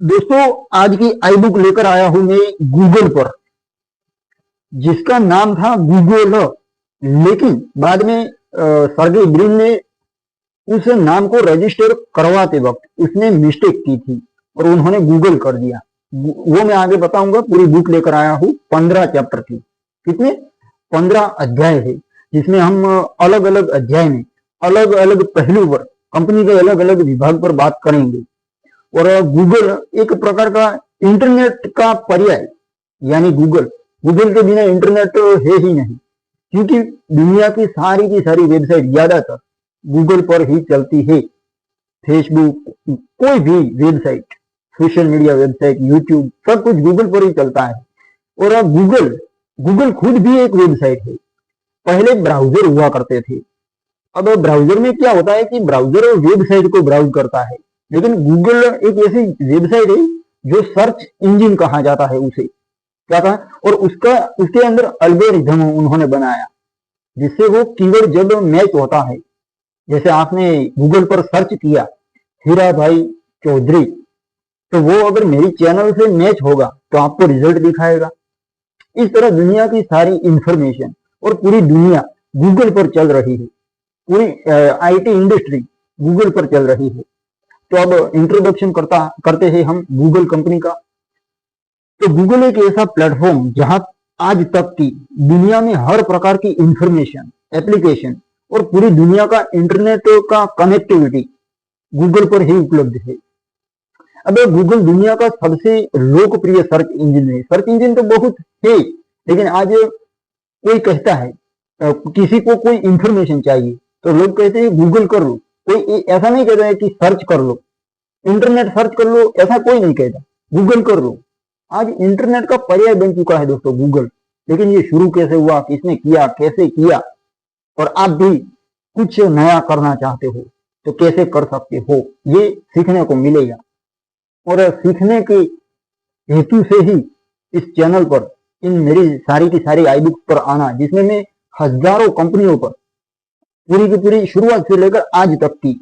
दोस्तों, आज की आई बुक लेकर आया हूं मैं गूगल पर, जिसका नाम था गूगल। लेकिन बाद में सर्गेई ब्रिन ने उस नाम को रजिस्टर करवाते वक्त उसने मिस्टेक की थी और उन्होंने गूगल कर दिया। वो मैं आगे बताऊंगा। पूरी बुक लेकर आया हूं 15 चैप्टर की। कितने? 15 अध्याय है, जिसमें हम अलग अलग अध्याय में अलग अलग पहलू पर, कंपनी के अलग अलग विभाग पर बात करेंगे। और गूगल एक प्रकार का इंटरनेट का पर्याय, यानी गूगल गूगल के बिना इंटरनेट है ही नहीं, क्योंकि दुनिया की सारी वेबसाइट ज्यादातर गूगल पर ही चलती है। फेसबुक, कोई भी website, social media website, YouTube, सब कुछ गूगल पर ही चलता है। और अब गूगल गूगल खुद भी एक वेबसाइट है। पहले ब्राउजर हुआ करते थे। अब ब्राउजर में क्या होता है कि ब्राउजर वेबसाइट को ब्राउज करता है, लेकिन गूगल एक ऐसी वेबसाइट है जो सर्च इंजन कहा जाता है। उसे क्या कहा? और उसके अंदर एल्गोरिथम उन्होंने बनाया, जिससे वो कीवर्ड जब मैच होता है, जैसे आपने गूगल पर सर्च किया हीरा भाई चौधरी, तो वो अगर मेरी चैनल से मैच होगा तो आपको रिजल्ट दिखाएगा। इस तरह दुनिया की सारी इंफॉर्मेशन और पूरी दुनिया गूगल पर चल रही है। पूरी आईटी इंडस्ट्री गूगल पर चल रही है। तो अब इंट्रोडक्शन करते हैं हम गूगल कंपनी का। तो गूगल एक ऐसा प्लेटफॉर्म जहां आज तक की दुनिया में हर प्रकार की इंफॉर्मेशन, एप्लीकेशन और पूरी दुनिया का इंटरनेट का कनेक्टिविटी गूगल पर ही उपलब्ध है। अब गूगल दुनिया का सबसे लोकप्रिय सर्च इंजन है। सर्च इंजन तो बहुत है, लेकिन आज कोई कहता है किसी को कोई इंफॉर्मेशन चाहिए तो लोग कहते हैं गूगल कर लो। कोई ऐसा नहीं कहता है कि सर्च कर लो, इंटरनेट सर्च कर लो, ऐसा कोई नहीं कहता। गूगल कर लो। आज इंटरनेट का पर्याय बन चुका है दोस्तों गूगल। लेकिन ये शुरू कैसे हुआ, किसने किया, कैसे किया, और आप भी कुछ नया करना चाहते हो तो कैसे कर सकते हो, ये सीखने को मिलेगा। और सीखने के हेतु से ही इस चैनल पर इन मेरी सारी की सारी आई बुक पर आना, जिसमें मैं हजारों कंपनियों पर पूरी की पूरी शुरुआत से लेकर आज तक की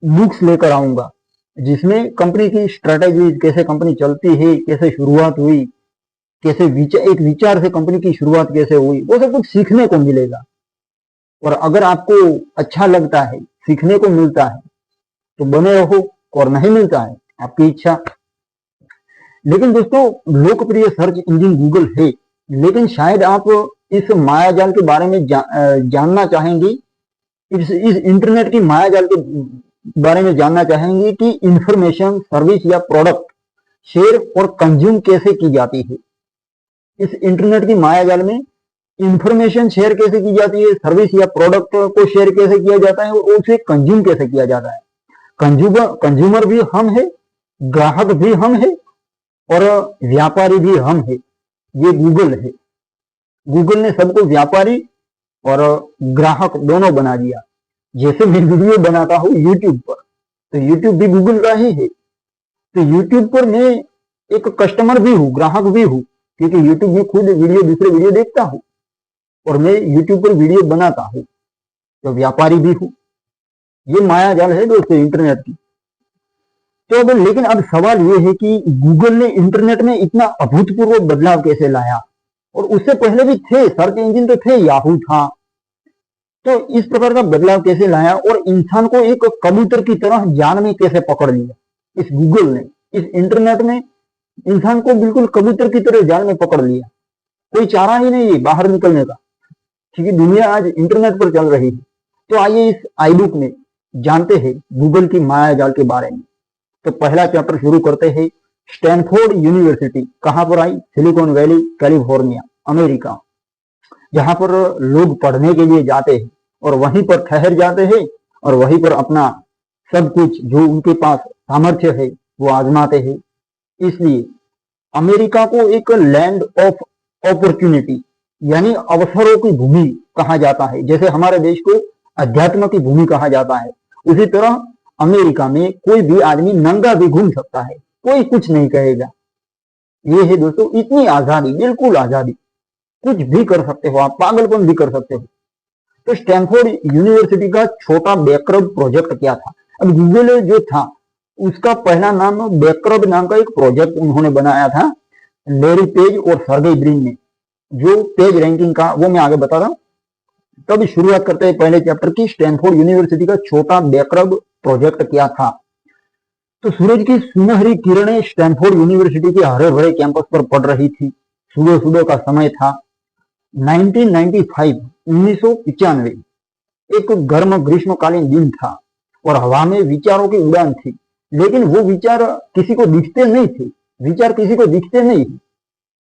बुक्स लेकर आऊंगा, जिसमें कंपनी की स्ट्रेटेजी, कैसे कंपनी चलती है, कैसे शुरुआत हुई, कैसे एक विचार से कंपनी की शुरुआत कैसे हुई, वो सब कुछ सीखने को मिलेगा। और अगर आपको अच्छा लगता है, सीखने को मिलता है, तो बने रहो, और नहीं मिलता है आपकी इच्छा। लेकिन दोस्तों, लोकप्रिय सर्च इंजन गूगल है, लेकिन शायद आप इस मायाजाल के बारे में जानना चाहेंगे, इस इंटरनेट की मायाजाल के बारे में जानना चाहेंगे कि इंफॉर्मेशन, सर्विस या प्रोडक्ट शेयर और कंज्यूम कैसे की जाती है। इस इंटरनेट की मायाजाल में इंफॉर्मेशन शेयर कैसे की जाती है, सर्विस या प्रोडक्ट को शेयर कैसे किया जाता है, और उसे कंज्यूम कैसे किया जाता है। कंज्यूमर भी हम है, ग्राहक भी हम है, और व्यापारी भी हम है। ये गूगल है। गूगल ने सबको व्यापारी और ग्राहक दोनों बना दिया। जैसे मैं वीडियो बनाता हूँ यूट्यूब पर, तो यूट्यूब भी गूगल का ही है। तो यूट्यूब पर मैं एक कस्टमर भी हूँ, ग्राहक भी हूँ, क्योंकि यूट्यूब में खुद दूसरे वीडियो देखता हूँ और मैं यूट्यूब पर वीडियो बनाता हूँ, तो व्यापारी भी हूँ। ये माया जाल है दोस्तों इंटरनेट की। तो अब लेकिन अब सवाल ये है कि गूगल ने इंटरनेट में इतना अभूतपूर्व बदलाव कैसे लाया। और उससे पहले भी थे, सर्च इंजन तो थे, याहू था, तो इस प्रकार का बदलाव कैसे लाया और इंसान को एक कबूतर की तरह जाल में कैसे पकड़ लिया इस गूगल ने। इस इंटरनेट ने इंसान को बिल्कुल कबूतर की तरह जाल में पकड़ लिया। कोई चारा ही नहीं है बाहर निकलने का, क्योंकि दुनिया आज इंटरनेट पर चल रही है। तो आइए इस आई बुक में जानते हैं गूगल की माया जाल के बारे में। तो पहला चैप्टर शुरू करते हैं। स्टैनफोर्ड यूनिवर्सिटी कहां पर आई? सिलिकॉन वैली, कैलिफोर्निया, अमेरिका, जहां पर लोग पढ़ने के लिए जाते हैं और वहीं पर ठहर जाते हैं और वहीं पर अपना सब कुछ जो उनके पास सामर्थ्य है वो आजमाते हैं। इसलिए अमेरिका को एक लैंड ऑफ अपॉर्चुनिटी, यानी अवसरों की भूमि कहा जाता है। जैसे हमारे देश को अध्यात्म की भूमि कहा जाता है, उसी तरह अमेरिका में कोई भी आदमी नंगा भी घूम सकता है, कोई कुछ नहीं कहेगा। ये है दोस्तों इतनी आजादी, बिल्कुल आजादी, कुछ भी कर सकते हो आप, पागलपन भी कर सकते हो। तो स्टैनफोर्ड यूनिवर्सिटी का छोटा बैकअप प्रोजेक्ट क्या था? अब गूगल जो था उसका पहला नाम बैकरब नाम का एक प्रोजेक्ट उन्होंने बनाया था, लेरी पेज और सर्गेई ब्रिन ने। जो पेज रैंकिंग का वो मैं आगे बता रहा हूँ। तब शुरुआत करते हैं पहले चैप्टर की। स्टैनफोर्ड यूनिवर्सिटी का छोटा बैकरब प्रोजेक्ट क्या था। तो सूरज की सुनहरी किरणें स्टैनफोर्ड यूनिवर्सिटी के हरे भरे कैंपस पर पड़ रही थी। सुबह सुबह का समय था। 1995 एक गर्म ग्रीष्मकालीन दिन था और हवा में विचारों की उड़ान थी। लेकिन वो विचार किसी को दिखते नहीं थे। विचार किसी को दिखते नहीं,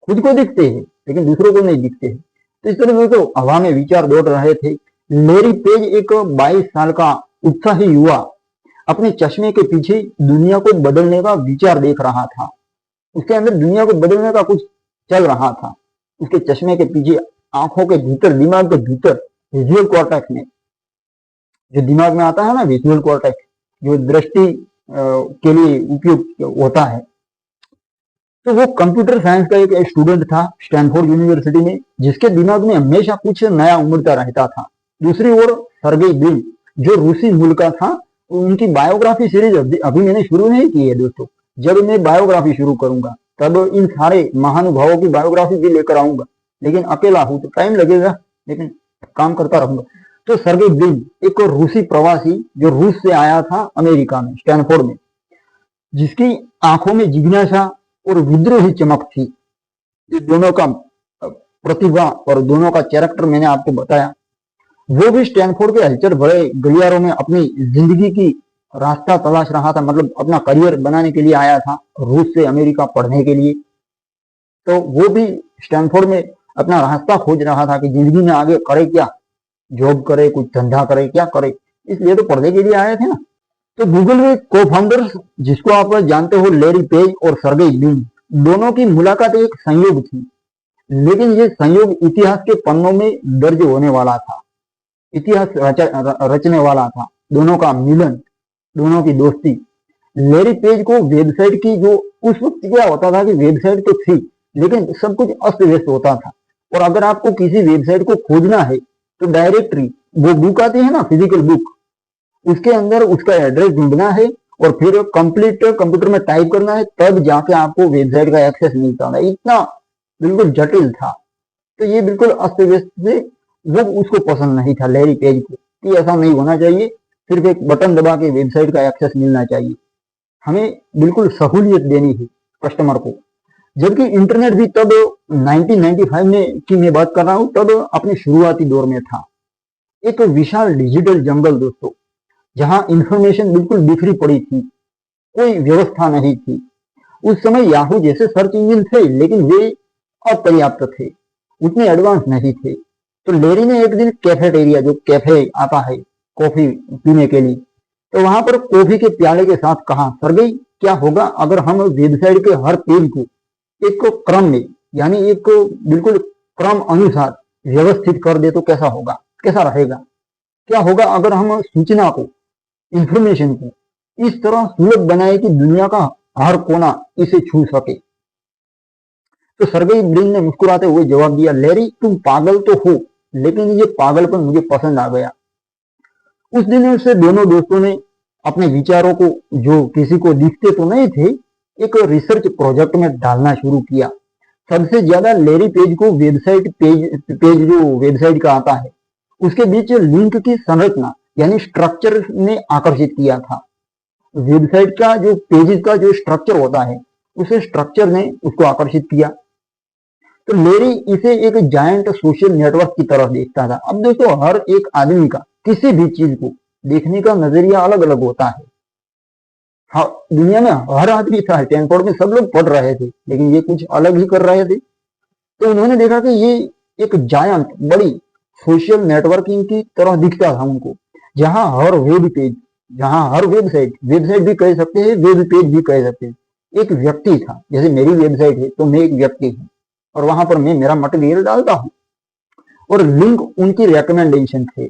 खुद को दिखते हैं लेकिन दूसरों को नहीं दिखते हैं। तो इस तरह से तो हवा में विचार दौड़ रहे थे। लेरी पेज एक 22 साल का उत्साही युवा अपने चश्मे के पीछे दुनिया को बदलने का विचार देख रहा था। उसके अंदर दुनिया को बदलने का कुछ चल रहा था। उसके चश्मे के पीछे, आंखों के भीतर, दिमाग के भीतर विजुअल कॉर्टेक्स में, जो दिमाग में आता है ना, विजुअल कॉर्टेक्स, जो दृष्टि के लिए उपयोग होता है। तो वो कंप्यूटर साइंस का एक स्टूडेंट था स्टैनफोर्ड यूनिवर्सिटी में, जिसके दिमाग में हमेशा कुछ नया उमड़ता रहता था। दूसरी ओर सर्गेई ब्रिन, जो रूसी मूल का था। उनकी बायोग्राफी सीरीज अभी मैंने शुरू नहीं की है दोस्तों। जब मैं बायोग्राफी शुरू करूंगा तब इन सारे महानुभावों की बायोग्राफी भी लेकर आऊंगा, लेकिन अकेला हूं तो टाइम लगेगा, लेकिन काम करता रहूंगा। तो सर्गेई ब्रिन एक रूसी प्रवासी जो रूस से आया था अमेरिका में, स्टैनफोर्ड में, जिसकी आंखों में जिज्ञासा और विद्रोही चमक थी। दोनों का प्रतिभा और दोनों का कैरेक्टर मैंने आपको बताया। वो भी स्टैनफोर्ड के हलचल भरे गलियारों में अपनी जिंदगी की रास्ता तलाश रहा था, मतलब अपना करियर बनाने के लिए आया था रूस से अमेरिका पढ़ने के लिए। तो वो भी स्टैनफोर्ड में अपना रास्ता खोज रहा था कि जिंदगी में आगे करे क्या, जॉब करे, कुछ धंधा करे, क्या करे, इसलिए तो पढ़ने के लिए आए थे ना। तो गूगल में को फाउंडर्स, जिसको आप जानते हो, लेरी पेज और सर्गेई ब्रिन, दोनों की मुलाकात एक संयोग थी। लेकिन ये संयोग इतिहास के पन्नों में दर्ज होने वाला था, इतिहास रचने वाला था। दोनों का मिलन, दोनों की दोस्ती। लेरी पेज को वेबसाइट की, जो उस वक्त क्या होता था कि वेबसाइट तो थी लेकिन सब कुछ अस्त व्यस्त होता था। और अगर आपको किसी वेबसाइट को खोजना है तो डायरेक्टरी, वो बुक आती है ना, फिजिकल बुक, उसके अंदर उसका एड्रेस ढूंढना है और फिर कंप्लीट कंप्यूटर में टाइप करना है, तब जाके आपको वेबसाइट का एक्सेस मिलता था। इतना बिल्कुल जटिल था। तो ये बिल्कुल अस्त व्यस्त से वो उसको पसंद नहीं था, लेरी पेज को, कि ऐसा नहीं होना चाहिए, सिर्फ एक बटन दबा के वेबसाइट का एक्सेस मिलना चाहिए, हमें बिल्कुल सहूलियत देनी है कस्टमर को। जबकि इंटरनेट भी तब 1995 में की मैं बात कर रहा हूं, तब अपने शुरुआती दौर में था। एक विशाल डिजिटल जंगल दोस्तों, जहां इंफॉर्मेशन बिल्कुल बिखरी पड़ी थी, कोई व्यवस्था नहीं थी। उस समय याहू जैसे सर्च इंजन थे, लेकिन वे अपर्याप्त थे, उतने एडवांस नहीं थे। तो लेरी ने एक दिन कैफेटेरिया, जो कैफे आता है कॉफी पीने के लिए, तो वहां पर कॉफी के प्याले के साथ कहा, सर्गेई, क्या होगा अगर हम वेबसाइट के हर पेज को एक क्रम में, यानी एक बिल्कुल क्रम अनुसार व्यवस्थित कर दे तो कैसा होगा, कैसा रहेगा? क्या होगा अगर हम सूचना को, इंफॉर्मेशन को इस तरह सुलभ बनाए कि दुनिया का हर कोना इसे छू सके? तो सर्गेई ब्रिन ने मुस्कुराते हुए जवाब दिया, लेरी, तुम पागल तो हो, लेकिन ये पागलपन मुझे पसंद आ गया। उस दिन से दोनों दोस्तों ने अपने विचारों को, जो किसी को दिखते तो नहीं थे, एक रिसर्च प्रोजेक्ट में डालना शुरू किया। सबसे ज्यादा लेरी पेज को पेज जो वेबसाइट का आता है, उसके बीच लिंक की संरचना यानी स्ट्रक्चर ने आकर्षित किया था। वेबसाइट का जो पेजेस का जो स्ट्रक्चर होता है, उसे स्ट्रक्चर ने उसको आकर्षित किया। तो लेरी इसे एक जायंट सोशल नेटवर्क की तरह देखता था। अब दोस्तों, हर एक आदमी का किसी भी चीज को देखने का नजरिया अलग अलग होता है। हाँ, दुनिया में हर आदमी था, स्टैनफोर्ड में सब लोग पढ़ रहे थे, लेकिन ये कुछ अलग ही कर रहे थे। तो उन्होंने देखा कि ये एक जायंट, बड़ी सोशल नेटवर्किंग की तरह दिखता था उनको, जहां हर वेब पेज, जहां हर वेबसाइट, वेबसाइट भी कह सकते हैं, वेब पेज भी कह सकते हैं, एक व्यक्ति था। जैसे मेरी वेबसाइट है तो मैं एक व्यक्ति हूँ और वहां पर मैं मेरा मटेरियल डालता हूँ, और लिंक उनकी रिकमेंडेशन थे।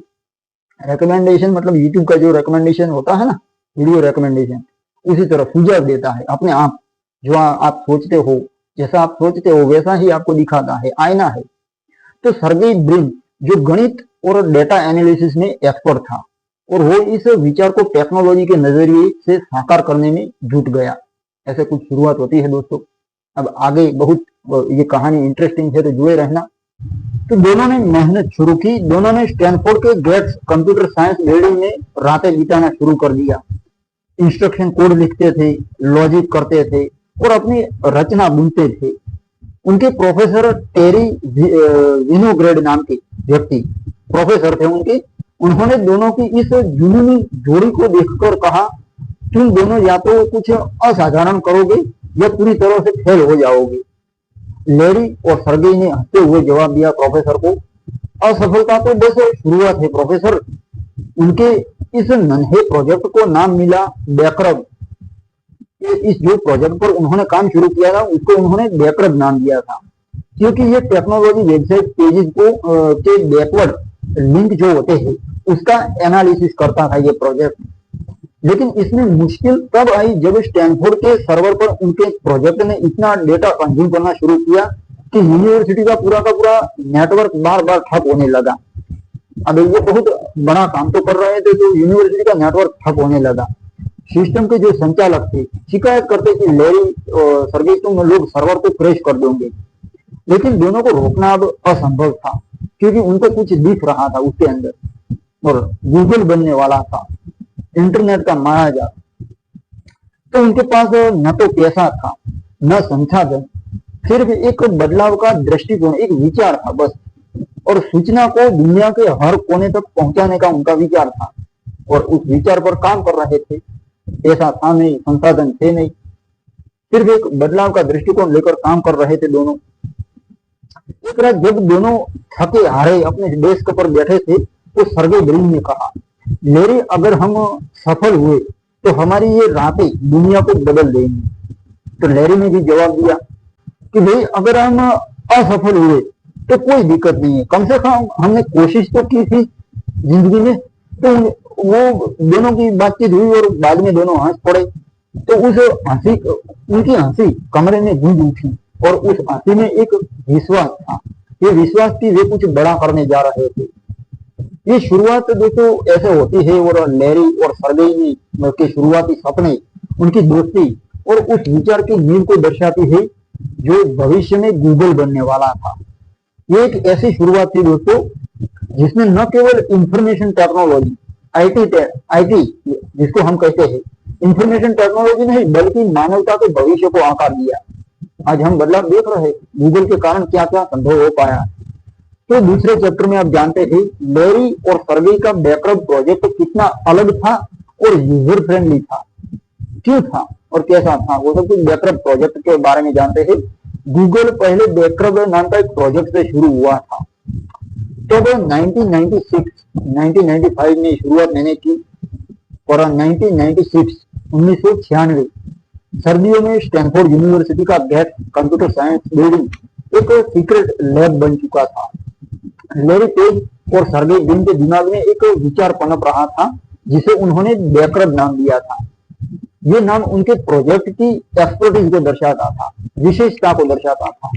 रिकमेंडेशन मतलब यूट्यूब का जो रिकमेंडेशन होता है ना, वीडियो रिकमेंडेशन, उसी तरह सुझाव देता है अपने आप। जो आप सोचते हो, जैसा आप सोचते हो वैसा ही आपको दिखाता है, आईना है। तो सर्गेई ब्रिन, जो गणित और डेटा एनालिसिस में एक्सपर्ट था, और वो इस विचार को टेक्नोलॉजी के नजरिए से साकार करने में जुट गया। ऐसे कुछ शुरुआत होती है दोस्तों। अब आगे बहुत ये कहानी इंटरेस्टिंग है, तो जुड़े रहना। तो दोनों ने मेहनत शुरू की। दोनों ने स्टैनफोर्ड के गेट्स कंप्यूटर साइंस बिल्डिंग में रातें बिताना शुरू कर दिया। इंस्ट्रक्शन कोड लिखते थे, लॉजिक करते थे और अपनी रचना बुनते थे। उनके प्रोफेसर टेरी विनोग्रेड नाम के व्यक्ति प्रोफेसर थे उनके। उन्होंने दोनों की इस जुनूनी जोड़ी को देखकर कहा, तुम दोनों या तो कुछ असाधारण करोगे या पूरी तरह से फेल हो जाओगे। लेरी और सर्गेई ने हंसते हुए जवाब दिया प्रोफेसर को, असफलता तो बस शुरुआत है प्रोफेसर। उनके इस नन्हे प्रोजेक्ट को नाम मिला बैकरब। इस जो प्रोजेक्ट पर उन्होंने काम शुरू किया था उसको उन्होंने बैकरब नाम दिया था, क्योंकि ये टेक्नोलॉजी वेबसाइट पेजेस को के बैकवर्ड लिंक जो होते हैं उसका एनालिसिस करता था ये प्रोजेक्ट। लेकिन इसमें मुश्किल तब आई जब स्टैनफोर्ड के सर्वर पर उनके प्रोजेक्ट ने इतना डेटा कंज्यूम करना शुरू किया कि यूनिवर्सिटी का पूरा नेटवर्क बार बार ठप होने लगा। अब ये बहुत बड़ा काम तो कर रहे थे, तो यूनिवर्सिटी का नेटवर्क ठप होने लगा। सिस्टम के जो संचालक थे शिकायत करते कि लेरी और सर्गेई तुम लोग सर्वर को क्रैश कर दोगे। लेकिन दोनों को रोकना अब असंभव था, क्योंकि उनको कुछ दिख रहा था उसके अंदर, और गूगल बनने वाला था, इंटरनेट का मायाजाल। तो उनके पास न तो पैसा था न संसाधन, सिर्फ एक बदलाव का दृष्टिकोण, एक विचार था बस। और सूचना को दुनिया के हर कोने तक पहुंचाने का उनका विचार था, और उस विचार पर काम कर रहे थे। पैसा था नहीं, संसाधन थे नहीं, सिर्फ एक बदलाव का दृष्टिकोण लेकर काम कर रहे थे दोनों। एक रात जब दोनों थके हारे अपने डेस्क पर बैठे थे तो सर्गेई ब्रिन ने कहा, लेरी अगर हम सफल हुए तो हमारी ये रातें दुनिया को बदल देंगी। तो लेरी ने भी जवाब दिया कि भाई अगर हम असफल हुए तो कोई दिक्कत नहीं है, कम से कम हमने कोशिश तो की थी जिंदगी में। तो वो दोनों की बातचीत हुई और बाद में दोनों हंस पड़े। तो उस हंसी, उनकी हंसी कमरे में गूंज उठी, और उस हंसी में एक विश्वास था। ये विश्वास कि वे कुछ बड़ा करने जा रहे थे। ये शुरुआत दोस्तों ऐसे होती है, और लेरी और सर्गेई के शुरुआती सपने, उनकी दोस्ती और उस विचार की नींव को दर्शाती है जो भविष्य में गूगल बनने वाला था। ये एक ऐसी शुरुआत थी दोस्तों जिसने न केवल इंफॉर्मेशन टेक्नोलॉजी आईटी जिसको हम कहते हैं, इंफॉर्मेशन टेक्नोलॉजी नहीं बल्कि मानवता के भविष्य को आकार दिया। आज हम बदलाव देख रहे हैं, गूगल के कारण क्या क्या संभव हो पाया। तो दूसरे चैप्टर में आप जानते थे लेरी और सर्गेई का बैकरब प्रोजेक्ट कितना अलग था और यूजर फ्रेंडली था, क्यों था और कैसा था, वो सब कुछ बैकरब प्रोजेक्ट के बारे में जानते हैं। गूगल पहले बैकरब नाम का एक प्रोजेक्ट से शुरू हुआ था। तो 1995 में शुरुआत मैंने की, और 1996 सर्दियों में स्टैनफोर्ड यूनिवर्सिटी का गेट कंप्यूटर साइंस बिल्डिंग एक सीक्रेट लैब बन चुका था। लेरी पेज और सर्गेई ब्रिन के दिमाग में एक विचार पनप रहा था जिसे उन्होंने बैकरब नाम दिया था। ये नाम उनके प्रोजेक्ट की एक्सपर्टीज को दर्शाता था, विशेषता को दर्शाता था,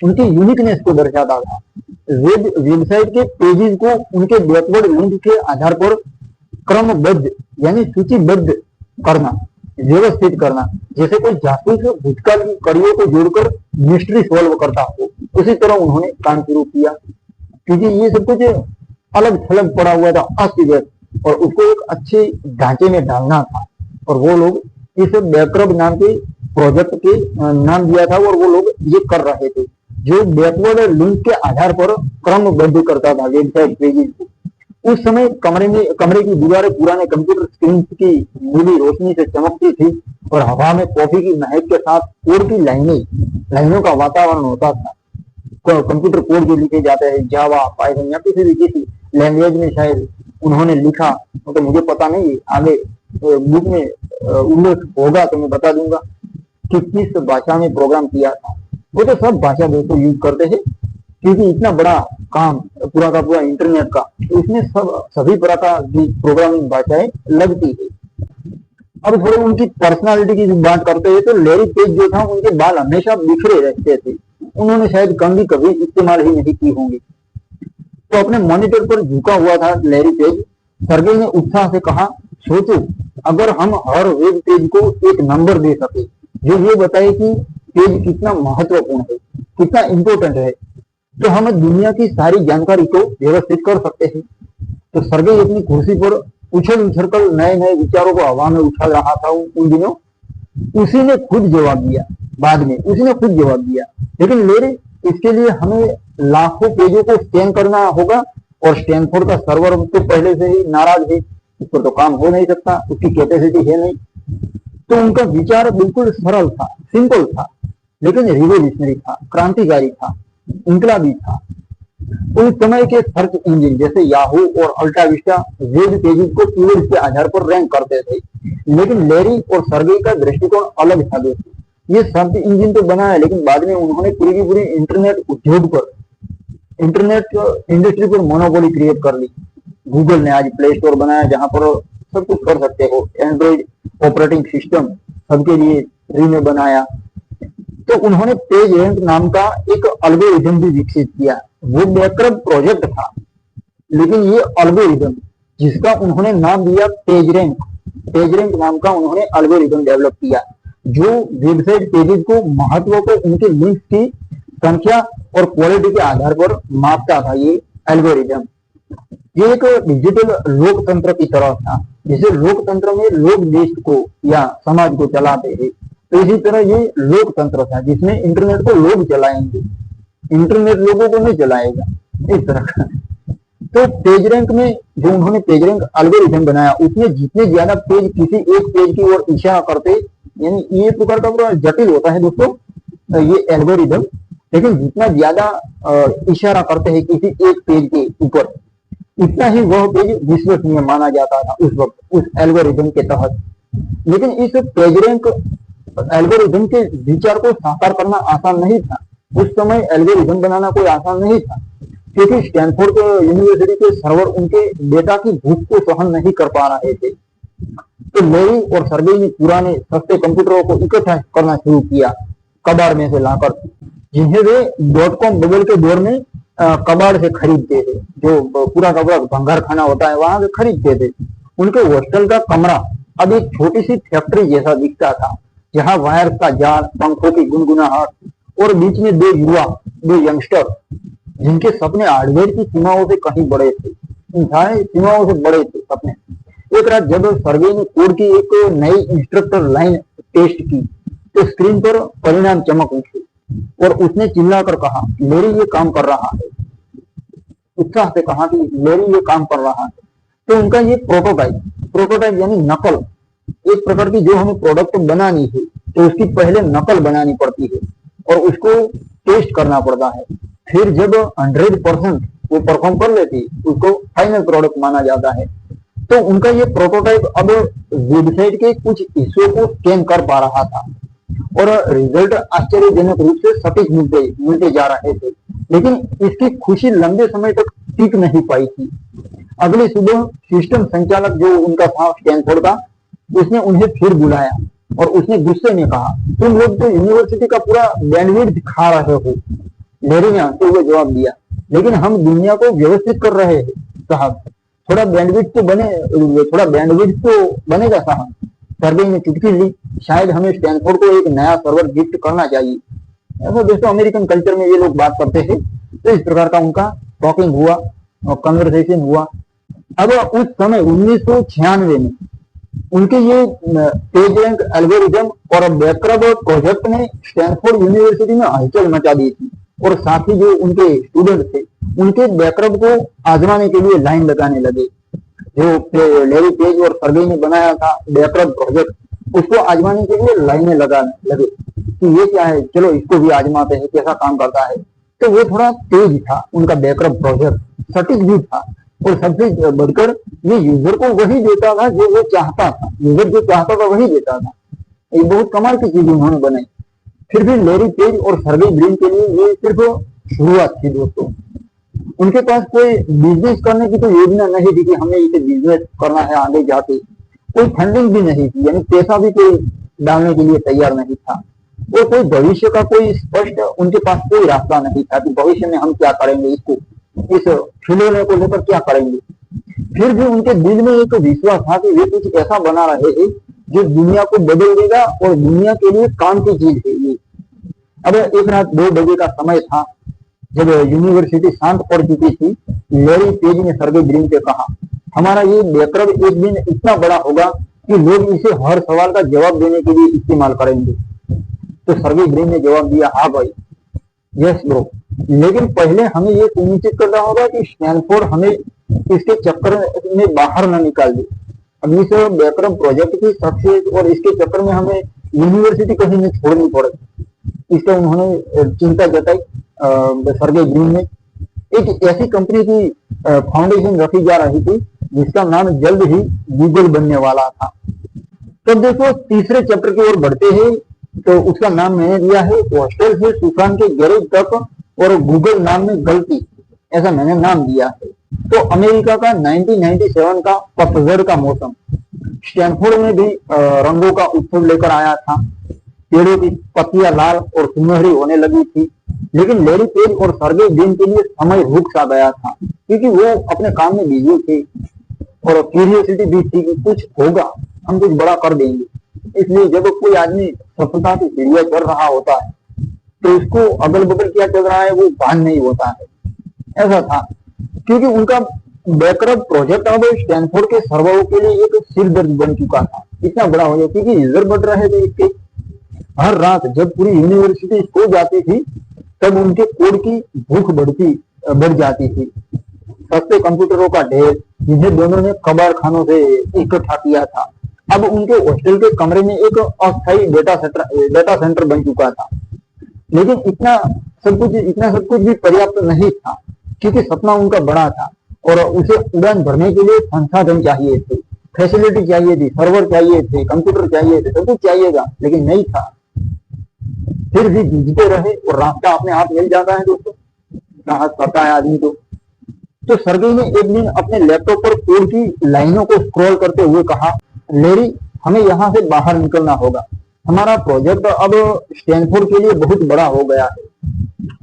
उनकी यूनिकनेस को दर्शाता था। वेबसाइट के पेजेस को उनके बैकवर्ड लिंक के आधार पर क्रमबद्ध यानी सूचीबद्ध करना, व्यवस्थित करना, जैसे कोई जासूस भूतकाल की कड़ियों को जोड़कर मिस्ट्री सॉल्व करता हो, उसी तरह उन्होंने काम शुरू किया। क्योंकि ये सब कुछ अलग थलग पड़ा हुआ था, अस्त, और उसको एक अच्छे ढांचे में डालना था, और वो लोग इस बैकरब नाम के प्रोजेक्ट के नाम दिया था, और वो लोग ये कर रहे थे जो बैकवर्ड लिंक के आधार पर क्रमबद्ध करता था वेबसाइट पेजेस को। उस समय कमरे की दीवारें पुराने कंप्यूटर स्क्रीन की नीली रोशनी से चमकती थी, और हवा में कॉफी की महक के साथ कोड की लाइनों का वातावरण होता था। कंप्यूटर कोड जो लिखे जाते हैं जावा, पाइथन या किसी भी किसी लैंग्वेज में शायद उन्होंने लिखा, तो मुझे पता नहीं, आगे बुक में उल्लेख होगा तो मैं बता दूंगा कि किस भाषा में प्रोग्राम किया था। वो तो सब भाषा दोस्तों यूज करते हैं, क्योंकि इतना बड़ा काम पूरा का पूरा इंटरनेट का, तो इसमें सभी प्रकार की प्रोग्रामिंग भाषाएं लगती है। अब थोड़े उनकी पर्सनालिटी की बात करते हैं तो लेरी पेज जो था उनके बाल हमेशा बिखरे रहते थे, उन्होंने शायद कंघी कभी इस्तेमाल ही नहीं की होंगी। तो अपने मॉनिटर पर झुका हुआ था लेरी पेज, सर्गेई ने उत्साह से कहा, सोचो अगर हम हर वेब पेज को एक नंबर दे सके जो ये बताए कि पेज कितना महत्वपूर्ण है, कितना इंपॉर्टेंट है, तो हम दुनिया की सारी जानकारी को व्यवस्थित कर सकते हैं। तो सर्गेई अपनी कुर्सी पर उछल उछल कर नए नए विचारों को हवा में उछाल रहा था उन दिनों। उसी ने खुद जवाब दिया, बाद में उसी ने खुद जवाब दिया, लेकिन लेरी इसके लिए हमें लाखों पेजों को स्कैन करना होगा और स्टैनफोर्ड का सर्वर तो पहले से ही नाराज है, उस पर तो काम हो नहीं सकता, उसकी कैपेसिटी है नहीं। तो उनका विचार बिल्कुल सरल था, सिंपल था, लेकिन रिवोल्यूशनरी था, क्रांतिकारी था, इनकलाबी था। उस समय के सर्च इंजन जैसे याहू और अल्टा विस्टा वेब पेजेस को कीवर्ड के आधार पर रैंक करते थे, लेकिन लेरी और सर्गेई का दृष्टिकोण अलग था दोस्तों। ये सर्च इंजन तो बनाया, लेकिन बाद में उन्होंने पूरी की पूरी इंटरनेट उद्योग पर, इंटरनेट इंडस्ट्री पर मोनोपोली क्रिएट कर ली। गूगल ने आज प्ले स्टोर बनाया जहां पर सब कुछ कर सकते हो, एंड्रॉइड ऑपरेटिंग सिस्टम सबके लिए फ्री में बनाया। तो उन्होंने पेज रैंक नाम का एक एल्गोरिथम भी विकसित किया। वो बैकअप प्रोजेक्ट था, लेकिन ये एल्गोरिथम जिसका उन्होंने नाम दिया पेज रैंक नाम का उन्होंने एल्गोरिथम डेवलप किया, जो वेबसाइट पेजेस को महत्व को उनके लिंक्स की संख्या और क्वालिटी के आधार पर मापता था। ये एल्गोरिथम ये एक डिजिटल लोकतंत्र की तरह था। जैसे लोकतंत्र में लोग देश को या समाज को चलाते हैं, तो इसी तरह ये लोकतंत्र था जिसमें इंटरनेट को लोग चलाएंगे, इंटरनेट लोगों को नहीं चलाएगा, इस तरह का। तो पेज रैंक में जो उन्होंने पेज रैंक एल्गोरिथम बनाया, उसमें जितने ज्यादा पेज किसी एक पेज की ओर इशारा करते, यानी ये प्रकार का पूरा जटिल होता है दोस्तों ये एल्गोरिथम, लेकिन जितना ज्यादा इशारा करते हैं किसी एक पेज के ऊपर, इतना ही वह पेज विश्वसनीय माना जाता था उस वक्त, उस एल्गोरिथम के तहत। लेकिन इस पेज रैंक एल्गोरिथम के विचार को साकार करना आसान नहीं था। उस समय एल्गोरिथम बनाना कोई आसान नहीं था, क्योंकि स्टैनफोर्ड यूनिवर्सिटी के सर्वर उनके डेटा की भूख को सहन नहीं कर पा रहे थे। तो लेरी और सर्गेई ने पुराने सस्ते कंप्यूटरों को इकट्ठा करना शुरू किया, कबाड़ में से लाकर, जिन्हें वे .com बबल के दौर में कबाड़ से खरीदते थे, जो पूरा का पूरा भंगार खाना होता है वहां से खरीदते थे। उनके हॉस्टल का कमरा अब एक छोटी सी फैक्ट्री जैसा दिखता था, जहां वायर का जाल, पंखों की गुनगुनाहट और बीच में दो यंगस्टर जिनके सपने हार्डवेयर की सीमाओं से कहीं बड़े थे, सीमाओं से बड़े थे सपने। एक रात जब सर्गेई ने कोड की एक नई इंस्ट्रक्टर लाइन टेस्ट की, तो स्क्रीन पर परिणाम चमक उठे और उसने चिल्लाकर कहा, लेरी ये काम कर रहा है। उत्साह से कहा कि लेरी ये काम कर रहा है। तो उनका ये प्रोटोटाइप यानी नकल, एक प्रकार की जो हमें प्रोडक्ट बनानी है तो उसकी पहले नकल बनानी पड़ती है और उसको टेस्ट करना पड़ता है। फिर जब 100% वो परफॉर्म कर लेती, उसको फाइनल प्रोडक्ट माना जाता है। तो उनका ये प्रोटोटाइप अब वेबसाइट के कुछ हिस्सों को स्कैन कर पा रहा था और रिजल्ट आश्चर्यजनक रूप से सटीक मिलते जा रहे थे, लेकिन इसकी खुशी लंबे समय तक टिक नहीं पाई थी। अगली सुबह सिस्टम संचालक जो उनका था स्टैनफोर्ड का, उसने उन्हें फिर बुलाया और उसने गुस्से में कहा, तुम लोग तो यूनिवर्सिटी का पूरा बैंडविड्थ खा रहे हो। लेरी ने हंसते हुए जवाब दिया, लेकिन हम दुनिया को व्यवस्थित कर रहे हैं साहब, थोड़ा बैंडविड्थ तो बनेगा साहब। सर्गेई ने चुटकी ली, शायद हमें स्टैनफोर्ड को एक नया सर्वर गिफ्ट करना चाहिए। ऐसा दोस्तों अमेरिकन कल्चर में ये लोग बात करते हैं। तो इस प्रकार का उनका टॉकिंग हुआ और कन्वर्सेशन हुआ। अब उस समय 1996 में उनके ये पेज रैंक एल्गोरिथम और बैकअप प्रोजेक्ट ने स्टैनफोर्ड यूनिवर्सिटी में हलचल मचा दी थी और साथ ही जो उनके स्टूडेंट थे उनके बैकअप को आजमाने के लिए लाइन लगाने लगे। जो लेरी पेज और सर्गेई ने बनाया था बैकअप प्रोजेक्ट, उसको आजमाने के लिए लाइनें लगाने लगे कि ये क्या है, चलो इसको भी आजमाते हैं कैसा काम करता है। तो वो थोड़ा तेज था उनका बैकअप प्रोजेक्ट, सटीक भी था और सबसे बढ़कर ये यूजर को वही देता था जो वो चाहता था, यूजर जो चाहता था वही देता था। ये बहुत कमाल की चीज उन्होंने बनाई। फिर भी लेरी पेज और सर्गेई ब्रिन के लिए ये सिर्फ शुरुआत थी दोस्तों। उनके पास कोई बिजनेस करने की तो योजना नहीं थी कि हमें इसे बिजनेस करना है आगे जाके, कोई फंडिंग भी नहीं थी, यानी पैसा भी कोई डालने के लिए तैयार नहीं था और कोई भविष्य का कोई स्पष्ट उनके पास कोई रास्ता नहीं था कि भविष्य में हम क्या करेंगे, इसको इस खिलौने को लेकर क्या करेंगे। फिर भी उनके दिल में एक विश्वास था कि वे कुछ ऐसा बना रहे हैं जो दुनिया को बदल देगा और दुनिया के लिए काम की चीज है ये। अब एक रात 2 बजे का समय था, जब यूनिवर्सिटी शांत पड़ चुकी थी। लैरी पेज ने सर्गे ब्रिन से कहा, हमारा ये बैकअप एक दिन इतना बड़ा होगा कि लोग इसे हर सवाल का जवाब देने के लिए इस्तेमाल करेंगे। तो सर्गे ब्रिन ने जवाब दिया, हाँ भाई, यस ब्रो, लेकिन पहले हमें ये सुनिश्चित करना होगा कि स्टैनफोर्ड हमें इसके चक्कर में बाहर न निकाल दे। अब इस बैकअप प्रोजेक्ट की सक्सेस और इसके चक्कर में हमें यूनिवर्सिटी कहीं नहीं छोड़नी पड़े, इसका उन्होंने चिंता जताई। सर्गे ब्रिन ने एक ऐसी कंपनी की फाउंडेशन रखी जा रही थी जिसका नाम जल्द ही गूगल बनने वाला था। तो देखो तीसरे चैप्टर की ओर बढ़ते हैं, तो उसका नाम मैंने दिया है हॉस्टल से सुशांत के गैरेज तक और गूगल नाम में गलती, ऐसा मैंने नाम दिया है। तो अमेरिका का 1997 का पतझड़ का मौसम स्टैनफोर्ड में भी रंगों का उत्सव लेकर आया था। पेड़ों की पत्तियां लाल और सुनहरी होने लगी थी, लेकिन लैरी पेज और सर्गे ब्रिन के लिए समय रुक सा गया था, क्योंकि वो अपने काम में बिजी थे और क्यूरियोसिटी भी थी कि कुछ होगा, हम कुछ बड़ा कर देंगे। इसलिए जब कोई आदमी सफलता की सीढ़ियां चढ़ रहा होता है तो उसको अगल बगल क्या चल रहा है वो भान नहीं होता है। ऐसा था, क्योंकि उनका बैकअप प्रोजेक्ट अब स्टैनफोर्ड के सर्वरों के लिए एक सिर दर्द बन चुका था। इतना बड़ा हो गया क्योंकि रिजल्ट बढ़ रहे थे इसके। हर रात जब पूरी यूनिवर्सिटी सो जाती थी तब उनके कोड की भूख बढ़ जाती थी। सस्ते कंप्यूटरों का ढेर जिन्हें दोनों ने कबाड़ खानों से इकट्ठा किया था, अब उनके हॉस्टल के कमरे में एक अस्थायी डेटा सेंटर बन चुका था। लेकिन इतना सब कुछ भी पर्याप्त नहीं था, क्योंकि सपना उनका बड़ा था और उसे उड़ान भरने के लिए संसाधन चाहिए थे, फैसिलिटी चाहिए थी, सर्वर चाहिए थे, कंप्यूटर चाहिए थे, सब कुछ चाहिएगा, लेकिन नहीं था। फिर भी जीते रहे और रास्ता अपने आप मिल जाता है दोस्तों, साहस करता है आदमी को। तो सर्गे ने एक दिन अपने लैपटॉप पर कोड की लाइनों को स्क्रॉल करते हुए कहा, लैरी, हमें यहाँ से बाहर निकलना होगा। हमारा प्रोजेक्ट अब स्टैनफोर्ड के लिए बहुत बड़ा हो गया है।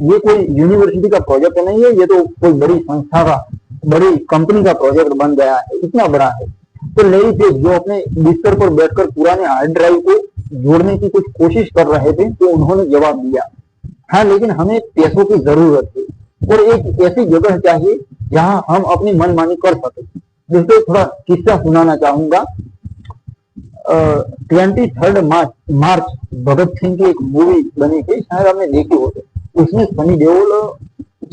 ये कोई यूनिवर्सिटी का प्रोजेक्ट नहीं है, ये तो कोई बड़ी संस्था का, बड़ी कंपनी का प्रोजेक्ट बन गया है, इतना बड़ा है। तो लैरी पेज जो अपने बिस्तर पर बैठकर पुराने हार्ड ड्राइव को जोड़ने की कुछ कोशिश कर रहे थे, तो उन्होंने जवाब दिया, हाँ, लेकिन हमें पैसों की जरूरत है और एक ऐसी जगह चाहिए जहां हम अपनी मनमानी कर सके। दोस्तों थोड़ा किस्सा सुनाना चाहूंगा। 23 मार्च भगत सिंह की एक मूवी बनी थी, शायद आपने देखी हो। उसमें सनी देओल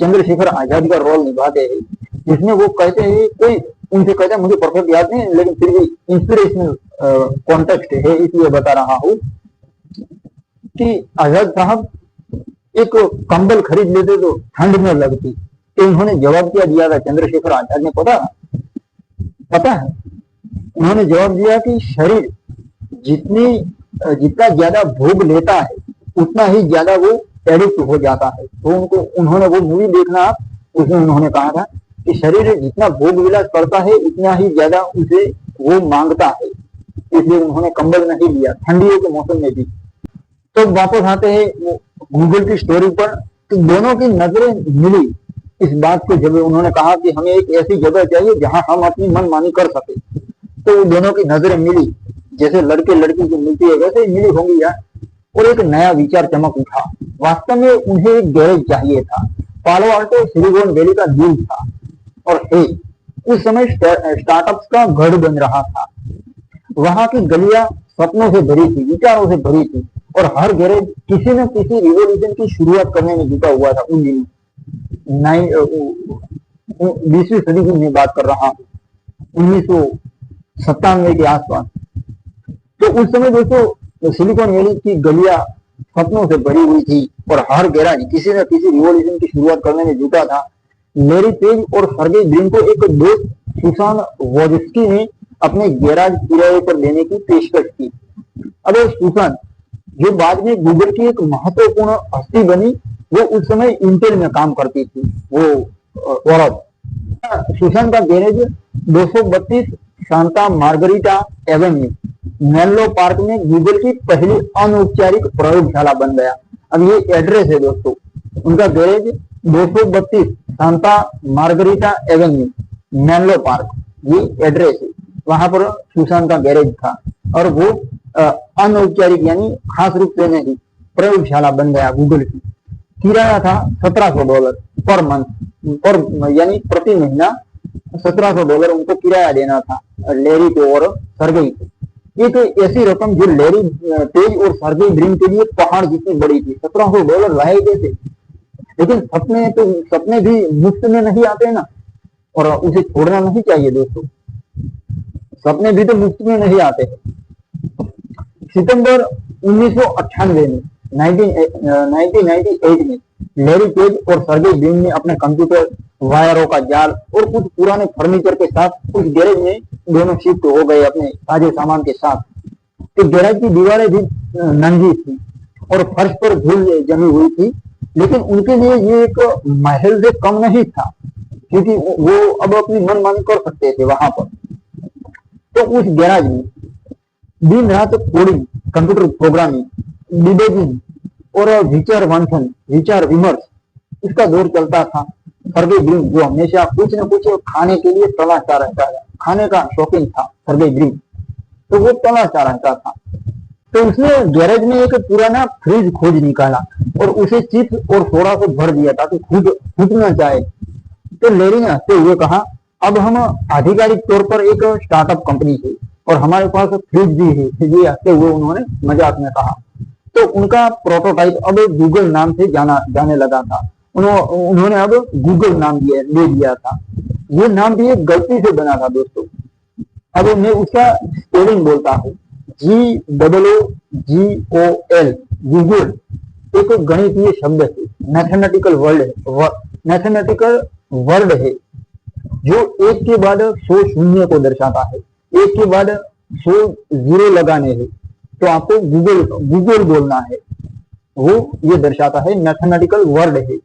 चंद्रशेखर आजाद का रोल निभाते हैं, जिसमें वो कहते हैं, कोई उनसे कहता है, मुझे परफेक्ट याद नहीं, लेकिन फिर भी इंस्पिरेशनल कॉन्टेक्स्ट है इसलिए बता रहा हूँ कि आजाद साहब एक कंबल खरीद लेते तो ठंड न लगती। तो उन्होंने जवाब क्या दिया था चंद्रशेखर आजाद ने, पता है? उन्होंने जवाब दिया कि शरीर जितना ज्यादा भोग लेता है उतना ही ज्यादा वो एडिक्ट हो जाता है। तो उन्होंने वो मूवी देखना, उसमें उन्होंने कहा था कि शरीर जितना भोग विलास करता है उतना ही ज्यादा उसे वो मांगता है, इसलिए उन्होंने कंबल नहीं लिया ठंडियों के मौसम में भी। तो वापस आते हैं गूगल की स्टोरी पर। तो दोनों की नजरें मिली इस बात को, जब उन्होंने कहा कि हमें एक ऐसी जगह चाहिए जहां हम अपनी मनमानी कर सके। तो दोनों की नजरें मिली, जैसे लड़के लड़की को मिलती है वैसे ही मिली होंगी यार। और एक नया विचार चमक उठा। वास्तव में उन्हें एक गैरेज चाहिए था। पालो आल्टो सिलिकॉन वैली का दिल था और है उस समय स्टार्टअप्स का गढ़ बन रहा था। वहां की गलियां सपनों से भरी थी, विचारों से भरी थी और हर गैरेज किसी न किसी रिवॉल्यूशन की शुरुआत करने में जुटा हुआ था। उन दिनों 20वीं सदी की मैं बात कर रहा हूँ, 1997 के आसपास। तो उस समय दोस्तों सिलिकॉन वैली की गलियां सपनों से भरी हुई थी और हर गैराज किसी न किसी रिवॉल्यूशन की शुरुआत करने में जुटा था। लैरी पेज और सर्गे ब्रिन को एक दोस्त सुसान वोजिस्की ने अपने गैराज किराए पर देने की पेशकश की। अब सुसान, जो बाद में गूगल की एक महत्वपूर्ण हस्ती बनी, वो उस समय इंटेल में काम करती थी। वो औरत, सुसान का garage 232 Santa Margarita Avenue Menlo Park में गूगल की पहली अनौपचारिक प्रयोगशाला बन गया। अब ये एड्रेस है दोस्तों, उनका garage 232 Santa Margarita Avenue Menlo Park, ये एड्रेस है, वहां पर सुशांत का गैरेज था और वो अनौपचारिक यानी खास रूप से नहीं प्रयोगशाला बन गया गूगल की। किराया था $1700 पर मंथ, पर यानी प्रति महीना $1700 उनको किराया देना था लेरी को और सर्गेई को। ये तो ऐसी रकम जो लेरी पेज और सर्गेई ब्रिन के लिए पहाड़ जितनी बड़ी थी। $1700 लाए गए थे, लेकिन सपने भी मुफ्त में नहीं आते ना, और उसे छोड़ना नहीं चाहिए दोस्तों। सपने भी तो मुफ्त में नहीं आते। सितंबर 1998 में 1998 में लेरी पेज और सर्गेई ब्रिन ने अपने कंप्यूटर, वायरों का जाल और कुछ पुराने फर्नीचर के साथ उस गैरेज में दोनों शिफ्ट हो गए अपने साझे सामान के साथ। तो गैरेज की दीवारें भी नंगी थी और फर्श पर धूल जमी हुई थी, लेकिन उनके लिए ये एक महल से कम नहीं था, क्योंकि वो अब अपनी मनमानी कर सकते थे वहां पर। तो उस गैराज में दिन रात कोडिंग, कंप्यूटर प्रोग्रामिंग, डिबगिंग और विचार विमर्श, इसका दौर चलता था। सर्गेई ब्रिन जो हमेशा कुछ न कुछ खाने के लिए तलाशता रहता है, खाने का शौकीन था सर्गेई ब्रिन, तो वो तलाशता रहता था। तो उसने गैरेज में एक पुराना फ्रिज खोज निकाला और उसे चिप्स और सोडा से भर दिया ताकि खुद फूटना चाहे। तो लेरी ने हंसते हुए कहा, अब हम आधिकारिक तौर पर एक स्टार्टअप कंपनी है और हमारे पास फ्रिज भी है। ये हंसते हुए उन्होंने मजाक में कहा। तो उनका प्रोटोटाइप अब गूगल नाम से जाने लगा था। उन्होंने अब गूगल नाम ले लिया था। ये नाम भी एक गलती से बना था दोस्तों। अब मैं उसका स्पेलिंग बोलता हूँ, GOOGOL। गूगल एक गणितीय शब्द है, मैथमेटिकल वर्ड है जो एक के बाद 100 शून्य को दर्शाता है। एक के बाद 100 जीरो लगाने हैं, तो आपको गूगल बोलना है, वो ये दर्शाता है, मैथमेटिकल वर्ड है।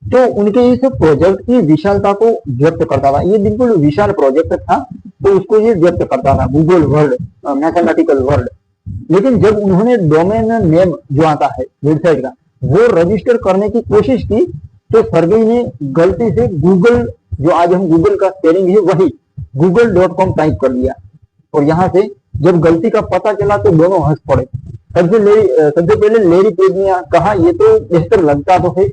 तो उनके इस प्रोजेक्ट की विशालता को व्यक्त करता था। ये बिल्कुल विशाल प्रोजेक्ट था, तो उसको ये व्यक्त करता था, गूगल वर्ड, मैथमेटिकल वर्ड। लेकिन जब उन्होंने डोमेन नेम जो आता है वेबसाइट का, वो रजिस्टर करने की कोशिश की, तो सर्गेई ने गलती से गूगल, जो आज हम गूगल का स्पेलिंग है वही google.com टाइप कर दिया। और यहाँ से जब गलती का पता चला तो दोनों हंस पड़े। सबसे पहले लेरी पेज ने कहा, ये तो बेहतर लगता तो है,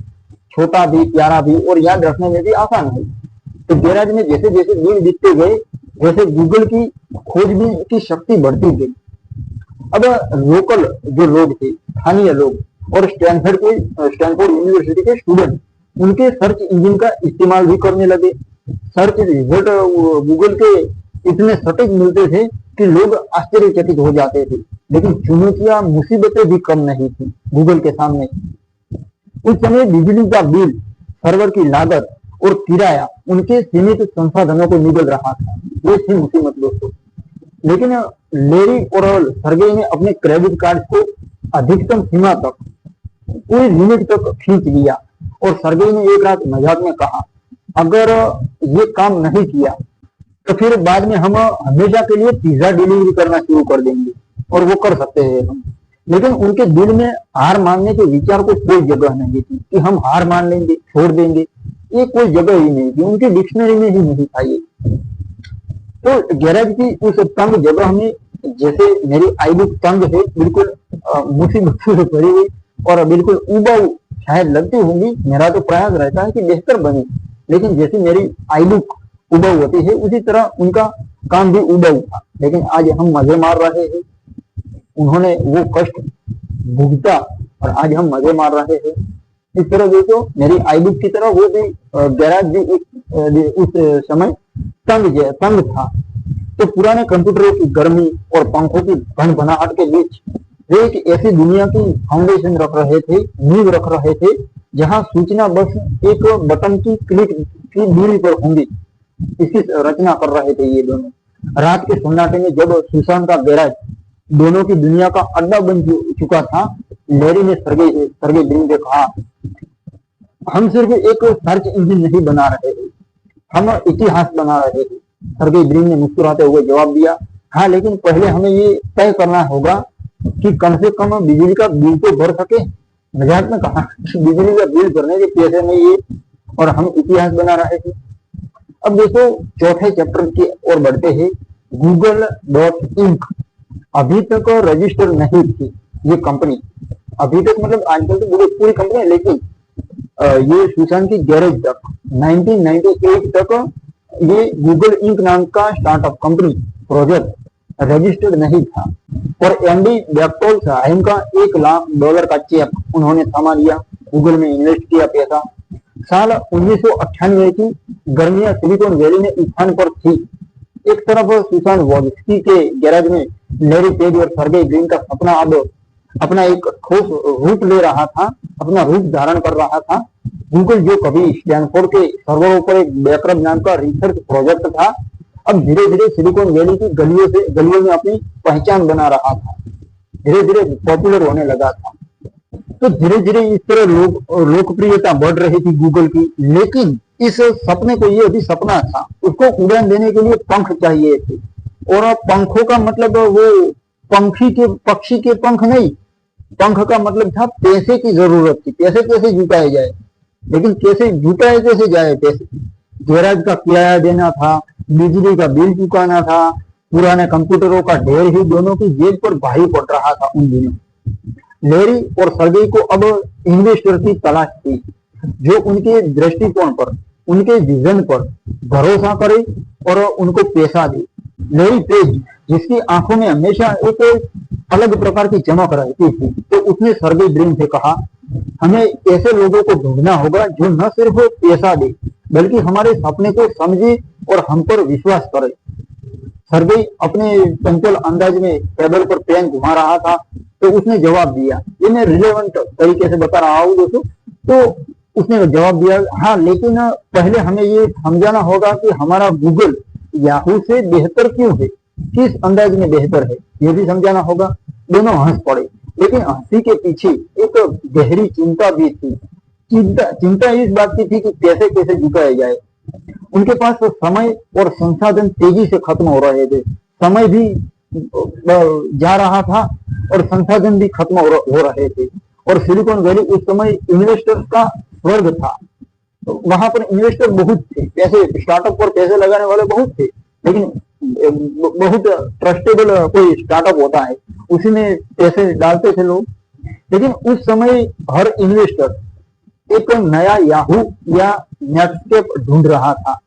छोटा भी, प्यारा भी और याद रखने में भी आसान है। तो गैराज में जैसे जैसे दिन बीतते गए, वैसे गूगल की खोजबीन की शक्ति बढ़ती गई। अब लोकल जो लोग थे, स्थानीय लोग और स्टैनफोर्ड यूनिवर्सिटी के स्टूडेंट, उनके सर्च इंजन का इस्तेमाल भी करने लगे। सर्च रिजल्ट गूगल के इतने सटीक मिलते थे कि लोग आश्चर्यचकित हो जाते थे। लेकिन चुनौतियां, मुसीबतें भी कम नहीं थी गूगल के सामने। उस समय बिजली का बिल, सर्वर की लागत और किराया उनके सीमित संसाधनों को निगल रहा था। ये थी मुसीबत दोस्तों। लेकिन लेरी और सर्गेई ने अपने क्रेडिट कार्ड को अधिकतम सीमा तक, पूरी लिमिट तक खींच लिया। और सर्गेई ने एक रात मजाक में कहा, अगर ये काम नहीं किया तो फिर बाद में हम हमेशा के लिए पिज्जा डिलीवरी करना शुरू कर देंगे। और वो कर सकते हैं हम। लेकिन उनके दिल में हार मानने के विचार को कोई जगह नहीं थी कि हम हार मान लेंगे, छोड़ देंगे, ये कोई जगह ही नहीं थी, उनकी डिक्शनरी में ही नहीं था ये। तो गैरेज की उस तंग जगह में, जैसे मेरी आई बुक तंग है, बिल्कुल मुसीबतों से भरी हुई और बिल्कुल उबाऊ शायद लगती होंगी। मेरा तो प्रयास रहता है कि बेहतर बने, लेकिन जैसी मेरी आई बुक उबाऊ होती है, उसी तरह उनका काम भी उबाऊ था। लेकिन आज हम मजे मार रहे हैं। उन्होंने वो कष्ट भुगता और आज हम मजे मार रहे हैं। इस तरह देखो, मेरी आई बुक की तरह वो भी गैराज भी उस समय तंग था। तो पुराने कंप्यूटरों की गर्मी और पंखों की भनभनाहट के बीच वे एक ऐसी दुनिया की फाउंडेशन रख रहे थे, नींव रख रहे थे, जहां सूचना बस एक बटन की क्लिक की दूरी पर होंगी। इसकी रचना कर रहे थे ये दोनों। रात के सन्नाटे में जब सुशांत का गैराज दोनों की दुनिया का अड्डा बन चुका था, लेरी ने सर्गेई ब्रिन से कहा, हम सिर्फ एक सर्च इंजन नहीं बना रहे थे, हम इतिहास बना रहे थे। सर्गेई ब्रिन ने मुस्कुराते हुए जवाब दिया, हाँ, लेकिन पहले हमें ये तय करना होगा कि कम से कम बिजली का बिल तो भर सके। मजाक में कहा कि बिजली का बिल भरने के पैसे नहीं है और हम इतिहास बना रहे थे। अब देखो चौथे चैप्टर की ओर बढ़ते हैं। गूगल डॉट इंक अभी तक रजिस्टर नहीं थी ये कंपनी। अभी तक मतलब आजकल तो गूगल पूरी कंपनी है, लेकिन ये सुशांत की गैरेज तक 1998 तक ये गूगल इंक नाम का स्टार्टअप कंपनी प्रोजेक्ट रजिस्टर्ड नहीं था। और एमडी बेक्टोल हाइम का $1 लाख का चेक उन्होंने थमा लिया, गूगल में इन्वेस्ट किया पैसा। साल 1998 की गर्मियां सिलिकॉन वैली में उफान पर थी। एक तरफ सुशांत वोज्नियाकी के गैराज में लैरी पेज और सर्गेई ब्रिन का सपना अब अपना एक ठोस रूप ले रहा था, अपना रूप धारण कर रहा था। गूगल जो कभी स्टैनफोर्ड के सर्वरों पर एक बैकअप नाम का रिसर्च प्रोजेक्ट था, अब धीरे धीरे सिलिकॉन वैली की गलियों में अपनी पहचान बना रहा था, धीरे धीरे पॉपुलर होने लगा था। तो धीरे धीरे इस तरह लोकप्रियता बढ़ रही थी गूगल की। लेकिन इस सपने को, ये अभी सपना था, उसको उड़ान देने के लिए पंख चाहिए थे। और पंखों का मतलब वो पक्षी के पंख नहीं, पंख का मतलब था पैसे की जरूरत थी। पैसे कैसे जुटाए जाए, लेकिन जुटाए कैसे जाए पैसे? गैराज का किराया देना था, बिजली का बिल चुकाना था, पुराने कंप्यूटरों का ढेर ही दोनों की जेब पर भारी पड़ रहा था उन दिनों। लैरी और सर्गेई को अब इन्वेस्टर की तलाश थी जो उनके दृष्टिकोण पर, उनके विजन पर भरोसा करे और उनको पैसा दे। लैरी पेज जिसकी आंखों में हमेशा एक अलग प्रकार की चमक रहती थी, तो उसने सर्गेई ब्रिन से कहा, हमें ऐसे लोगों को ढूंढना होगा जो न सिर्फ पैसा दे बल्कि हमारे सपने को समझे और हम पर विश्वास करे। सर्गेई अपने चंचल अंदाज में टेबल पर पेन घुमा रहा था, तो उसने जवाब दिया। ये मैं रिलेवेंट तरीके से बता रहा हूँ दोस्तों। तो उसने जवाब दिया, हाँ लेकिन पहले हमें ये समझाना होगा कि हमारा गूगल याहू से बेहतर क्यों है, किस अंदाज में बेहतर है, ये भी समझाना होगा। दोनों हंस पड़े, लेकिन हंसी के पीछे एक गहरी चिंता भी थी। चिंता इस बात की थी कि पैसे कैसे जुटाए जाए। उनके पास तो समय और संसाधन तेजी से खत्म हो रहे थे, समय भी जा रहा था और संसाधन भी खत्म हो रहे थे। और सिलिकॉन वैली उस समय इन्वेस्टर्स का स्वर्ग था। तो वहां पर इन्वेस्टर बहुत थे, पैसे स्टार्टअप पर पैसे लगाने वाले बहुत थे, लेकिन बहुत ट्रस्टेबल कोई स्टार्टअप होता है, उसी में पैसे डालते थे लोग। लेकिन उस समय हर इन्वेस्टर एक नया याहू या नेटस्केप ढूंढ रहा था।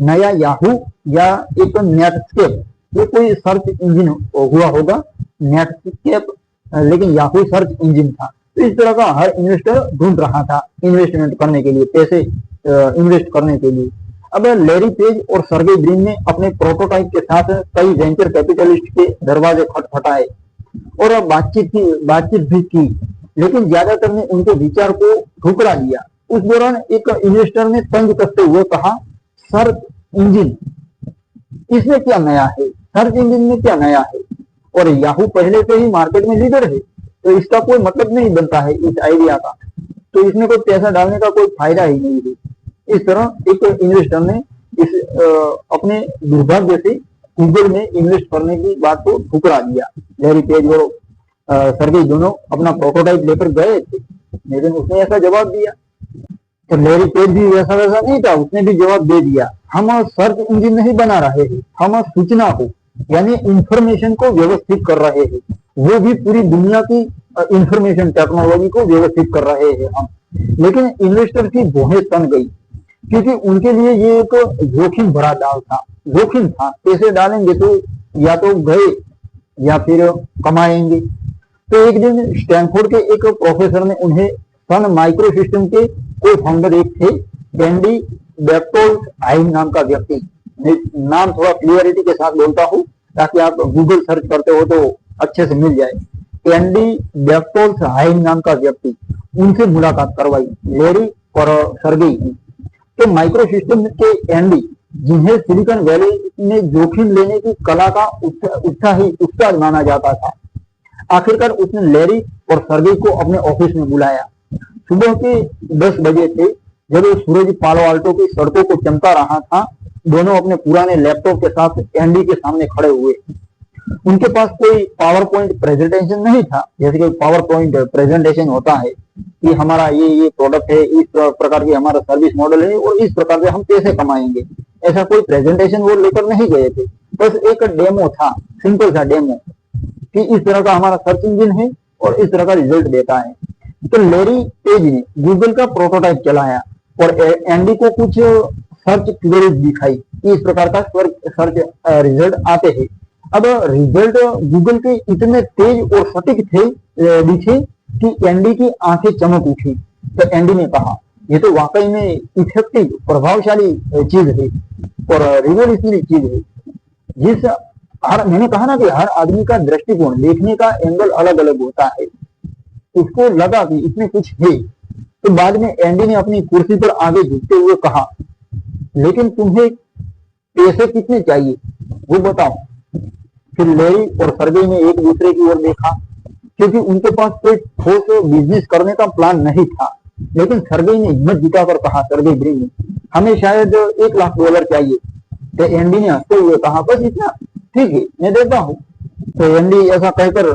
नया याहू या एक नेटस्केप, ये कोई सर्च इंजन हुआ होगा, नेटस्केप लेकिन याहू सर्च इंजन था। तो इस तरह का हर इन्वेस्टर ढूंढ रहा था इन्वेस्टमेंट करने के लिए, पैसे इन्वेस्ट करने के लिए। अब लैरी पेज और सर्गेई ब्रिन ने अपने प्रोटोटाइप के साथ कई वेंचर कैपिटलिस्ट के दरवाजे खटखटाए और बातचीत भी की, लेकिन ज्यादातर ने उनके विचार को ठुकरा दिया। उस दौरान एक इन्वेस्टर ने तंज कसते हुए कहा, सर्च इंजन इसमें क्या नया है, सर्च इंजन में क्या नया है, और याहू पहले से ही मार्केट में लीडर है, तो इसका कोई मतलब नहीं बनता है इस आइडिया का, तो इसमें कोई पैसा डालने का कोई फायदा ही नहीं है। इस तरह एक इन्वेस्टर ने अपने दुर्भाग्य से गूगल में इन्वेस्ट करने की बात को ठुकरा दिया। लैरी पेज और सर्गेई दोनों अपना प्रोटोटाइप लेकर गए थे, लेकिन उसने ऐसा जवाब दिया। तो लैरी पेज भी वैसा नहीं था, उसने भी जवाब दे दिया, हम सर्च इंजन नहीं बना रहे हैं, हम सूचना को यानी इंफॉर्मेशन को व्यवस्थित कर रहे हैं, वो भी पूरी दुनिया की इंफॉर्मेशन टेक्नोलॉजी को व्यवस्थित कर रहे हैं हम। लेकिन इन्वेस्टर की भौहें तन गई, क्योंकि उनके लिए ये एक जोखिम भरा दाव था, जोखिम था। पैसे डालेंगे तो या तो गए या फिर कमाएंगे। तो एक दिन स्टैनफोर्ड के एक प्रोफेसर ने उन्हें सन माइक्रो सिस्टम के कोई फाउंडर एक थे, एंडी बेक्टोल हाइम नाम का व्यक्ति, नाम थोड़ा क्लियरिटी के साथ बोलता हूँ ताकि आप गूगल सर्च करते हो तो अच्छे से मिल जाए। एंडी बेक्टोल हाइम नाम का व्यक्ति, उनसे मुलाकात करवाई लैरी और सर्गेई ने। तो माइक्रो सिस्टम के एंडी, जिन्हें सिलिकॉन वैली में जोखिम लेने की कला का उत्साह माना जाता था, आखिरकार उसने लैरी और सर्गेई को अपने ऑफिस में बुलाया। सुबह के 10 बजे थे, जब सूरज पालो आल्टो की सड़कों को चमका रहा था। दोनों अपने पुराने लैपटॉप के साथ एंडी के सामने खड़े हुए। उनके पास कोई पावर पॉइंट प्रेजेंटेशन नहीं था, जैसे कि पावर पॉइंट प्रेजेंटेशन होता है कि हमारा ये प्रोडक्ट है, इस प्रकार की हमारा सर्विस मॉडल है और इस प्रकार से हम पैसे कमाएंगे। ऐसा कोई प्रेजेंटेशन वो लेकर नहीं गए थे, बस एक डेमो था, सिंपल सा डेमो कि इस तरह का हमारा सर्च इंजन है और इस तरह का रिजल्ट देता है। तो लैरी पेज ने गूगल का प्रोटोटाइप चलाया और एंडी को कुछ सर्च क्वेरीज दिखाई कि इस प्रकार का सर्च रिजल्ट आते हैं। अब रिजल्ट गूगल के इतने तेज और सटीक थे दिखे कि एंडी की आंखें चमक उठी। तो एंडी ने कहा ये तो वाकई में इफेक्टिव, प्रभावशाली चीज है और रिवोल्यूशनरी चीज है। मैंने कहा ना कि हर आदमी का दृष्टिकोण, देखने का एंगल अलग अलग होता है। उसको लगा कि इसमें कुछ है। तो बाद में एंडी ने अपनी कुर्सी पर आगे झुकते हुए कहा, लेकिन तुम्हें पैसे कितने चाहिए वो बताओ। फिर लैरी और सर्गेई ने एक दूसरे की ओर देखा, क्योंकि उनके पास कोई ठोस बिजनेस करने का प्लान नहीं था। लेकिन सर्गेई ने हिम्मत जुटाकर कहा, सर्गेई ब्रिन ने, हमें शायद $1 लाख चाहिए। तो एंडी ने हंसते हुए कहा, बस इतना, ठीक है मैं देता हूँ। तो एंडी ऐसा कहकर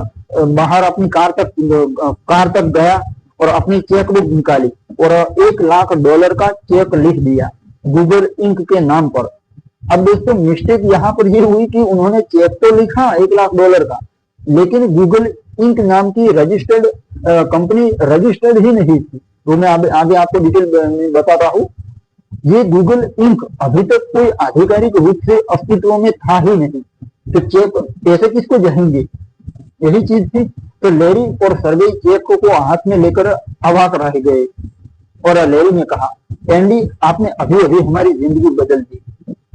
बाहर अपनी कार तक गया और अपनी चेकबुक निकाली और $1 लाख का चेक लिख दिया गूगल इंक के नाम पर। अब दोस्तों मिस्टेक यहाँ पर ये हुई कि उन्होंने चेक तो लिखा $1 लाख का, लेकिन गूगल इंक नाम की रजिस्टर्ड कंपनी रजिस्टर्ड ही नहीं थी। तो मैं आगे आपको डिटेल में बताता हूँ। ये गूगल इंक अभी तक कोई आधिकारिक रूप से अस्तित्व में था ही नहीं, तो चेक पैसे किसको जाएंगे, यही चीज थी। तो लैरी और सर्गेई चेक को हाथ में लेकर अवाक रह गए और लैरी ने कहा, एंडी आपने अभी अभी हमारी जिंदगी बदल दी।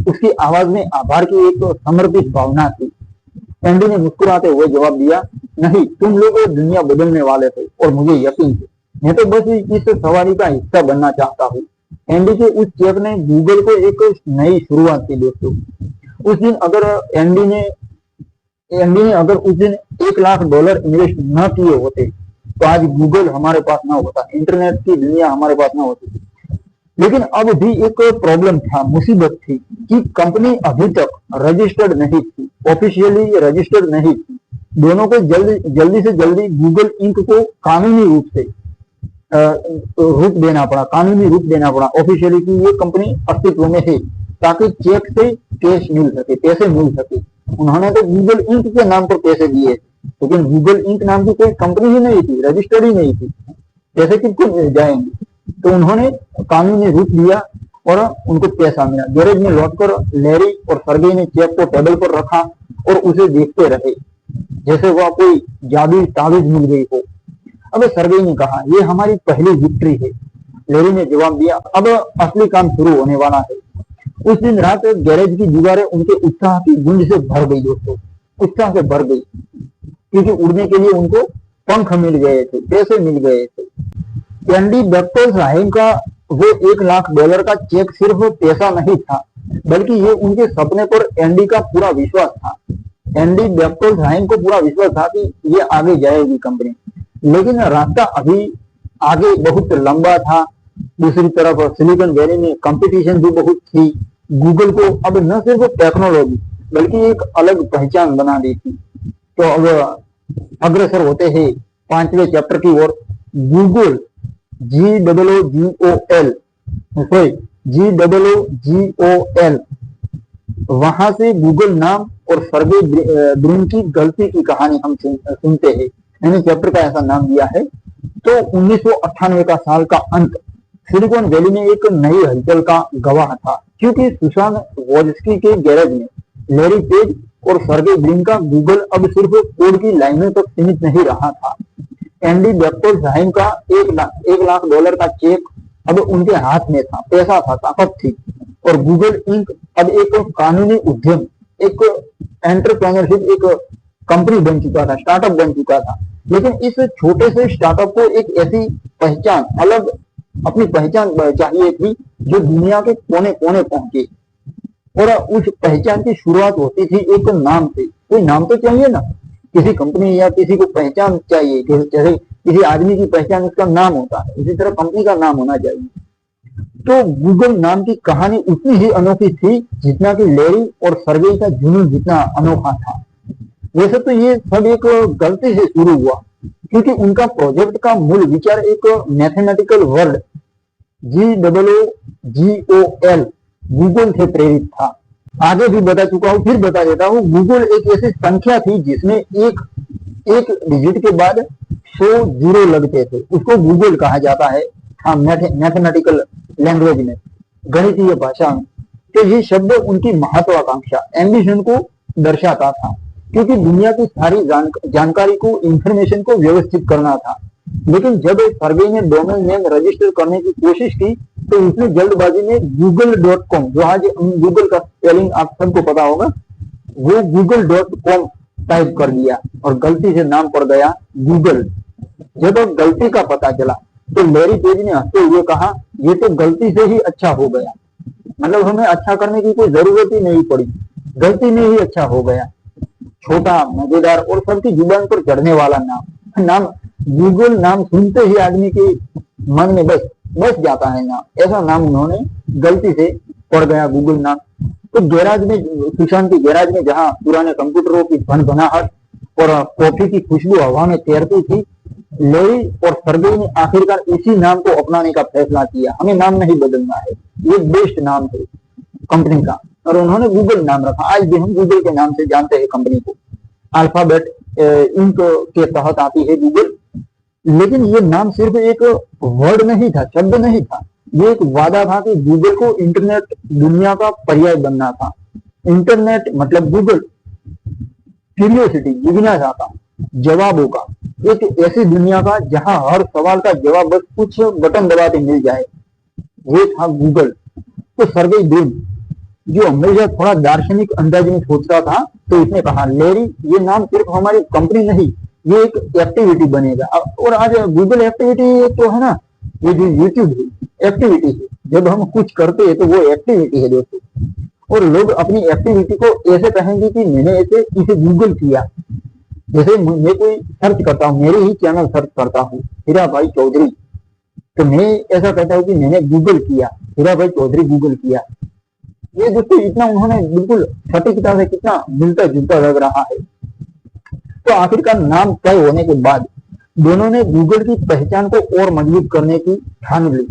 उसकी आवाज में आभार की एक समर्पित भावना थी। एंडी ने मुस्कुराते हुए जवाब दिया, नहीं, तुम लोग दुनिया बदलने वाले हो और मुझे यकीन है। मैं तो बस इस सवारी का हिस्सा बनना चाहता हूँ। एंडी के उस चेक ने गूगल को एक नई शुरुआत की दोस्तों। उस दिन अगर एंडी ने अगर उस दिन $1 लाख इन्वेस्ट न किए होते तो आज गूगल हमारे पास ना होता, इंटरनेट की दुनिया हमारे पास ना होती। लेकिन अब भी एक प्रॉब्लम था, मुसीबत थी कि कंपनी अभी तक रजिस्टर्ड नहीं थी, ऑफिशियली रजिस्टर्ड नहीं थी। दोनों को जल्दी से जल्दी गूगल इंक को कानूनी रूप से कानूनी रूप देना पड़ा ऑफिशियली कि ये कंपनी अस्तित्व में है, ताकि चेक से पैसे मिल सके। उन्होंने तो गूगल इंक के नाम पर पैसे दिए, लेकिन गूगल इंक नाम की कोई कंपनी ही नहीं थी, रजिस्टर्ड ही नहीं थी, पैसे किसको जाएंगे। तो उन्होंने कानूनी रूप दिया और उनको पैसा मिला। गैरेज में लौटकर लैरी और सर्गेई ने चेक को टेबल पर रखा और उसे देखते रहे जैसे वह कोई जादुई ताबीज मिल गई हो। अब सर्गेई ने कहा, ये हमारी पहली विक्ट्री है। लैरी ने जवाब दिया, अब असली काम शुरू होने वाला है। उस दिन रात गैरेज की दीवारें उनके उत्साह की गूंज से भर गई दोस्तों, उत्साह से भर गई, क्योंकि उड़ने के लिए उनको पंख मिल गए थे, पैसे मिल गए थे। एंडी बेक्टोल्सहाइम का वो $1 लाख का चेक सिर्फ पैसा नहीं था, बल्कि ये उनके सपने पर एंडी का पूरा विश्वास था। एंडी बेक्टोल्सहाइम को पूरा विश्वास था कि ये आगे जाएगी कंपनी, लेकिन रास्ता अभी आगे बहुत लंबा था। दूसरी तरफ सिलिकॉन वैली में कंपटीशन भी बहुत थी। गूगल को अब न सिर्फ टेक्नोलॉजी बल्कि एक अलग पहचान बना दी थी। तो अब अग्रसर होते हैं 5वें चैप्टर की ओर। गूगल GOOGL, वहां से गूगल नाम और सर्गेई ब्रिन की गलती की कहानी हम सुनते हैं। मैंने चैप्टर का ऐसा नाम दिया है। तो 1998 का साल का अंत सिलिकॉन वैली में एक नई हलचल का गवाह था, क्योंकि सुसान वोज्स्की के गैरेज में लैरी पेज और सर्गेई ब्रिन का गूगल अब सिर्फ कोड की लाइनों तक सीमित नहीं रहा था। एंडी बेक्टोल्सहाइम का $1 लाख का चेक अब उनके हाथ में था, पैसा था, ताकत थी। और गूगल इंक अब एक कानूनी उद्यम, एक एंटरप्रेन्योरशिप, एक कंपनी बन चुका था, स्टार्टअप बन चुका था। लेकिन इस छोटे से स्टार्टअप को एक ऐसी पहचान, अपनी पहचान चाहिए थी जो दुनिया के कोने कोने पहुंचे। और उस पहचान की शुरुआत होती थी एक नाम से। कोई नाम तो चाहिए ना, किसी कंपनी या किसी को पहचान चाहिए, जैसे किसी आदमी की पहचान उसका नाम होता है, इसी तरह कंपनी का नाम होना चाहिए। तो गूगल नाम की कहानी उतनी ही अनोखी थी जितना कि लैरी और सर्गेई का जुनून जितना अनोखा था। वैसे तो ये सब एक गलती से शुरू हुआ, क्योंकि उनका प्रोजेक्ट का मूल विचार एक मैथमेटिकल वर्ड GOOGL गूगल से प्रेरित था। आगे भी बता चुका हूँ, फिर बता देता हूँ। गूगल एक ऐसी संख्या थी जिसमें एक एक डिजिट के बाद 100 जीरो लगते थे, उसको गूगल कहा जाता है। हाँ, मैथमेटिकल लैंग्वेज में, गणितीय भाषा में। तो ये शब्द उनकी महत्वाकांक्षा, एम्बिशन को दर्शाता था, क्योंकि दुनिया की सारी जानकारी को, इंफॉर्मेशन को व्यवस्थित करना था। लेकिन जब सर्वे ने डोमेन नेम रजिस्टर करने की कोशिश की तो उसने जल्दबाजी में google.com, जो आज गूगल का स्पेलिंग आप सबको पता होगा, वो google.com टाइप कर दिया और गलती से नाम पड़ गया गूगल। जब गलती का पता चला तो लैरी पेज ने हंसते हुए कहा, ये तो गलती से ही अच्छा हो गया, मतलब हमें अच्छा करने की कोई जरूरत ही नहीं पड़ी, गलती में ही अच्छा हो गया। छोटा, मजेदार और सबकी जुबान पर चढ़ने वाला नाम गूगल नाम सुनते ही आदमी के मन में बस जाता है नाम, ऐसा नाम उन्होंने गलती से पड़ गया गूगल नाम। तो गैराज में, सुशांत के गैराज में, जहां पुराने कंप्यूटरों की भनभनाहट और कॉफी की खुशबू हवा में तैरती थी, लैरी और सर्गेई ने आखिरकार इसी नाम को अपनाने का फैसला किया। हमें नाम नहीं बदलना है, ये बेस्ट नाम है कंपनी का, और उन्होंने गूगल नाम रखा। आज भी हम गूगल के नाम से जानते हैं कंपनी को। अल्फाबेट इंक के तहत आती है गूगल। लेकिन ये नाम सिर्फ एक वर्ड नहीं था, शब्द नहीं था, ये एक वादा था कि गूगल को इंटरनेट दुनिया का पर्याय बनना था। इंटरनेट मतलब गूगल, क्यूरियोसिटी, जिज्ञासा का, जवाबों का, एक ऐसी दुनिया का जहां हर सवाल का जवाब बस कुछ बटन दबाते मिल जाए, वो था गूगल। तो सर्गेई ब्रिन, जो हमेशा थोड़ा दार्शनिक अंदाज में सोचता था, तो इसने कहा, लैरी, ये नाम सिर्फ हमारी कंपनी नहीं, ये एक एक्टिविटी बनेगा। और आज गूगल एक्टिविटी तो है ना, ये जो यूट्यूब है एक्टिविटी है, जब हम कुछ करते हैं तो वो एक्टिविटी है दोस्तों। और लोग अपनी एक्टिविटी को ऐसे कहेंगे कि मैंने इसे गूगल किया। जैसे मैं कोई सर्च करता हूँ, मेरे ही चैनल सर्च करता हूँ, हीरा भाई चौधरी, तो मैं ऐसा कहता हूँ कि मैंने गूगल किया, हीरा भाई चौधरी गूगल किया। ये दोस्तों इतना उन्होंने बिल्कुल सटीकता से कितना मिलता जुलता लग रहा है। तो आखिरकार नाम तय होने के बाद दोनों ने गूगल की पहचान को और मजबूत करने की ठान ली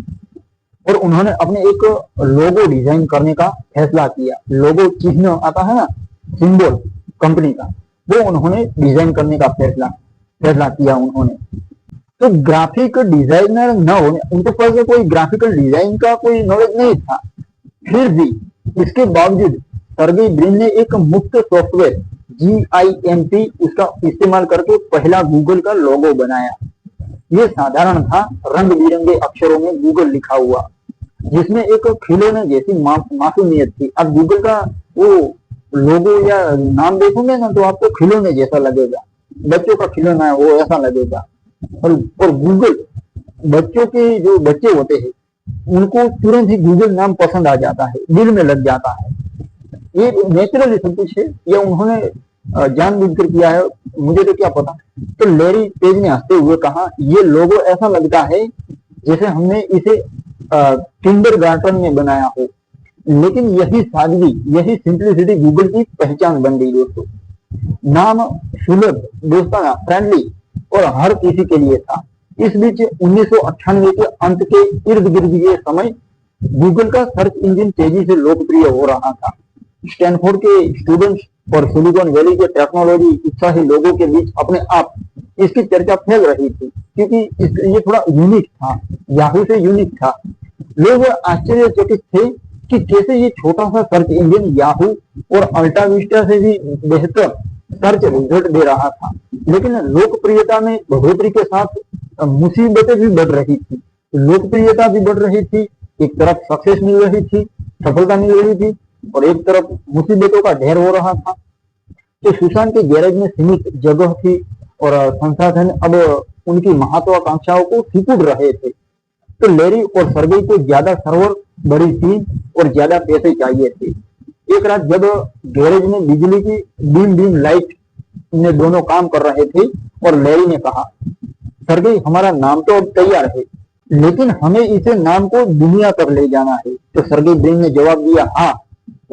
और उन्होंने अपने एक लोगो डिजाइन करने का फैसला किया। लोगो चिन्ह आता है ना, सिंबल कंपनी का, वो उन्होंने डिजाइन करने का फैसला किया उन्होंने। तो ग्राफिक डिजाइनर न होने, उनके पास कोई ग्राफिकल डिजाइन का कोई नॉलेज नहीं था, फिर भी इसके बावजूद सर्गेई ब्रिन ने एक मुफ्त सॉफ्टवेयर GIMP उसका इस्तेमाल करके पहला गूगल का लोगो बनाया। ये साधारण था, रंग बिरंगे अक्षरों में गूगल लिखा हुआ, जिसमें एक खिलौने जैसी मासूमियत थी। अब गूगल का वो लोगो या नाम देखोगे ना तो आपको खिलौने जैसा लगेगा, बच्चों का खिलौना है वो ऐसा लगेगा। और गूगल, बच्चों के जो बच्चे होते हैं उनको तुरंत ही गूगल नाम पसंद आ जाता है, दिल में लग जाता है। ये नेचुरली सब कुछ है, ये उन्होंने जानबूझकर किया है, मुझे तो क्या पता। तो लैरी पेज ने हंसते हुए कहा, ये लोगो ऐसा लगता है जैसे हमने इसे किंडरगार्टन में बनाया हो। लेकिन यही सादगी, यही सिंपलिसिटी गूगल की पहचान बन गई दोस्तों। नाम सुलभ, दोस्ताना, फ्रेंडली और हर किसी के लिए था। इस बीच 1998 के अंत के इर्द गिर्द ये समय गूगल का सर्च इंजन तेजी से लोकप्रिय हो रहा था। स्टैनफोर्ड के स्टूडेंट्स और सिलिकॉन वैली के टेक्नोलॉजी उत्साही लोगों के बीच अपने आप इसकी चर्चा फैल रही थी, क्योंकि ये थोड़ा यूनिक था, याहू से यूनिक था। लोग आश्चर्यचकित थे कि कैसे ये छोटा सा सर्च इंजन याहू और अल्टा विस्टा से भी बेहतर सर्च रिजल्ट दे रहा था। लेकिन लोकप्रियता में बढ़ोतरी के साथ मुसीबतें भी बढ़ रही थी। लोकप्रियता भी बढ़ रही थी, एक तरफ सक्सेस मिल रही थी, सफलता मिल रही थी, और एक तरफ मुसीबतों का ढेर हो रहा था। तो सुशांत के गैरेज में सीमित जगह थी और संसाधन अब उनकी महत्वाकांक्षाओं को सिकुड़ रहे थे। तो लैरी और सर्गेई को ज्यादा सर्वर, बड़ी टीम और ज्यादा पैसे चाहिए थे। एक रात जब गैरेज में बिजली की बीम लाइट में दोनों काम कर रहे थे और लैरी ने कहा, सर्गेई, हमारा नाम तो अब तैयार है, लेकिन हमें इसे नाम को दुनिया तक ले जाना है। तो सर्गेई ब्रिन ने जवाब दिया, हाँ,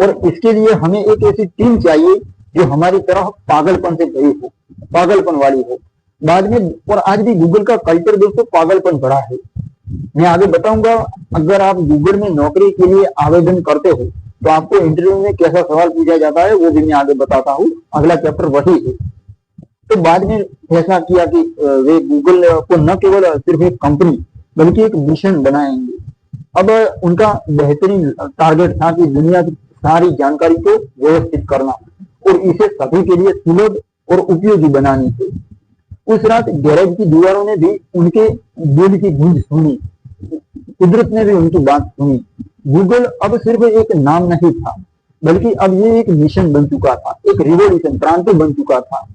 और इसके लिए हमें एक ऐसी टीम चाहिए जो हमारी तरह पागलपन से भरी हो, पागलपन वाली हो। बाद में और आज भी गूगल का कल्चर दोस्तों पागलपन भरा है। मैं आगे बताऊंगा। अगर आप गूगल में नौकरी के लिए आवेदन करते हो तो आपको इंटरव्यू में कैसा सवाल पूछा जाता है वो भी मैं आगे बताता हूँ। अगला चैप्टर वही है। तो बाद में फैसला किया कि वे गूगल को न केवल सिर्फ एक कंपनी बल्कि एक मिशन बनाएंगे। अब उनका बेहतरीन टारगेट था कि दुनिया की सारी जानकारी को व्यवस्थित करना और इसे सभी के लिए सुलभ और उपयोगी बनानी थी। उस रात गैरेज की दीवारों ने भी उनके दिल की गूंज सुनी, कुदरत ने भी उनकी बात सुनी। गूगल अब सिर्फ एक नाम नहीं था, बल्कि अब ये एक मिशन बन चुका था, एक रिवॉल्यूशन, क्रांति बन चुका था,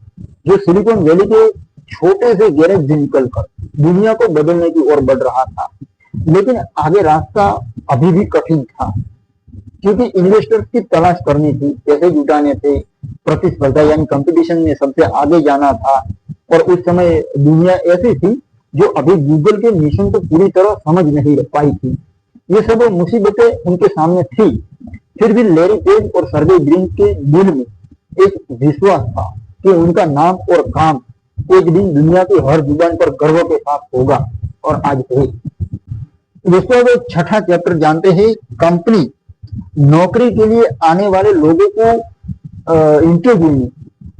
जो सिलिकॉन वैली के छोटे से गैरेज से निकलकर दुनिया को बदलने की ओर बढ़ रहा था। लेकिन आगे रास्ता अभी भी कठिन था, क्योंकि इन्वेस्टर्स की तलाश करनी थी, पैसे जुटाने थे, प्रतिस्पर्धा यानी कंपटीशन में सबसे आगे जाना था। और उस समय दुनिया ऐसी थी जो अभी गूगल के मिशन को पूरी तरह समझ नहीं पाई थी। ये सब मुसीबतें उनके सामने थी, फिर भी लैरी पेज और सर्गेई ब्रिन के दिल में एक विश्वास था कि उनका नाम और काम एक दिन दुनिया की हर जुबान पर गर्व के साथ होगा, और आज है। दोस्तों, अब छठा चैप्टर जानते हैं। कंपनी नौकरी के लिए आने वाले लोगों को इंटरव्यू में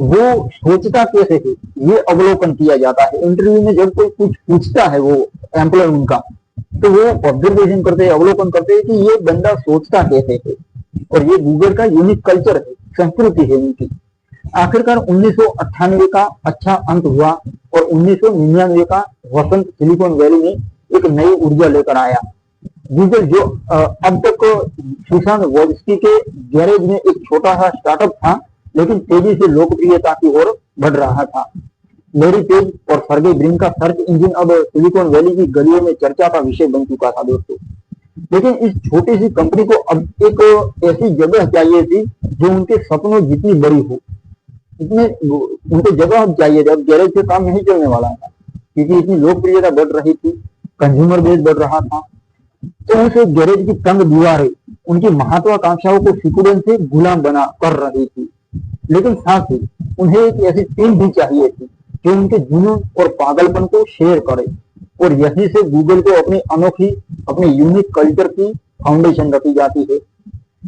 वो सोचता कैसे है, ये अवलोकन किया जाता है। इंटरव्यू में जब कोई कुछ पूछता है वो एम्प्लॉय उनका, तो वो ऑब्जर्वेशन करते हैं, अवलोकन करते हैं कि ये बंदा सोचता कैसे है। और ये गूगल का यूनिक कल्चर है, संस्कृति है उनकी। आखिरकार 1998 का अच्छा अंत हुआ और 1999 का वसंत सिलिकॉन वैली में एक नई ऊर्जा लेकर आया। गूगल, जो अब तक सुसान वोज्स्की के गैरेज में एक छोटा सा स्टार्टअप था, लेकिन तेजी से लोकप्रियता की ओर बढ़ रहा था। लैरी पेज और सर्गेई ब्रिन का सर्च इंजन अब सिलिकॉन वैली की गलियों में चर्चा का विषय बन चुका था दोस्तों। लेकिन इस छोटी सी कंपनी को अब एक ऐसी जगह चाहिए थी जो उनके सपनों जितनी बड़ी हो। इतने उनको जगह चाहिए थी। अब गैरेज से काम नहीं चलने वाला था, क्योंकि इतनी लोकप्रियता बढ़ रही थी, कंज्यूमर बेस बढ़ रहा था। तो उस गैरेज की तंग दीवारें उनकी महत्वाकांक्षाओं को सिकुड़न से गुलाम बना कर रही थी। लेकिन साथ ही उन्हें एक ऐसी टीम भी चाहिए थी जो उनके जुनून और पागलपन को शेयर करे। और यहीं से गूगल को अपनी अनोखी, अपने यूनिक कल्चर की फाउंडेशन रखी जाती है।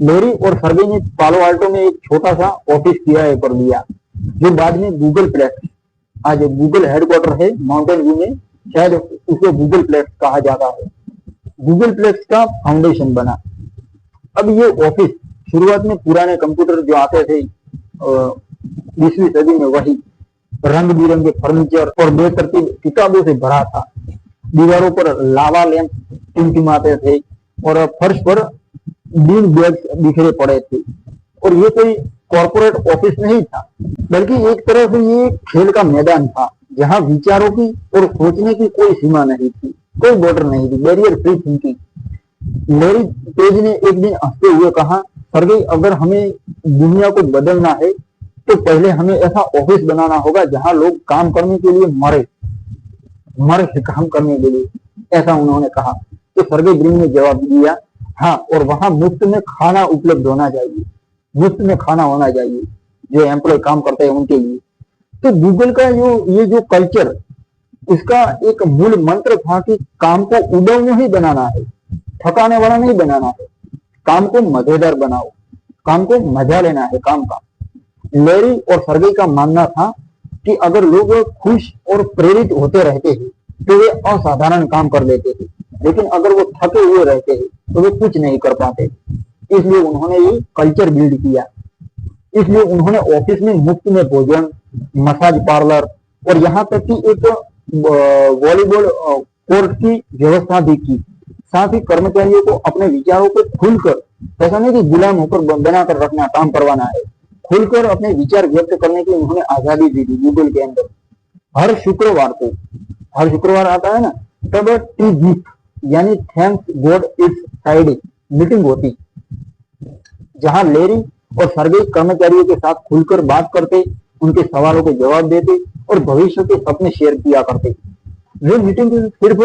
लैरी और सर्गेई ने पालो आल्टो में एक छोटा सा ऑफिस किराए पर लिया, जो बाद में गूगल प्लेक्स, आज गूगल हेडक्वार्टर है माउंटेन व्यू में, शायद उसे गूगल प्लेक्स कहा जाता है। गूगल प्लेक्स का फाउंडेशन बना। अब ये ऑफिस शुरुआत में पुराने कंप्यूटर जो आते थे 20वीं सदी में, वही रंग बिरंगे फर्नीचर और बेतरतीब किताबों से भरा था। दीवारों पर लावा लैंप टिमटिमाते थे और फर्श पर बीन बैग्स बिखरे पड़े थे। और ये कोई कॉर्पोरेट ऑफिस नहीं था, बल्कि एक तरह से ये खेल का मैदान था, जहां विचारों की और सोचने की कोई सीमा नहीं थी, कोई बॉर्डर नहीं थी, barrier free thinking. Larry page ने एक दिन हंसते हुए कहा, सर्गेई, अगर हमें दुनिया को बदलना है तो पहले हमें ऐसा ऑफिस बनाना होगा जहां लोग काम करने के लिए मरे काम करने के लिए, ऐसा उन्होंने कहा। तो सर्गेई ब्रिन ने जवाब दिया, हाँ, और वहां मुफ्त में खाना उपलब्ध होना चाहिए, मुफ्त में खाना होना चाहिए जो एम्प्लॉय काम करते हैं उनके लिए। तो गूगल का ये जो कल्चर, इसका एक मूल मंत्र था कि काम को उड़ाऊ ही बनाना है, थकाने वाला नहीं बनाना है। काम को मजेदार बनाओ, काम को मजा लेना है काम का। लैरी और सर्गेई का मानना था कि अगर लोग खुश और प्रेरित होते रहते हैं तो वे असाधारण काम कर लेते थे, लेकिन अगर वो थके हुए रहते हैं तो वे कुछ नहीं कर पाते। इसलिए उन्होंने ये कल्चर बिल्ड किया। इसलिए उन्होंने ऑफिस में मुफ्त में भोजन, मसाज पार्लर और यहाँ तक कि एक वॉलीबॉल कोर्ट की व्यवस्था भी की। साथ ही कर्मचारियों को अपने विचारों को खुलकर, ऐसा नहीं कि गुलाम होकर बनाकर रखना, काम करवाना है, खुलकर अपने विचार व्यक्त करने की उन्होंने आजादी दी थी गूगल के अंदर। हर शुक्रवार को, हर शुक्रवार आता है ना, तब टी गिफ्ट यानी thanks God it's Friday meeting होती, जहां लैरी और सर्गेई कर्मचारियों के साथ खुलकर बात करते, उनके सवालों के जवाब देते और भविष्य के सपने शेयर किया करते। वे मीटिंग सिर्फ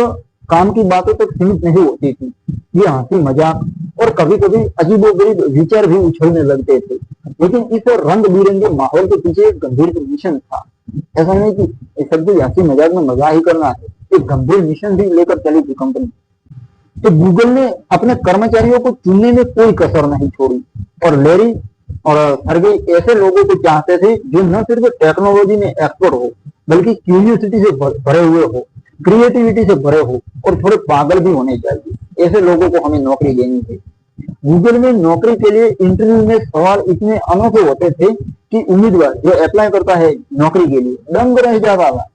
काम की बातों तक सीमित नहीं होती थी, ये हंसी मजाक और कभी कभी अजीबोगरीब विचार भी उछलने लगते थे। लेकिन इस रंग बिरंगे माहौल के पीछे एक गंभीर मिशन था। ऐसा नहीं कि सब कुछ हंसी मजाक में मजा ही करना है, एक गंभीर मिशन भी लेकर चली थी कंपनी। तो गूगल ने अपने कर्मचारियों को चुनने में कोई कसर नहीं छोड़ी, और लेरी और सर्गेई ऐसे लोगों को चाहते थे जो न सिर्फ टेक्नोलॉजी में एक्सपर्ट हो, बल्कि क्यूरियोसिटी से भरे हुए हो, क्रिएटिविटी से भरे हो, और थोड़े पागल भी होने चाहिए। ऐसे लोगों को हमें नौकरी देनी है। गूगल में नौकरी के लिए इंटरव्यू में सवाल इतने अनोखे होते थे कि उम्मीदवार जो अप्लाई करता है नौकरी के लिए दंग रह जाता था,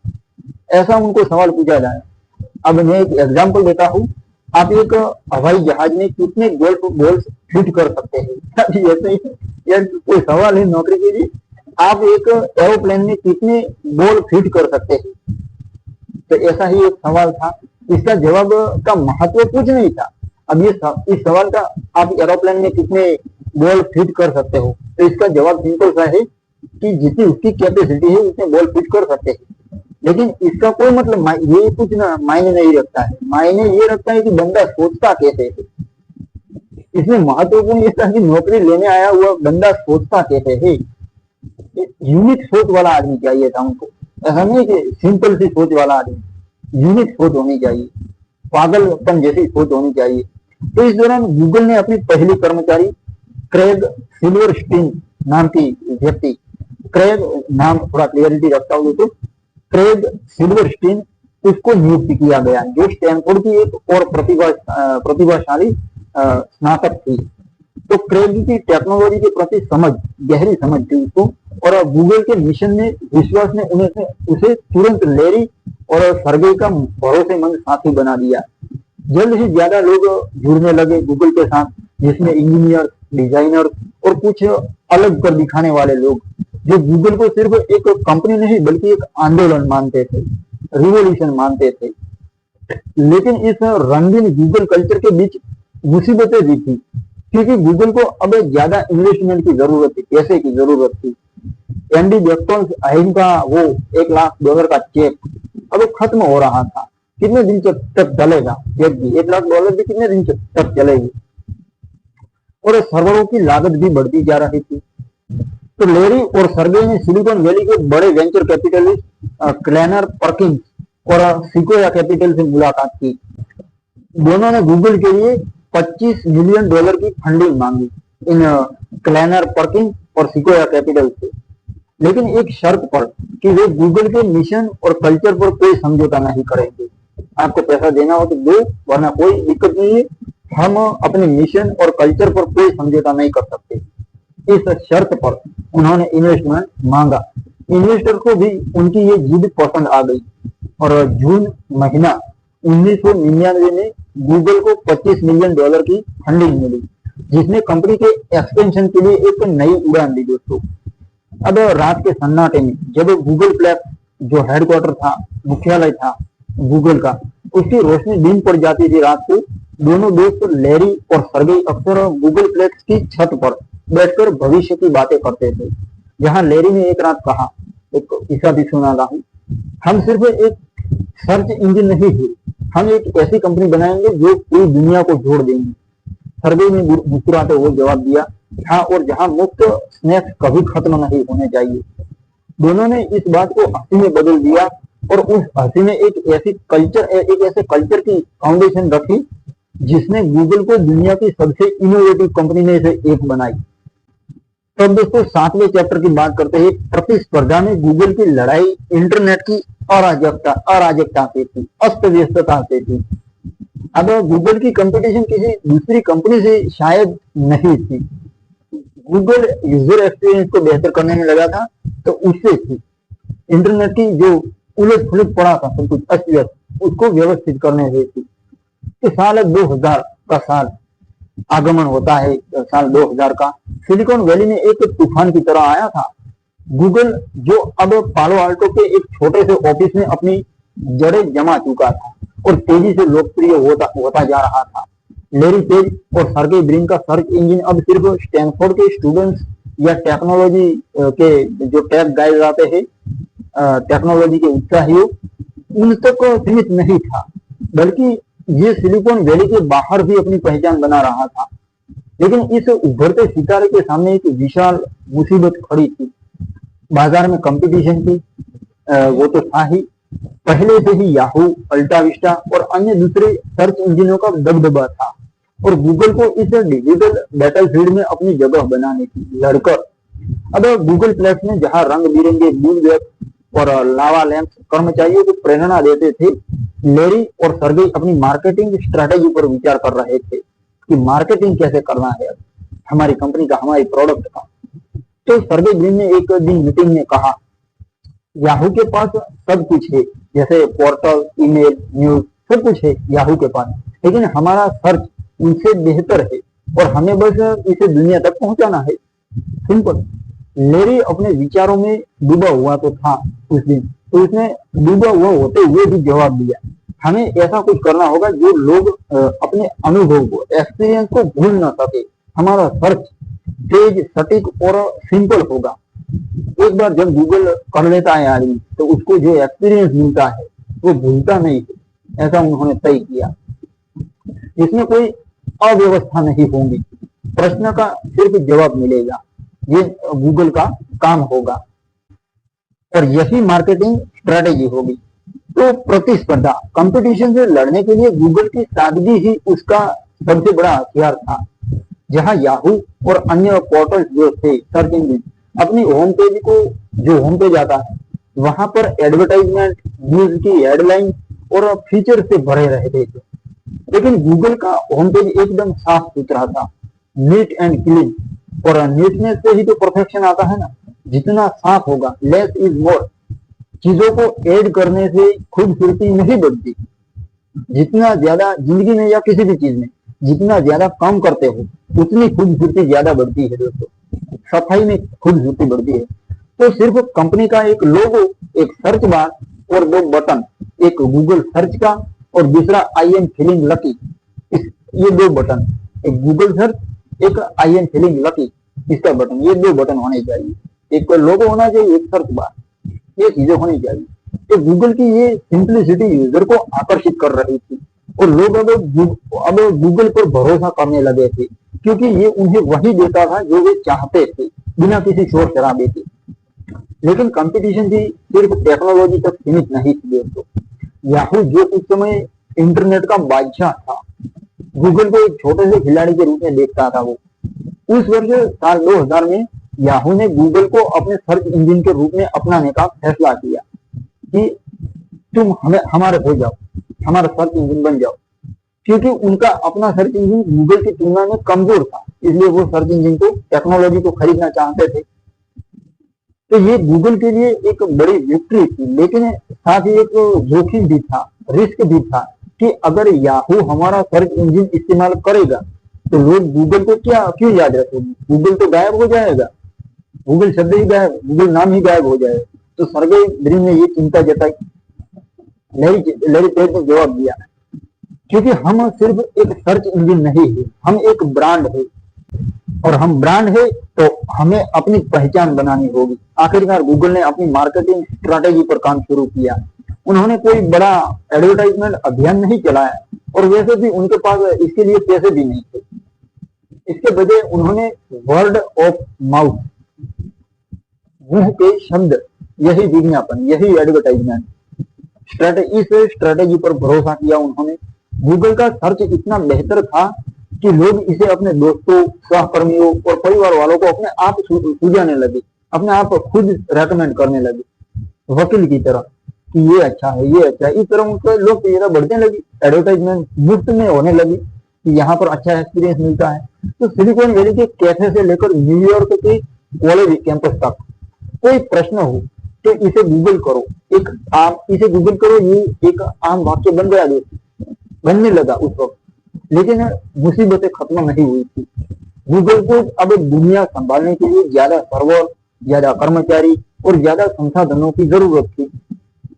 ऐसा उनको सवाल पूछा जाए। अब मैं एक एग्जांपल देता हूँ। आप एक हवाई जहाज में कितने गोल्फ बॉल्स फिट कर सकते हैं? अभी ऐसे ही यार कोई सवाल है नौकरी के लिए। आप एक एरोप्लेन में कितने बॉल फिट कर सकते हैं? तो ऐसा ही एक सवाल था। इसका जवाब का महत्व कुछ नहीं था। अब ये इस सवाल का आप एरोप्लेन में कितने बॉल फिट कर सकते हो, तो इसका जवाब सिंपल सा है कि जितनी उसकी कैपेसिटी है उतने बॉल फिट कर सकते हैं। लेकिन इसका कोई मतलब ये कुछ ना मायने नहीं रखता है। मायने ये रखता है कि बंदा सोचता कैसे है। इसमें महत्वपूर्ण ये था कि नौकरी लेने आया हुआ बंदा सोचता कैसे है। यूनिक सोच वाला आदमी चाहिए था उनको। ऐसा नहीं कि सिंपल सी सोच वाला आदमी, यूनिक सोच होनी चाहिए, पागलपन जैसी सोच होनी चाहिए। तो इस दौरान गूगल ने अपनी पहली कर्मचारी क्रेग सिल्वरस्टीन नाम की व्यक्ति, क्रेग नाम थोड़ा क्लियरिटी रखता हूँ तो क्रेग सिल्वरस्टीन, उसको नियुक्त किया गया, जो स्टैनफोर्ड की एक और प्रतिभाशाली स्नातक थी। तो क्रेग की टेक्नोलॉजी के प्रति समझ, गहरी समझ थी उसको, और गूगल के मिशन में विश्वास ने उसे तुरंत लेरी और सर्गेई का भरोसेमंद साथी बना दिया। जल्द ही ज्यादा लोग जुड़ने लगे गूगल के साथ, जिसमें इंजीनियर, डिजाइनर और कुछ अलग कर दिखाने वाले लोग, जो गूगल को सिर्फ एक कंपनी नहीं बल्कि एक आंदोलन मानते थे, रिवॉल्यूशन मानते थे। लेकिन इस रंगीन गूगल कल्चर के बीच मुसीबतें भी थी, क्योंकि गूगल को अब ज्यादा इन्वेस्टमेंट की जरूरत थी, पैसे की जरूरत थी। एंडी बेक्टोन का वो $1 लाख का चेक अब खत्म हो रहा था। कितने दिन तक चलेगा चेक भी? $1 लाख भी कितने दिन तक चलेगी? और सर्वरों की लागत भी बढ़ती जा रही थी। तो लेरी और सर्गेई ने सिलिकॉन वैली के बड़े वेंचर कैपिटलिस्ट क्लेनर पर्किंस और सिकोया कैपिटल से मुलाकात की। दोनों ने गूगल के लिए $25 मिलियन की फंडिंग मांगी इन क्लेनर पर्किंस और सिकोया कैपिटल से, लेकिन एक शर्त पर कि वे गूगल के मिशन और कल्चर पर कोई समझौता नहीं करेंगे। आपको पैसा देना हो तो दो, वरना कोई दिक्कत नहीं है, हम अपने मिशन और कल्चर पर कोई समझौता नहीं कर सकते। इस शर्त पर उन्होंने इन्वेस्टमेंट मांगा। इन्वेस्टर को भी उनकी ये जिद पसंद आ गई, और जून महीना 1999 में गूगल को $25 मिलियन की फंडिंग मिली, जिसने कंपनी के एक्सपेंशन के लिए एक नई उड़ान दी। दोस्तों, अब रात के सन्नाटे में जब गूगल फ्लैक्स, जो हेडक्वार्टर था, मुख्यालय था गूगल का, उसकी रोशनी डिम पड़ जाती थी रात को, दोनों दोस्त लेरी और सर्गेई अक्सर गूगल फ्लैक्स की छत पर बैठकर भविष्य की बातें करते थे। जहां लेरी ने एक रात कहा, एक किस्सा भी सुना रहा हूं, हम सिर्फ एक सर्च इंजन नहीं है, हम एक ऐसी कंपनी बनाएंगे जो पूरी दुनिया को जोड़ देंगे। सर्गेई ने मुस्कुराते हुए जवाब दिया, हाँ, और जहां मुफ्त स्नैक्स कभी खत्म नहीं होने चाहिए। दोनों ने इस बात को हंसी में बदल दिया, और उस हंसी में एक ऐसे कल्चर की फाउंडेशन रखी जिसने गूगल को दुनिया की सबसे इनोवेटिव कंपनी में से एक बनाई। तो दोस्तों, 7वें चैप्टर की बात करते हैं। प्रतिस्पर्धा में गूगल की लड़ाई इंटरनेट की अराजकता से थी, अस्त व्यस्तता से थी। अब गूगल की कंपटीशन किसी दूसरी कंपनी से शायद नहीं थी। गूगल यूजर एक्सपीरियंस को बेहतर करने में लगा था, तो उससे थी। इंटरनेट की जो उलट फुलट पड़ा था सब कुछ अस्त व्यस्त, उसको व्यवस्थित करने से थी। तो साल 2000 का साल आगमन होता है, साल 2000 का। सिलिकॉन वैली में एक तूफान की तरह आया था। गूगल, जो अब पालो आल्टो के एक छोटे से ऑफिस में अपनी जड़ें जमा चुका था और तेजी से लोकप्रिय होता जा रहा था। लेरी पेज और सर्गेई ब्रिन का सर्च इंजन अब सिर्फ स्टैनफोर्ड के स्टूडेंट्स या टेक्नोलॉजी के जो टेक गाइड आते हैं, टेक्नोलॉजी के उत्साहियों, उन तक सीमित नहीं था, बल्कि ये सिलिकॉन वैली के बाहर भी अपनी पहचान बना रहा था। लेकिन इस उभरते सितारे के सामने एक विशाल मुसीबत खड़ी थी। बाजार में कंपटीशन थी, वो तो था ही, पहले से ही याहू, अल्टाविस्टा और अन्य दूसरे सर्च इंजिनों का दबदबा था और गूगल को इस डिजिटल बैटलफील्ड में अपनी जगह बनाने की लड़कर अब गूगल प्लस में जहां रंग बिरंगे ब्लू वेब और लावा लैंप्स कर्मचारियों को प्रेरणा देते थे, लेरी और सर्गेई अपनी मार्केटिंग स्ट्रेटेजी पर विचार कर रहे थे कि मार्केटिंग कैसे करना है हमारी कंपनी का, हमारी प्रोडक्ट का। तो सर्गेई ब्रिन ने एक दिन मीटिंग में कहा, याहू के पास सब कुछ है, जैसे पोर्टल, ईमेल, न्यूज, सब कुछ है याहू के पास, लेकिन हमारा सर्च उनसे बेहतर है और हमें बस इसे दुनिया तक पहुंचाना है। सिंपल। लेरी अपने विचारों में डूबा हुआ तो था उस दिन, तो उसने डूबा हुआ होते हुए भी जवाब दिया, हमें ऐसा कुछ करना होगा जो लोग अपने अनुभव को, एक्सपीरियंस को भूल ना सके। हमारा सर्च तेज, सटीक और सिंपल होगा। एक बार जब गूगल कर लेता है आदमी, तो उसको जो एक्सपीरियंस मिलता है वो भूलता नहीं है। ऐसा उन्होंने तय किया। इसमें कोई अव्यवस्था नहीं होगी, प्रश्न का सिर्फ जवाब मिलेगा। ये गूगल का काम होगा और यही मार्केटिंग स्ट्रेटेजी होगी। तो प्रतिस्पर्धा, कंपटीशन से लड़ने के लिए गूगल की सादगी ही उसका सबसे बड़ा हथियार था। जहां याहू और अन्य पोर्टल्स जो थे, सर्च इंजिन, अपनी होम पेज को, जो होम पेज आता है, वहां पर एडवर्टाइजमेंट, न्यूज की हेडलाइन और फीचर से भरे रहते थे, लेकिन गूगल का होम पेज एकदम साफ सुथरा था, नीट एंड क्लीन। और नीटनेस से ही तो परफेक्शन आता है ना। जितना साफ होगा, लेस इज मोर। चीजों को ऐड करने से खूबसूरती नहीं बढ़ती। जितना ज्यादा जिंदगी में या किसी भी चीज में जितना ज्यादा काम करते हो, उतनी खूबसूरती ज्यादा बढ़ती है दोस्तों। सफाई में खूबसूरती बढ़ती है। तो सिर्फ कंपनी का एक लोगो, एक सर्च बार और दो बटन, एक गूगल सर्च का और दूसरा आई एम फीलिंग लकी, ये दो बटन, एक गूगल सर्च, एक आई एम फीलिंग लकी, इसका बटन, ये दो बटन होने चाहिए। एक लोगो होना चाहिए, एक सर्च बार, ये चीजें होनी चाहिए। तो गूगल की ये सिंपलिसिटी यूजर को आकर्षित कर रही थी और लोग अब गूगल पर भरोसा करने लगे थे, क्योंकि ये उन्हें वही देता था जो वे चाहते थे, बिना किसी शोर शराबे के। लेकिन कंपटीशन भी सिर्फ टेक्नोलॉजी तक सीमित नहीं थी दोस्तों। याहू, जो उस समय इंटरनेट का बादशाह था, गूगल को एक छोटे से खिलाड़ी के रूप में देखता था। वो उस वर्ष साल 2000 में याहू ने गूगल को अपने सर्च इंजन के रूप में अपनाने का फैसला किया कि तुम हमें हमारे हो जाओ, हमारा सर्च इंजन बन जाओ। क्योंकि उनका अपना सर्च इंजन गूगल की तुलना में कमजोर था, इसलिए वो सर्च इंजन को, टेक्नोलॉजी को खरीदना चाहते थे। तो ये गूगल के लिए एक बड़ी विक्ट्री थी, लेकिन साथ ही एक जोखिम भी था, रिस्क भी था कि अगर याहू हमारा सर्च इंजन इस्तेमाल करेगा तो लोग गूगल को क्यों याद रखेंगे? गूगल तो गायब हो जाएगा, गूगल शब्द ही गायब, गूगल नाम ही गायब हो जाएगा। तो सर्गेई ब्रिन ने ये चिंता जताई। लैरी पेज ने जवाब दिया, क्योंकि हम सिर्फ एक सर्च इंजन नहीं है, हम एक ब्रांड है, और हम ब्रांड है तो हमें अपनी पहचान बनानी होगी। आखिरकार गूगल ने अपनी मार्केटिंग स्ट्रेटेजी पर काम शुरू किया। उन्होंने कोई बड़ा एडवर्टाइजमेंट अभियान नहीं चलाया और वैसे भी उनके पास इसके लिए पैसे भी नहीं थे। इसके बजाय उन्होंने वर्ड ऑफ माउथ, मुंह के शब्द, यही विज्ञापन, यही एडवर्टाइजमेंट इस स्ट्रेटेजी पर भरोसा किया उन्होंने। गूगल का सर्च इतना बेहतर था कि लोग इसे अपने दोस्तों, सहकर्मियों और परिवार वालों को अपने आप सुझाने लगे, अपने आप खुद रेकमेंड करने लगे, वकील की तरह, कि ये अच्छा है, ये अच्छा है। इस तरह उनके लोकप्रियता बढ़ने लगी, एडवर्टाइजमेंट मुफ्त में होने लगी कि यहाँ पर अच्छा एक्सपीरियंस मिलता है। तो सिलिकॉन वैली के कैफे से लेकर न्यूयॉर्क के कॉलेज कैंपस तक कोई प्रश्न हो तो इसे गूगल करो, इसे गूगल करो, ये एक आम वाक्य बन गया, बनने लगा उस वक्त। लेकिन मुसीबतें खत्म नहीं हुई थी। गूगल को अब दुनिया संभालने के लिए ज्यादा सर्वर, ज्यादा कर्मचारी और ज्यादा संसाधनों की जरूरत थी।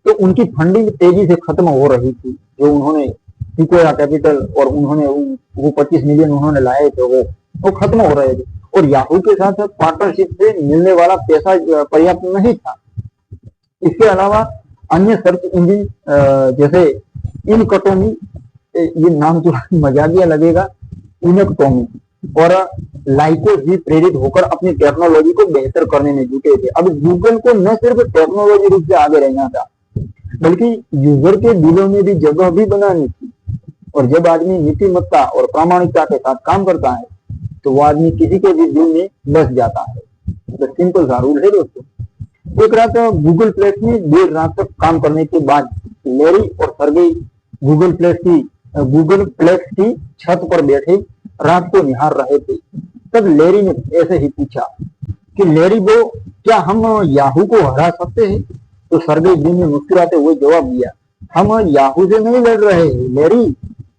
तो उनकी फंडिंग तेजी से खत्म हो रही थी। जो उन्होंने सिक्वोया कैपिटल और उन्होंने वो 25 मिलियन उन्होंने लाए थे, वो खत्म हो रहे थे। और याहू के साथ साथ पार्टनरशिप से मिलने वाला पैसा पर्याप्त नहीं था। इसके अलावा अन्य सर्च इंजिन जैसे इनकटोमी, ये नाम तो मजाकिया लगेगा, इनकटोमी और लाइकोस भी प्रेरित होकर अपनी टेक्नोलॉजी को बेहतर करने में जुटे थे। अब गूगल को न सिर्फ टेक्नोलॉजी रूप से आगे रहना था, बल्कि यूजर के दिलों में भी जगह भी बनानी थी। और जब आदमी नीतिमत्ता और प्रामाणिकता के साथ काम करता है तो वो आदमी किसी के भी दिल में बस जाता है। तो सिंपल सा रूल है दोस्तों। एक रात गूगल प्लेक्स में देर रात तक काम करने के बाद लैरी और सर्गेई गूगल प्लेक्स की छत पर बैठे रात को निहार रहे थे। तब लैरी ने ऐसे ही पूछा कि लैरी ब्रो, क्या हम याहू को हरा सकते हैं? तो सर्गेई ब्रिन ने मुस्कुराते हुए जवाब दिया, हम याहू से नहीं लड़ रहे हैं लैरी,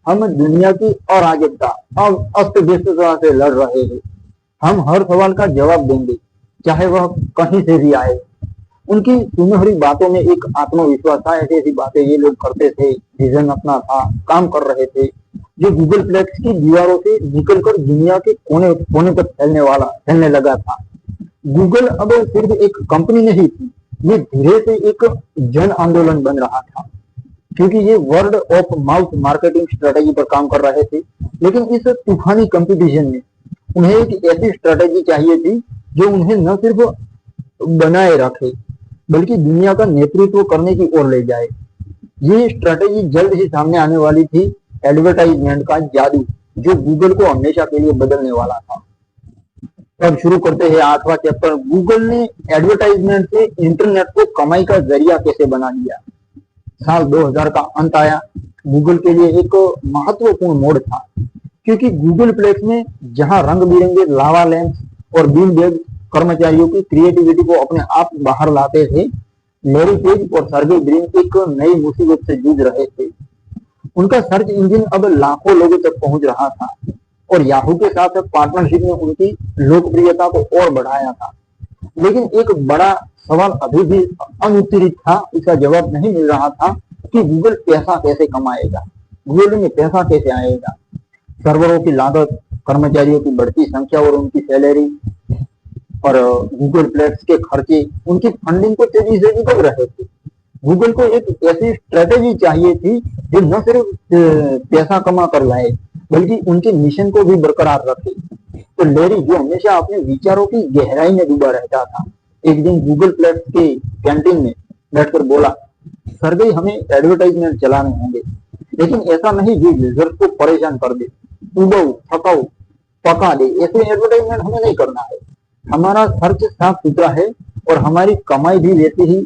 हम दुनिया की अराजकता और अस्त व्यस्तता से लड़ रहे हैं। हम हर सवाल का जवाब देंगे, चाहे वह कहीं से भी आए। उनकी सुनहरी बातों में एक आत्मविश्वास था। ऐसी ऐसी बातें ये लोग करते थे, विजन अपना था, काम कर रहे थे, जो गूगल प्लेक्स की दीवारों से निकलकर दुनिया के कोने कोने तक फैलने लगा था। गूगल अब सिर्फ एक कंपनी नहीं थी, ये धीरे से एक जन आंदोलन बन रहा था, क्योंकि ये word of mouth marketing strategy पर काम कर रहे थे। लेकिन इस तूफानी कंपटीशन में उन्हें एक ऐसी स्ट्रेटेजी चाहिए थी जो उन्हें न सिर्फ बनाए रखे बल्कि दुनिया का नेतृत्व करने की ओर ले जाए। ये स्ट्रेटेजी जल्द ही सामने आने वाली थी, एडवर्टाइजमेंट का जादू जो गूगल को हमेशा के लिए बदलने वाला था। अब शुरू करते हैं 8वां चैप्टर। गूगल ने एडवर्टाइजमेंट से इंटरनेट को कमाई का जरिया कैसे बना दिया। साल 2000 का अंत आया। गूगल के लिए एक महत्वपूर्ण मोड़ था, क्योंकि गूगल प्लेक्स में जहां रंग बिरंगे लावा लैंप्स और बीन बैग कर्मचारियों की क्रिएटिविटी को अपने आप बाहर लाते थे, लैरी पेज और सर्गेई ब्रिन एक नई मुसीबत से जूझ रहे थे। उनका सर्च इंजन अब लाखों लोगों तक पहुंच रहा था और याहू के साथ पार्टनरशिप ने उनकी लोकप्रियता को और बढ़ाया था। लेकिन एक बड़ा सवाल अभी भी अनुत्तरित था, इसका जवाब नहीं मिल रहा था कि गूगल पैसा कैसे कमाएगा, गूगल में पैसा कैसे आएगा। सर्वरों की लागत, कर्मचारियों की बढ़ती संख्या और उनकी सैलरी और गूगल प्लेक्स के खर्चे उनकी फंडिंग को तेजी से निकल रहे थे। गूगल को एक ऐसी स्ट्रेटेजी चाहिए थी जो न सिर्फ पैसा कमा कर लाए बल्कि उनके मिशन को भी बरकरार रखे। तो लैरी, जो हमेशा अपने विचारों की गहराई में डूबा रहता था, एक दिन गूगल प्लेक्स के कैंटीन में बैठकर बोला, सर्गेई, हमें एडवर्टाइजमेंट चलाने होंगे, लेकिन ऐसा नहीं जो यूजर्स को परेशान कर दे, उबाऊ, थकाऊ, पका दे। ऐसे एडवर्टाइजमेंट हमें नहीं करना है। हमारा सर्च साफ सुथरा है और हमारी कमाई भी वैसी ही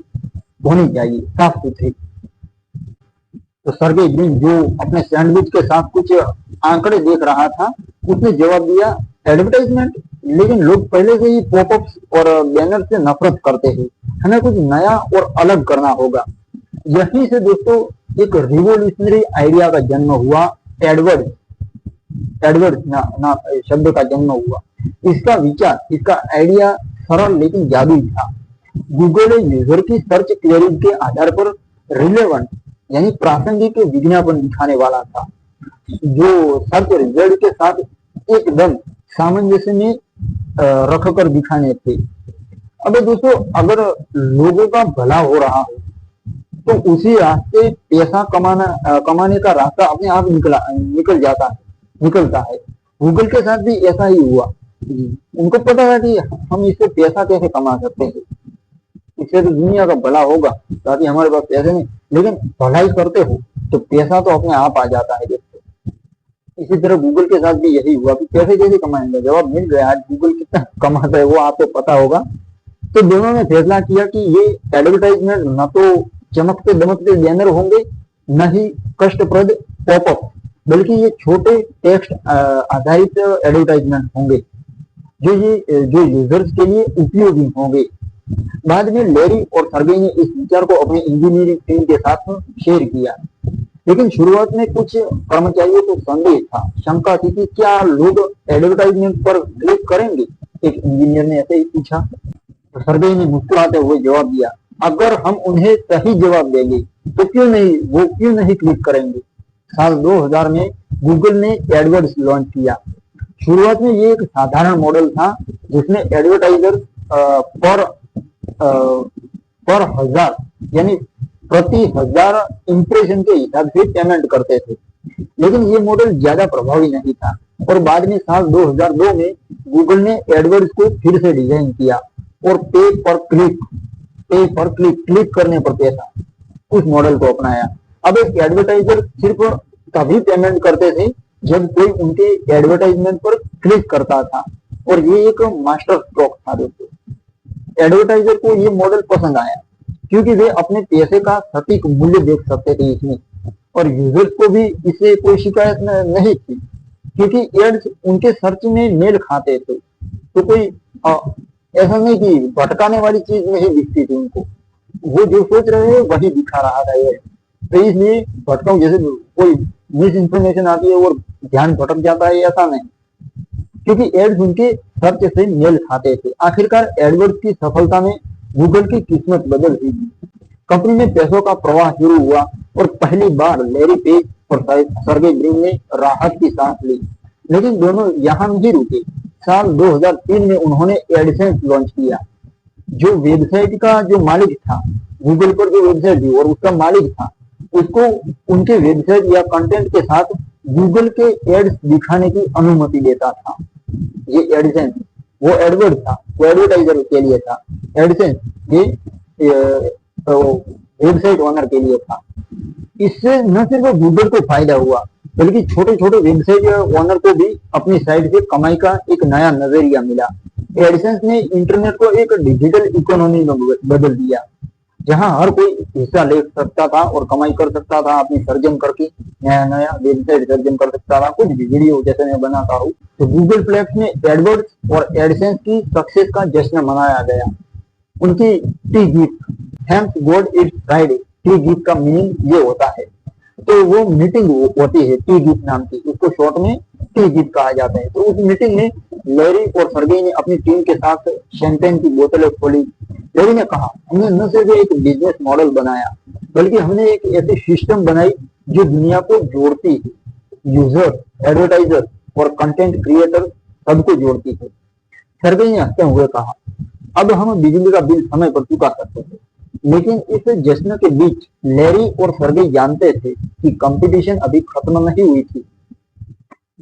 होनी चाहिए, साफ सुथरी। तो सर्गेई ब्रिन, जो अपने सैंडविच के साथ कुछ आंकड़े देख रहा था, उसने जवाब दिया, एडवर्टाइजमेंट, लेकिन लोग पहले से ही पॉपअप्स और बैनर से नफरत करते हैं, हमें कुछ नया और अलग करना होगा। यहीं से दोस्तों एक रिवोल्यूशनरी आइडिया का जन्म हुआ। एडवर्ड्स शब्द का जन्म हुआ। इसका विचार, इसका आइडिया सरल लेकिन जादुई था। गूगल यूजर की सर्च क्वेरीज के आधार पर रिलेवेंट यानी प्रासंगिक विज्ञापन दिखाने वाला था, जो सर्च रिजल्ट के साथ एकदम सामंजस्य में रखकर दिखाने थे। अब दोस्तों, अगर लोगों का भला हो रहा हो तो उसी रास्ते पैसा कमाने का रास्ता अपने आप निकलता है। गूगल के साथ भी ऐसा ही हुआ। उनको पता था कि हम इससे पैसा कैसे कमा सकते हैं, इससे तो दुनिया का भला होगा, ताकि हमारे पास पैसे नहीं, लेकिन भलाई करते हो तो पैसा तो अपने आप आ जाता है दोस्तों। इसी तरह गूगल के साथ भी यही हुआ कि पैसे कैसे कमाएंगे। जवाब मिल गया, आज गूगल कितना कमाता है वो आपको पता होगा। तो दोनों ने फैसला किया कि ये एडवर्टाइजमेंट न तो चमकते दमकते बैनर होंगे, न ही कष्टप्रद पॉपअप, बल्कि ये छोटे टेक्स्ट आधारित एडवर्टाइजमेंट होंगे जो यूजर्स के लिए उपयोगी होंगे। बाद में लैरी और सर्गेई ने इस विचार को अपनी इंजीनियरिंग टीम के साथ शेयर किया, लेकिन शुरुआत में कुछ कर्मचारियों को संदेह था, शंका थी कि क्या लोग एडवर्टाइजमेंट पर क्लिक करेंगे। एक इंजीनियर ने ऐसे ही पूछा। तो सर्गेई ने मुस्कुराते हुए जवाब दिया, अगर हम उन्हें सही जवाब देंगे तो क्यों नहीं क्लिक करेंगे। साल 2000 में गूगल ने एडवर्ड्स लॉन्च किया। शुरुआत में ये एक साधारण मॉडल था जिसमें एडवर्टाइजर पर हजार यानी प्रति 1000 इंप्रेशन के हिसाब से पेमेंट करते थे, लेकिन ये मॉडल ज्यादा प्रभावी नहीं था। और बाद में साल 2002 में गूगल ने एडवर्ड्स को फिर से डिजाइन किया और पे पर क्लिक, क्लिक करने पर पैसा, उस मॉडल को अपनाया। अब एक एडवर्टाइजर सिर्फ तभी पेमेंट करते थे जब कोई उनके एडवर्टाइजमेंट पर क्लिक करता था, और ये एक मास्टर स्ट्रोक था दोस्तों। एडवर्टाइजर को ये मॉडल पसंद आया क्योंकि वे अपने पैसे का सटीक मूल्य देख सकते थे इसमें, और यूजर्स को भी इससे कोई शिकायत नहीं थी क्योंकि एड्स उनके सर्च में मेल खाते थे। तो कोई ऐसा नहीं कि भटकाने वाली चीज नहीं दिखती थी उनको, वो जो सोच रहे हैं वही दिखा रहा था ये। तो इसलिए भटकाऊ, जैसे कोई मिस इन्फॉर्मेशन आती है और ध्यान भटक जाता है, ऐसा नहीं, क्योंकि एड्स उनके सर्च से मेल खाते थे। आखिरकार एडवर्ड्स की सफलता में गूगल की किस्मत बदल गई। कंपनी में पैसों का प्रवाह शुरू हुआ और पहली बार लैरी पेज और सर्गेई ब्रिन ने राहत की सांस ली। लेकिन दोनों यहाँ नहीं रुके। साल 2003 में उन्होंने एडसेंस लॉन्च किया, जो वेबसाइट का जो मालिक था, गूगल पर जो वेबसाइट थी और उसका मालिक था, उसको उनके वेबसाइट या कंटेंट के साथ गूगल के एड्स दिखाने की अनुमति देता था। ये एडसेंस, वो एडवर्ड था, वो एडवर्टाइजर के लिए था। एडसेंस ये वेबसाइट ओनर के लिए था। इससे न सिर्फ गूगल को फायदा हुआ, बल्कि छोटे छोटे वेबसाइट ओनर को भी अपनी साइट से कमाई का एक नया नजरिया मिला। एडसेंस ने इंटरनेट को एक डिजिटल इकोनॉमी में बदल दिया, जहां हर कोई हिस्सा ले सकता था और कमाई कर सकता था, अपनी सर्जन करके नया नया वेबसाइट सर्जन कर सकता था। कुछ भी वीडियो जैसे मैं बनाता हूँ, तो गूगल प्लेक्स में एडवर्ड्स और एडसेंस की सक्सेस का जश्न मनाया गया। उनकी T gift, thanks God it's Friday, T gift का मीनिंग ये होता है। तो वो मीटिंग होती है टी गिफ्ट नाम की, उसको शॉर्ट में टी गिफ्ट कहा जाता है। तो उस मीटिंग में लैरी और सर्गेई ने अपनी टीम के साथ शैंपेन की बोतलें खोली। लैरी ने कहा, हमने न सिर्फ एक बिजनेस मॉडल बनाया, बल्कि हमने एक ऐसी सिस्टम बनाई जो दुनिया को जोड़ती है। यूजर, एडवर्टाइजर और कंटेंट क्रिएटर सबको जोड़ती है। सर्गेई ने हंसते हुए कहा, अब हम बिजली का बिल समय पर चुका सकते हैं। लेकिन इस जश्न के बीच लैरी और सर्गेई जानते थे कि कंपटीशन अभी खत्म नहीं हुई थी।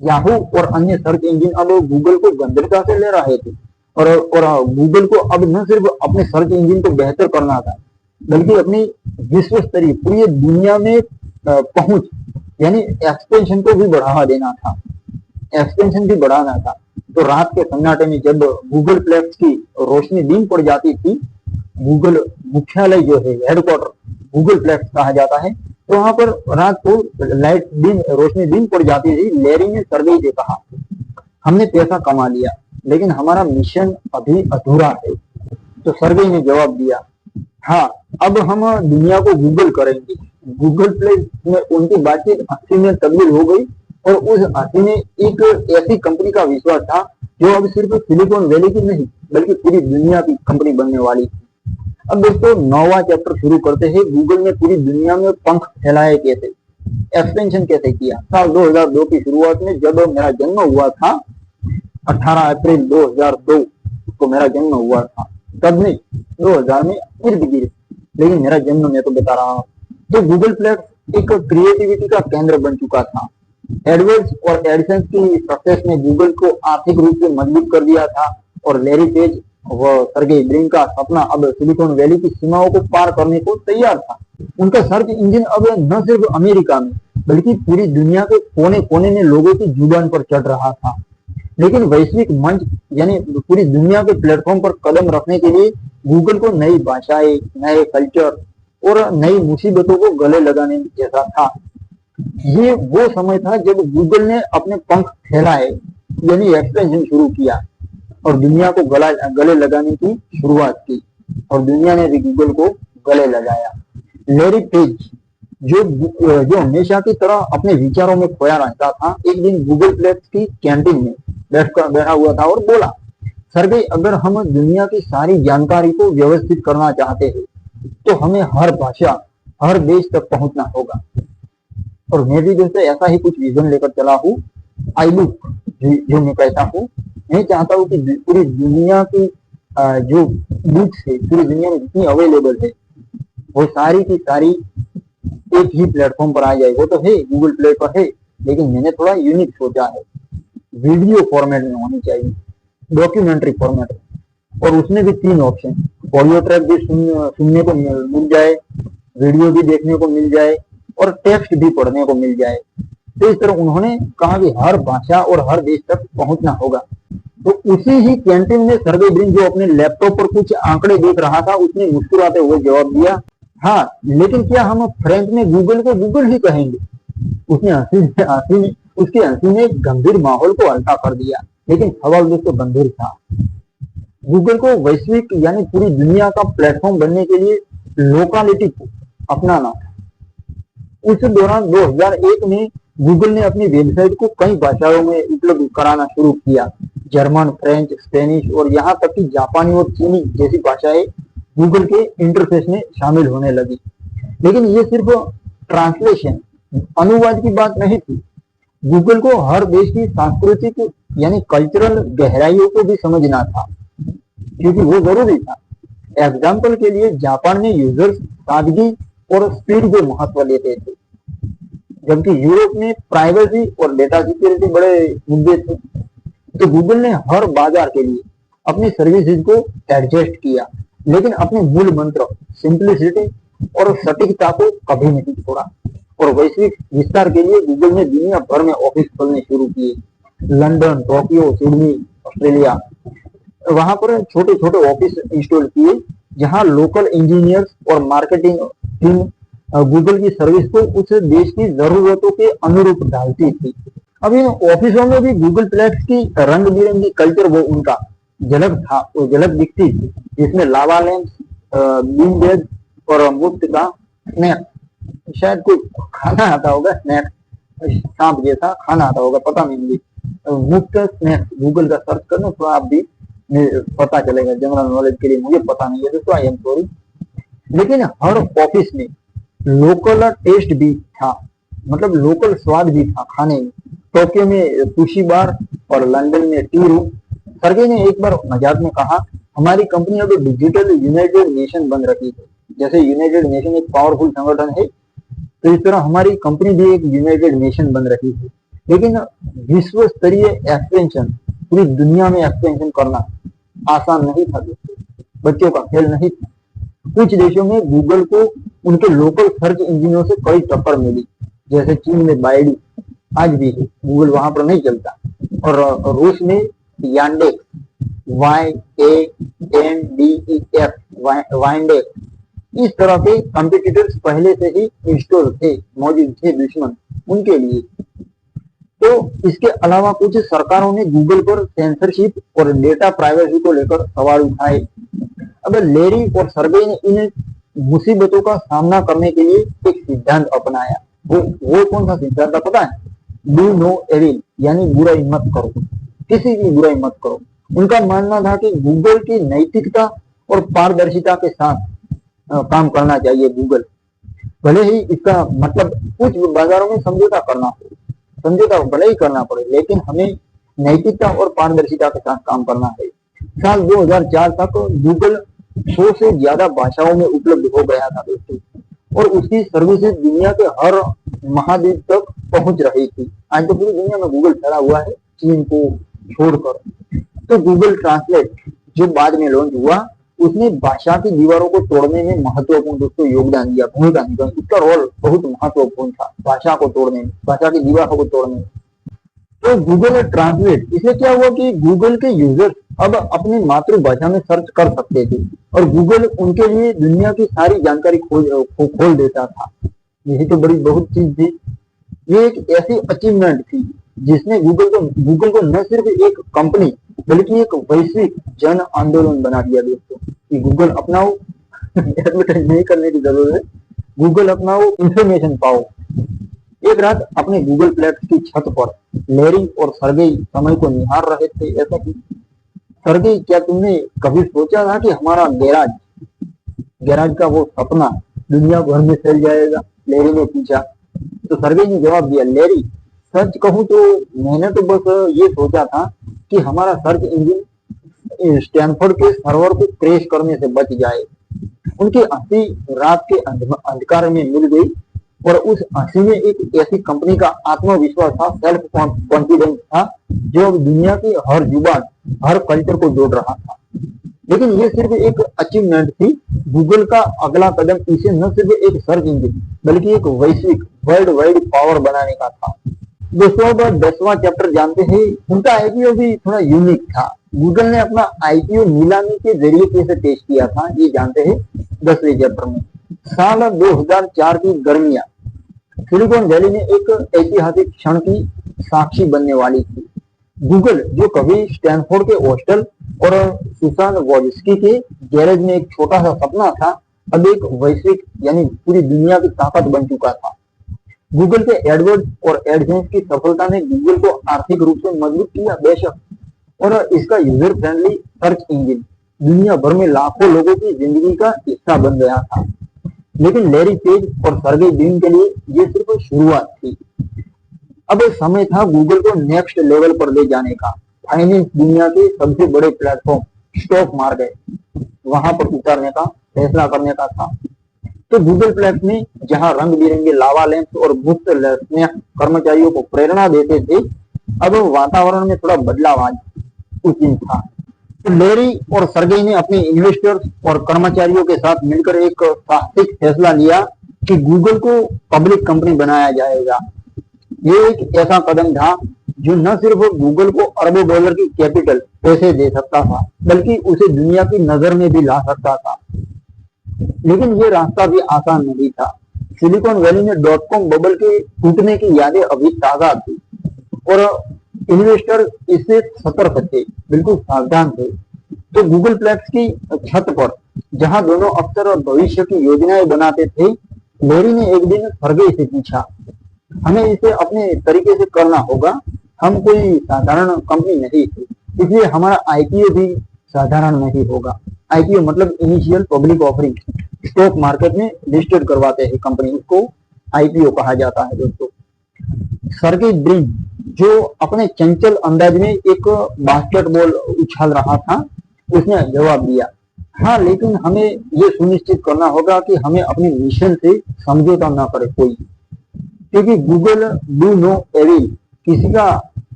याहू और अन्य सर्च इंजन अब गूगल को गंभीरता से ले रहे थे, और गूगल को अब न सिर्फ अपने सर्च इंजन को बेहतर करना था, बल्कि अपनी विश्व स्तरीय पूरी दुनिया में पहुंच यानी एक्सपेंशन को भी बढ़ावा देना था, एक्सपेंशन भी बढ़ाना था। तो रात के सन्नाटे में जब गूगल प्लेक्स की रोशनी डिम पड़ जाती थी, गूगल मुख्यालय जो है, हेडक्वार्टर गूगल प्लेक्स कहा जाता है, तो वहां पर रात को लाइट डिम, रोशनी डिम पड़ जाती थी। लैरी ने सर्गेई से कहा, हमने पैसा कमा लिया, लेकिन हमारा मिशन अभी अधूरा है। तो सर्गेई ने जवाब दिया, हाँ, अब हम दुनिया को गूगल करेंगे। गूगल प्लेक्स में उनकी बातचीत हंसी में तब्दील हो गई, और उस हंसी में एक ऐसी कंपनी का विश्वास था जो अब सिर्फ सिलिकॉन वैली की नहीं, बल्कि पूरी दुनिया की कंपनी बनने वाली थी। अब दोस्तों 9वां चैप्टर शुरू करते हैं। गूगल ने पूरी दुनिया में पंख फैलाए कैसे, एक्सपेंशन कैसे किया। साल 2002 की शुरुआत में जब मेरा जन्म हुआ था, 18 अप्रैल 2002 को मेरा जन्म हुआ था, तब नहीं 2000 में इर्द गिर्द, लेकिन मेरा जन्म मैं तो बता रहा हूँ। तो गूगल प्लेक्स एक क्रिएटिविटी का केंद्र बन चुका था। एडवर्ड्स और एडसेंस की सक्सेस ने गूगल को आर्थिक रूप से मजबूत कर दिया था, और लैरी पेज व सर्गेई ब्रिन का सपना अब सिलिकॉन वैली की सीमाओं को पार करने को तैयार था। उनका सर्च इंजन अब न सिर्फ अमेरिका में, बल्कि पूरी दुनिया के कोने कोने में लोगों की जुबान पर चढ़ रहा था। लेकिन वैश्विक मंच यानी पूरी दुनिया के प्लेटफॉर्म पर कदम रखने के लिए गूगल को नई भाषाएं, नए कल्चर और नई मुसीबतों को गले लगाने जैसा था। ये वो समय था जब गूगल ने अपने पंख फैलाए यानी एक्सपेंशन शुरू किया, और दुनिया को गले लगाने की शुरुआत की, और दुनिया ने भी गूगल को गले लगाया। लैरी पेज जो हमेशा की तरह अपने विचारों में खोया रहता था, एक दिन गूगल प्लेक्स की कैंटीन में बैठा हुआ था और बोला, सर्गेई, अगर हम दुनिया की सारी जानकारी को व्यवस्थित करना चाहते हैं, तो हमें हर भाषा, हर देश तक पहुंचना होगा। और मैं भी दोस्तों ऐसा ही कुछ विजन लेकर चला हूँ। आई लुक जो मैं कहता हूँ, मैं चाहता हूँ कि पूरी दुनिया की जो बुक्स है, पूरी दुनिया में जितनी अवेलेबल है, वो सारी की सारी एक ही प्लेटफॉर्म पर आ जाए। वो तो है, गूगल प्ले पर है, लेकिन मैंने थोड़ा यूनिक सोचा है। वीडियो फॉर्मेट में होनी चाहिए, डॉक्यूमेंट्री फॉर्मेट में, और उसमें भी 3 ऑप्शन, ऑडियो ट्रैक भी सुनने को मिल जाए, वीडियो भी देखने को मिल जाए और टेक्स्ट भी पढ़ने को मिल जाए। तो इस तरह उन्होंने कहा कि हर भाषा और हर देश तक पहुंचना होगा। तो उसी ही कैंटीन में सर्गेई ब्रिन जो अपने लैपटॉप पर कुछ आंकड़े देख रहा था, उसने मुस्कुराते हुए जवाब दिया, हाँ लेकिन क्या हम फ्रेंच में गूगल को गूगल ही कहेंगे? उसने उसकी हंसी ने गंभीर माहौल को हल्का कर दिया। लेकिन सवाल दोस्तों गंभीर था। गूगल को वैश्विक यानी पूरी दुनिया का प्लेटफॉर्म बनने के लिए लोकालिटी को अपनाना था। उस दौरान 2001 में गूगल ने अपनी वेबसाइट को कई भाषाओं में उपलब्ध कराना शुरू किया। जर्मन, फ्रेंच, स्पेनिश और यहाँ तक कि जापानी और चीनी जैसी भाषाएं गूगल के इंटरफेस में शामिल होने लगी। लेकिन ये सिर्फ ट्रांसलेशन अनुवाद की बात नहीं थी। गूगल को हर देश की सांस्कृतिक यानी कल्चरल गहराइयों को भी समझना था, क्योंकि वो जरूरी था। एग्जाम्पल के लिए जापान में यूजर्स सादगी और स्पीड को महत्व देते थे, जबकि यूरोप में प्राइवेसी और डेटा सिक्योरिटी बड़े मुद्दे थे। तो गूगल ने हर बाजार के लिए अपनी सर्विसेज को एडजस्ट किया, लेकिन अपने मूल मंत्र सिंप्लिसिटी और सटीकता को कभी नहीं छोड़ा। और वैश्विक विस्तार के लिए गूगल ने दुनिया भर में ऑफिस खोलने शुरू किए। लंदन, टोक्यो, सिडनी, ऑस्ट्रेलिया, वहां पर छोटे छोटे ऑफिस इंस्टॉल किए, जहां लोकल इंजीनियर्स और मार्केटिंग टीम गूगल की सर्विस को उस देश की जरूरतों के अनुरूप ढालती थी। अब इन ऑफिसों में भी गूगल प्लेक्स की रंग बिरंगी कल्चर वो उनका झलक था, वो झलक दिखती थी, जिसमें लावा लैंप्स, बीन बेड और मुफ्त का स्नैक, शायद कोई खाना आता होगा, स्नैक सांप जैसा खाना आता होगा, पता नहीं मुझे। मुफ्त स्नैक गूगल का सर्च करना तो आप भी पता चलेगा, जनरल नॉलेज के लिए मुझे पता नहीं है दोस्तों, आई एम सॉरी। लेकिन हर ऑफिस में लोकल टेस्ट भी था, मतलब लोकल स्वाद भी था खाने में। टोक्यो में सुशी बार और लंदन में टी रूम। सर्गेई ने एक बार मजाक में कहा, हमारी कंपनी अब डिजिटल यूनाइटेड नेशन बन रही है। जैसे यूनाइटेड नेशन एक पावरफुल संगठन है, तो इस तरह हमारी कंपनी भी एक यूनाइटेड नेशन बन रही है। लेकिन विश्व स्तरीय एक्सपेंशन, पूरी दुनिया में एक्सपेंशन करना आसान नहीं था दोस्तों, बच्चों का खेल नहीं था। कुछ देशों में गूगल को उनके लोकल सर्च इंजिनों से कई टक्कर मिली, जैसे चीन में बाइडू आज भी है, गूगल वहां पर नहीं चलता, और रूस में यांडेक्स, YANDEX, वाइंडेक्स, इस तरह के कंपटीटर्स पहले से ही इंस्टॉल थे, मौजूद थे दुश्मन उनके लिए। तो इसके अलावा कुछ सरकारों ने गूगल पर सेंसरशिप और डेटा प्राइवेसी को लेकर सवाल उठाए। अब लेरी और सर्गेई ने इन मुसीबतों का सामना करने के लिए एक सिद्धांत अपनाया। वो कौन सा सिद्धांत था पता है? डू नो एविल, यानी बुराई मत करो, किसी की बुराई मत करो। उनका मानना था कि गूगल की नैतिकता और पारदर्शिता के साथ काम करना चाहिए गूगल। भले ही इसका मतलब कुछ बाजारों में समझौता करना हो, समझौता भले ही करना पड़े, लेकिन हमें नैतिकता और पारदर्शिता के साथ काम करना है। साल 2004 तक गूगल 100 से ज्यादा भाषाओं में उपलब्ध हो गया था दोस्तों, और उसकी सर्विसेज दुनिया के हर महाद्वीप तक पहुंच रही थी। आज तो पूरी दुनिया में गूगल फैला हुआ है, चीन को छोड़कर। तो गूगल ट्रांसलेट जो बाद में लॉन्च हुआ, उसने भाषा की दीवारों को तोड़ने में महत्वपूर्ण दोस्तों योगदान दिया, भूमिका निभाई। इसका रोल बहुत महत्वपूर्ण था भाषा को तोड़ने में, भाषा की दीवारों को तोड़ने में। तो गूगल ट्रांसलेट, इससे क्या हुआ कि गूगल के यूजर्स अब अपनी मातृभाषा में सर्च कर सकते थे, और गूगल उनके लिए दुनिया की सारी जानकारी खोल देता था। यही तो बड़ी बहुत चीज थी। ये एक ऐसी अचीवमेंट थी जिसने गूगल को न सिर्फ एक कंपनी बल्कि एक वैश्विक जन आंदोलन बना दिया दोस्तों, कि गूगल अपनाओ, एडवर्टाइज नहीं करने की जरूरत है, गूगल अपनाओ, इंफॉर्मेशन पाओ। एक रात अपने गूगल प्लेक्स की छत पर लेरी और सर्गेई समय को निहार रहे थे। ऐसा कि सर्गेई, क्या तुमने कभी सोचा था कि हमारा गैराज का वो सपना दुनिया भर में फैल जाएगा? लेरी ने पूछा। तो सर्गेई ने जवाब दिया, लेरी सच कहूं तो मैंने तो बस ये सोचा था कि हमारा सर्च इंजन स्टैनफोर्ड के सर्वर को क्रैश करने से बच जाए। उनकी हंसी रात के अंधकार में मिल गई, और उस हंसी में एक ऐसी कंपनी का आत्मविश्वास था, सेल्फ कॉन्फिडेंस था, जो दुनिया की हर जुबान, हर कल्चर को जोड़ रहा था। लेकिन ये सिर्फ एक अचीवमेंट थी। गूगल का अगला कदम इसे न सिर्फ एक सर्च इंजन बल्कि एक वैश्विक वर्ल्ड वाइड पावर बनाने का था। दोस्तों अब 10वां चैप्टर जानते हैं। उनका आईपीओ भी थोड़ा यूनिक था। गूगल ने अपना आईपीओ नीलामी के जरिए कैसे पेश किया था ये जानते हैं 10वें चैप्टर में। साल 2004 की गर्मियां सिलिकॉन वैली में एक ऐतिहासिक क्षण की साक्षी बनने वाली थी। गूगल जो कभी स्टैनफोर्ड के हॉस्टल और सुसान वॉजस्की के गैरेज में एक छोटा सा सपना था, अब एक वैश्विक यानी पूरी दुनिया की ताकत बन चुका था। गूगल के एडवर्ड्स और एडसेंस की सफलता ने गूगल को आर्थिक रूप से मजबूत किया बेशक, और इसका यूजर फ्रेंडली सर्च इंजन दुनिया भर में लाखों लोगों की जिंदगी का हिस्सा बन गया था। लेकिन लैरी पेज और सर्गेई ब्रिन के लिए ये सिर्फ शुरुआत थी। अब समय था गूगल को नेक्स्ट लेवल पर ले जाने का। फाइनेंस दुनिया के सबसे बड़े प्लेटफॉर्म स्टॉक मार्केट वहां पर उतारने का फैसला करने का था। तो गूगल प्लेक्स में जहां रंग बिरंगे लावा लैंप्स और गुप्त कर्मचारियों को प्रेरणा देते थे, अब वातावरण में थोड़ा बदलाव उस दिन था। तो लैरी और सर्गेई ने अपने इन्वेस्टर्स और कर्मचारियों के साथ मिलकर एक साहसिक फैसला लिया कि गूगल को पब्लिक कंपनी बनाया जाएगा। ये एक ऐसा कदम था जो न सिर्फ गूगल को अरबों डॉलर की कैपिटल पैसे दे सकता था, बल्कि उसे दुनिया की नजर में भी ला सकता था। लेकिन ये रास्ता भी आसान नहीं था। सिलिकॉन वैली में .com बबल के टूटने की यादें अभी ताजा थी और इन्वेस्टर इससे सतर्क थे, बिल्कुल सावधान थे। तो गूगल प्लेक्स की छत पर जहां दोनों अफसर और भविष्य की योजनाएं बनाते थे, लैरी ने एक दिन सर्गेई से पूछा, हमें इसे अपने तरीके से करना होगा। हम कोई साधारण कंपनी नहीं थी, इसलिए हमारा आईपीओ भी साधारण नहीं होगा। आईपीओ मतलब initial public offering, stock market में लिस्टेड करवाते हैं कंपनी, उसको आईपीओ कहा जाता है। दोस्तों सर्गेई ब्रिन जो अपने चंचल अंदाज में एक बास्केटबॉल उछाल रहा था, उसने जवाब दिया, हाँ लेकिन हमें ये सुनिश्चित करना होगा कि हमें अपने मिशन से समझौता ना करे कोई, क्योंकि गूगल डू नो एविल, किसी का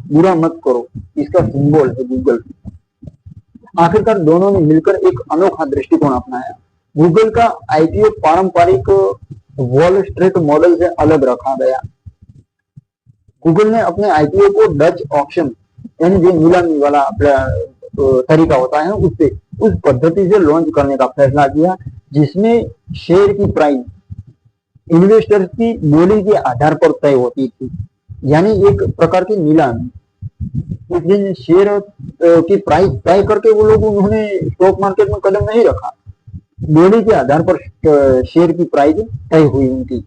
बुरा मत करो, इसका सिंबल है गूगल। आखिरकार दोनों ने मिलकर एक अनोखा दृष्टिकोण अपनाया। गूगल का आईपीओ पारंपरिक वॉल स्ट्रीट मॉडल से अलग रखा गया। गूगल ने अपने आईपीओ को डच ऑक्शन यानी जो नीलामी वाला तरीका होता है उससे उस पद्धति से लॉन्च करने का फैसला किया, जिसमें शेयर की प्राइस इन्वेस्टर्स की बोली के आधार पर तय होती थी, यानी एक प्रकार की नीलामी। उस दिन शेयर की प्राइस तय करके वो लोग उन्होंने स्टॉक मार्केट में कदम नहीं रखा, बोली के आधार पर शेयर की प्राइस तय हुई उनकी।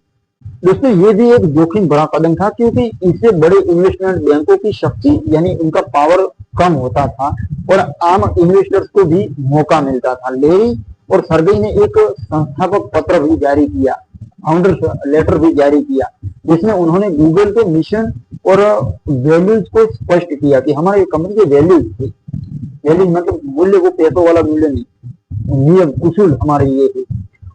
दोस्तों ये भी एक जोखिम भरा कदम था, क्योंकि इससे बड़े इन्वेस्टमेंट बैंकों की शक्ति यानी उनका पावर कम होता था और आम इन्वेस्टर्स को भी मौका मिलता था। लैरी और सर्गेई ने एक संस्थापक पत्र भी जारी किया, फाउंडर्स लेटर भी जारी किया, जिसमें उन्होंने गूगल के मिशन और वैल्यूज को स्पष्ट किया कि हमारे कंपनी के वैल्यूज थे। वैल्यूज मतलब मूल्य, वो पैसों वाला मूल्य नहीं, नियम उसूल हमारे ये थे।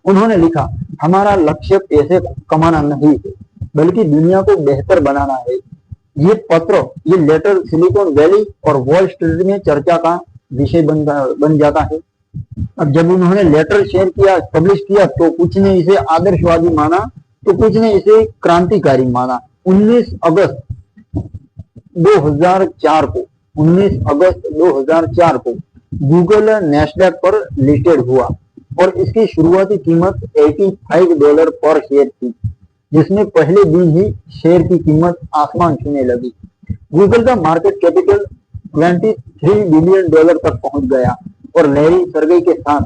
उन्होंने लिखा, हमारा लक्ष्य पैसे कमाना नहीं है, बल्कि दुनिया को बेहतर बनाना है। ये पत्र, ये लेटर सिलिकॉन वैली और वॉल स्ट्रीट में चर्चा का विषय बन जाता है। अब जब उन्होंने लेटर शेयर किया, पब्लिश किया, तो कुछ ने इसे आदर्शवादी माना, तो कुछ ने इसे क्रांतिकारी माना। 19 अगस्त 2004 को गूगल नैस्डैक पर लिस्टेड हुआ और इसकी शुरुआती कीमत $85 पर शेयर थी, जिसमें पहले दिन ही शेयर की कीमत आसमान छूने लगी। गूगल का मार्केट कैपिटल $23 बिलियन तक पहुंच गया और लैरी सर्गेई के साथ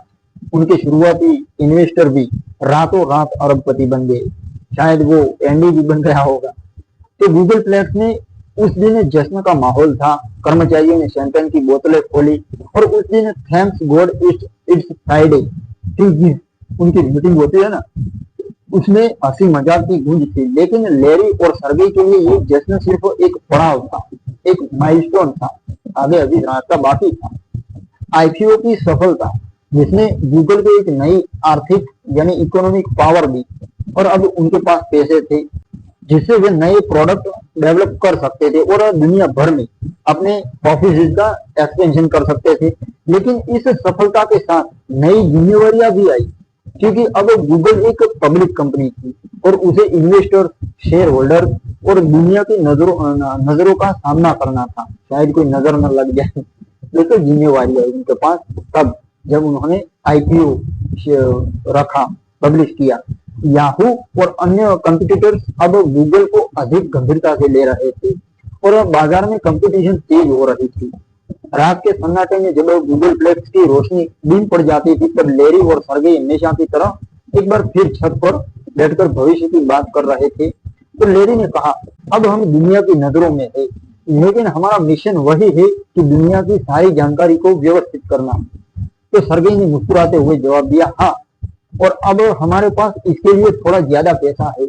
उनके शुरुआती इन्वेस्टर भी रातों रात अरबपति बन गए। शायद वो एंडी भी बन गया होगा। तो गूगल प्लेक्स में उस दिन जश्न का माहौल था। कर्मचारियों ने शैंपेन की बोतलें खोली और उस दिन थैंक्स गॉड इट्स फ्राइडे उनकी मीटिंग होती है ना, उसमें हंसी मजाक की गूंज थी। लेकिन लैरी और सर्गेई के लिए ये जश्न सिर्फ एक पड़ाव था, एक माइलस्टोन था, आगे अभी रास्ता बाकी था। आईपीओ की सफलता जिसने गूगल को एक नई आर्थिक यानी इकोनॉमिक पावर दी और अब उनके पास पैसे थे जिससे वे नए प्रोडक्ट डेवलप कर सकते थे और दुनिया भर में अपने ऑफिस का एक्सपेंशन कर सकते थे। लेकिन इस सफलता के साथ नई जिम्मेवारियां भी आई, क्योंकि अब गूगल एक पब्लिक कंपनी थी और उसे इन्वेस्टर, शेयर होल्डर और दुनिया की नजरों का सामना करना था। शायद कोई नजर न लग जाए, तो जिम्मेवारी है उनके पास। तब जब उन्होंने आईपीओ रखा, पब्लिश किया, याहू और अन्य कंपटीटर्स अब गूगल को अधिक गंभीरता से ले रहे थे और बाजार में कंपटीशन तेज हो रही थी। रात के सन्नाटे में जब गूगल प्लेक्स की रोशनी डीम पड़ जाती थी, तब लेरी और सर्गेई हमेशा की तरह एक बार फिर छत पर बैठकर भविष्य की बात कर रहे थे। तो लेरी ने कहा, अब हम दुनिया की नजरों में है, लेकिन हमारा मिशन वही है कि दुनिया की सारी जानकारी को व्यवस्थित करना। तो सर्गेई ने मुस्कुराते हुए जवाब दिया, हाँ, और अब हमारे पास इसके लिए थोड़ा ज्यादा पैसा है।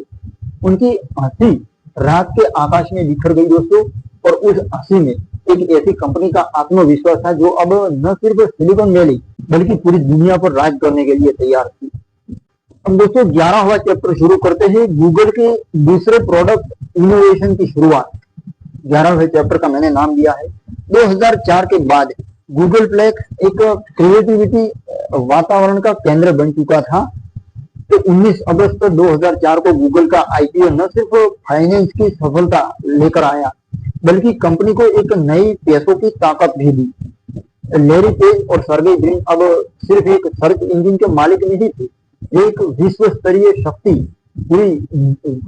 उनकी हंसी रात के आकाश में बिखर गई दोस्तों, और उस हंसी में एक ऐसी कंपनी का आत्मविश्वास था जो अब न सिर्फ सिलिकॉन वैली बल्कि पूरी दुनिया पर राज करने के लिए तैयार थी। अब दोस्तों 11वां चैप्टर शुरू करते हैं, गूगल के दूसरे प्रोडक्ट इनोवेशन की शुरुआत। 11वें चैप्टर का मैंने नाम दिया है 2004 के बाद गूगल प्लेक्स एक क्रिएटिविटी वातावरण का केंद्र बन चुका था। तो 19 अगस्त 2004 को गूगल का आईपीओ न सिर्फ फाइनेंस की सफलता लेकर आया, बल्कि कंपनी को एक नई पैसों की ताकत भी दी। लेरी पेज और सर्गेई ब्रिन अब सिर्फ एक सर्च इंजन के मालिक नहीं थे, एक विश्व स्तरीय शक्ति, पूरी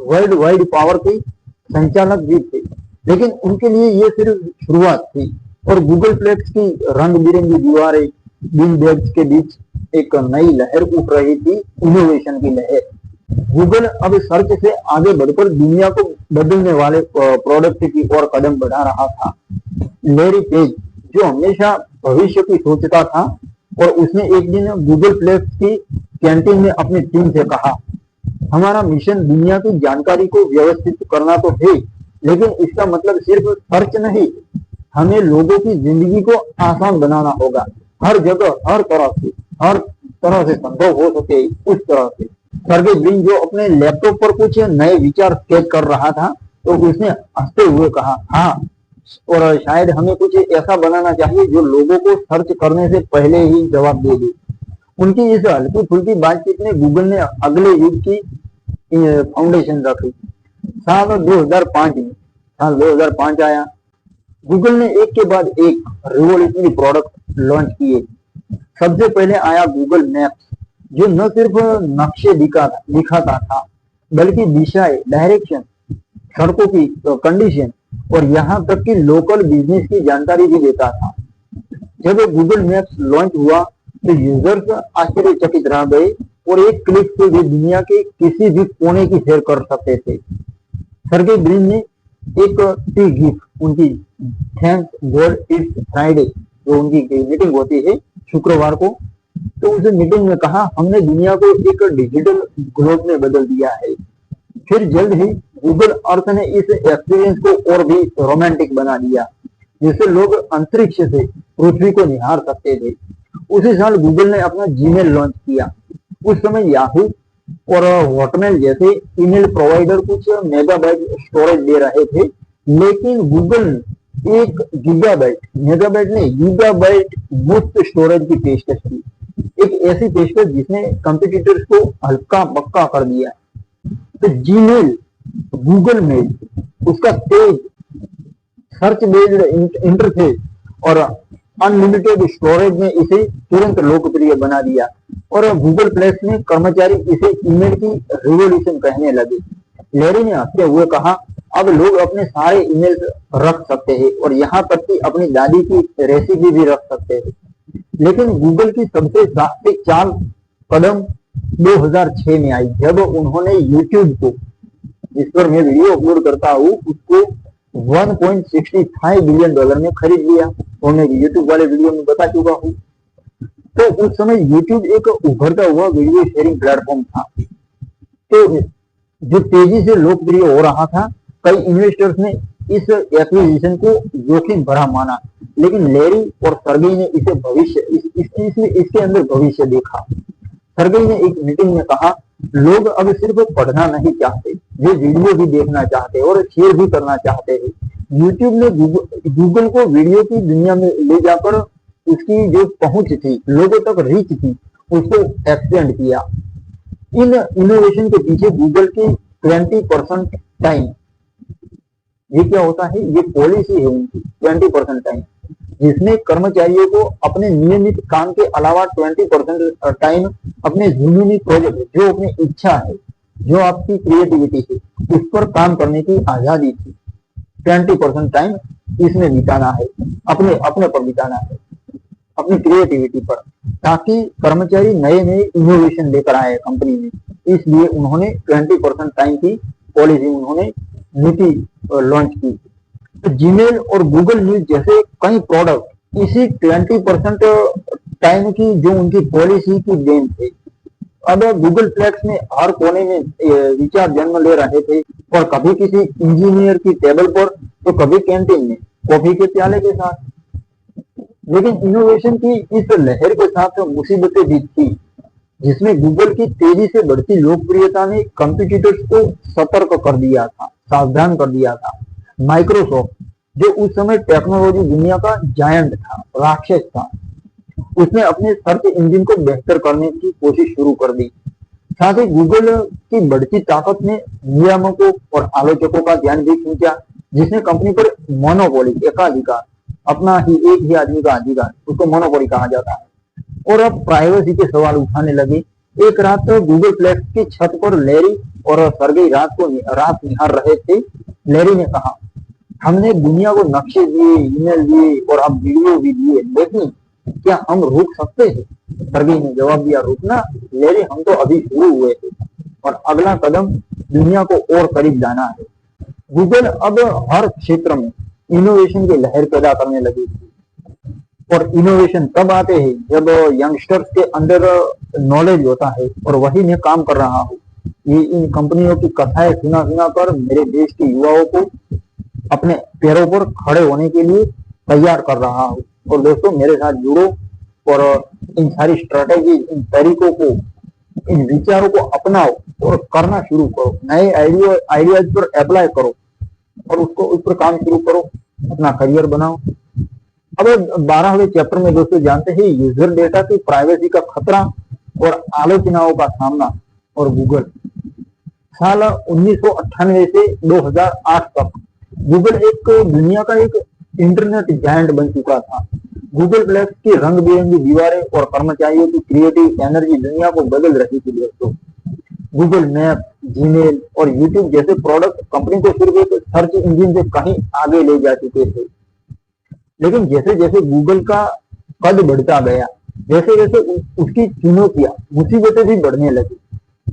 वर्ल्ड वाइड पावर की संचालक भी थे। लेकिन उनके लिए ये सिर्फ शुरुआत थी, और गूगल प्लेक्स की रंग बिरंगी दीवारें, बिन बैग्स के बीच एक नई लहर उठ रही थी, इनोवेशन की लहर। गूगल अब सर्च से आगे बढ़कर दुनिया को बदलने वाले प्रोडक्ट की ओर कदम बढ़ा रहा था। लेरी पेज, जो हमेशा भविष्य की सोचता था, और उसने एक दिन गूगल प्लेक्स की कैंटीन में अपनी टीम से कहा, हमारा मिशन दुनिया की जानकारी को व्यवस्थित करना तो है, लेकिन इसका मतलब सिर्फ सर्च नहीं, हमें लोगों की जिंदगी को आसान बनाना होगा, हर जगह, हर तरह से संभव हो सके उस तरह से। सर्गेई ब्रिन, जो अपने लैपटॉप पर कुछ नए विचार स्केच कर रहा था, तो उसने हंसते हुए कहा, हाँ, और शायद हमें कुछ ऐसा बनाना चाहिए जो लोगों को सर्च करने से पहले ही जवाब दे दे। उनकी इस हल्की फुल्की बातचीत में गूगल ने अगले युग की फाउंडेशन रखी। साल 2005 आया। गूगल ने एक के बाद एक रिवॉल्यूशनरी प्रोडक्ट लॉन्च किए। सबसे पहले आया गूगल मैप्स, जो न सिर्फ नक्शे दिखाता था, बल्कि दिशाएं, डायरेक्शन, सड़कों की कंडीशन और यहाँ तक कि लोकल बिजनेस की जानकारी भी देता था। जब गूगल मैप्स लॉन्च हुआ तो यूजर्स आश्चर्यचकित रह गए और एक क्लिक से भी दुनिया के किसी भी कोने की सैर कर सकते थे। सर्गेई ब्रिन ने एक गिफ्ट, उनकी थैंक्स गॉड इट्स फ्राइडे, जो उनकी मीटिंग होती है शुक्रवार को, तो उस मीटिंग में कहा, हमने दुनिया को एक डिजिटल ग्लोब में बदल दिया है। फिर जल्द ही गूगल अर्थ ने इस एक्सपीरियंस को और भी रोमांटिक बना दिया, जिससे लोग अंतरिक्ष से पृथ्वी को निहार सकते थे। उसी साल गूगल ने अपना जीमेल लॉन्च किया। उस समय याहू और हॉटमेल जैसे ईमेल प्रोवाइडर कुछ मेगाबाइट स्टोरेज दे रहे थे, लेकिन गूगल ने 1 गीगाबाइट, मेगाबाइट नहीं, गीगाबाइट मुफ्त स्टोरेज की पेशकश की। एक ऐसी पेशकश जिसने कंपटीटर्स को हल्का बक्का कर दिया। तो जीमेल, गूगल मेल, उसका तेज सर्च बेस्ड इंटरफेस और अनलिमिटेड स्टोरेज ने इसे तुरंत लोकप्रिय बना दिया, और गूगल प्लेक्स में कर्मचारी इसे ईमेल की रिवॉल्यूशन कहने लगे। लेरी ने हंसते हुए कहा, अब लोग अपने सारे ईमेल रख सकते हैं और यहाँ तक कि अपनी दादी की रेसिपी भी रख सकते हैं। लेकिन गूगल की सबसे साहसिक चाल कदम 2006 में आई, जब उन्होंने यूट्यूब को, जिस पर मैं वीडियो अपलोड करता हूँ, उसको $1.65 बिलियन में खरीद लिया। और मैं यूट्यूब वाले वीडियो में बता चुका हूँ। तो उस समय यूट्यूब एक उभरता हुआ वीडियो शेयरिंग प्लेटफॉर्म था, तो जो तेजी से लोकप्रिय हो रहा था। कई इन्वेस्टर्स ने इस एक्विजिशन को जोखिम भरा माना, लेकिन लेरी और सर्गेई ने इसे भविष्य, इसके अंदर भविष्य देखा। सर्गेई ने एक मीटिंग में कहा, लोग अब सिर्फ पढ़ना नहीं चाहते, वे वीडियो भी देखना चाहते और शेयर भी करना चाहते हैं। यूट्यूब ने गूगल को वीडियो की दुनिया में ले जाकर उसकी जो पहुंच थी, लोगों तक रीच थी, उसको एक्सटेंड किया। इन इनोवेशन के पीछे गूगल की 20% टाइम, ये क्या होता है, ये पॉलिसी है उनकी 20% टाइम, जिसमें कर्मचारियों को अपने नियमित काम के अलावा 20% टाइम अपने जुनूनी प्रोजेक्ट, जो अपनी इच्छा है, जो आपकी क्रिएटिविटी है, उस पर काम करने की आजादी थी। 20% टाइम इसमें बिताना है, अपने अपने पर बिताना है, अपनी क्रिएटिविटी पर, ताकि कर्मचारी नए नए इनोवेशन लेकर आए कंपनी में। इसलिए उन्होंने 20% टाइम की पॉलिसी, उन्होंने नीति लॉन्च की। तो जीमेल और गूगल न्यूज जैसे कई प्रोडक्ट इसी 20% टाइम की जो उनकी पॉलिसी की देन थे। अब गूगल प्लेक्स में हर कोने में विचार जन्म ले रहे थे, और कभी किसी इंजीनियर की टेबल पर, तो कभी कैंटीन में कॉफी के प्याले के साथ। लेकिन इनोवेशन की इस लहर के साथ मुसीबतें भी थी, जिसमें गूगल की तेजी से बढ़ती लोकप्रियता ने कंपटीटर्स को सतर्क कर दिया था, सावधान कर दिया था। माइक्रोसॉफ्ट, जो उस समय टेक्नोलॉजी दुनिया का जायंट था, राक्षस था, उसने अपने सर्च इंजन को बेहतर करने की कोशिश शुरू कर दी। साथ ही गूगल की बढ़ती ताकत ने नियामकों और आलोचकों का ध्यान भी खींचा, जिसने कंपनी पर मोनोपोली, एकाधिकार, अपना ही एक ही आदमी का अधिकार, उसको मोनोपोली कहा जाता है। और अब प्राइवेसी के सवाल उठाने लगे। एक रात तो गूगल प्लेक्स की छत पर लैरी और सर्गेई रात निहार रहे थे। लैरी ने कहा, हमने दुनिया को नक्शे दिए, ईमेल दिए और अब वीडियो भी दिए, लेकिन क्या हम रुक सकते हैं? सर्गेई ने जवाब दिया, रुकना लैरी, हम तो अभी शुरू हुए थे और अगला कदम दुनिया को और करीब जाना है। गूगल अब हर क्षेत्र में इनोवेशन की लहर पैदा करने लगी थी। और इनोवेशन तब आते हैं जब यंगस्टर्स के अंदर नॉलेज होता है और वही मैं काम कर रहा हूँ। ये इन कंपनियों की कथाएं सुना सुना कर मेरे देश के युवाओं को अपने पैरों पर खड़े होने के लिए तैयार कर रहा हूँ। और दोस्तों, मेरे साथ जुड़ो और इन सारी स्ट्रेटेजी, इन तरीकों को, इन विचारों को अपनाओ और करना शुरू करो। नए आइडियाज पर अप्लाई करो और उसको उस पर काम शुरू करो, अपना करियर बनाओ। अब 12वें चैप्टर में दोस्तों जानते हैं यूजर डेटा की प्राइवेसी का खतरा और आलोचनाओं का सामना। और गूगल, साल 1998 से 2008 तक गूगल एक दुनिया का एक इंटरनेट जायंट बन चुका था। गूगल प्लेक्स की रंग बिरंगी दीवारें और कर्मचारियों की क्रिएटिव एनर्जी दुनिया को बदल रही थी दोस्तों। गूगल मैप, जीमेल और यूट्यूब जैसे प्रोडक्ट कंपनी को सिर्फ एक सर्च इंजन से कहीं आगे ले जा चुके थे। लेकिन जैसे जैसे गूगल का कद बढ़ता गया, वैसे वैसे उसकी चुनौतियां, मुसीबतें भी बढ़ने लगी।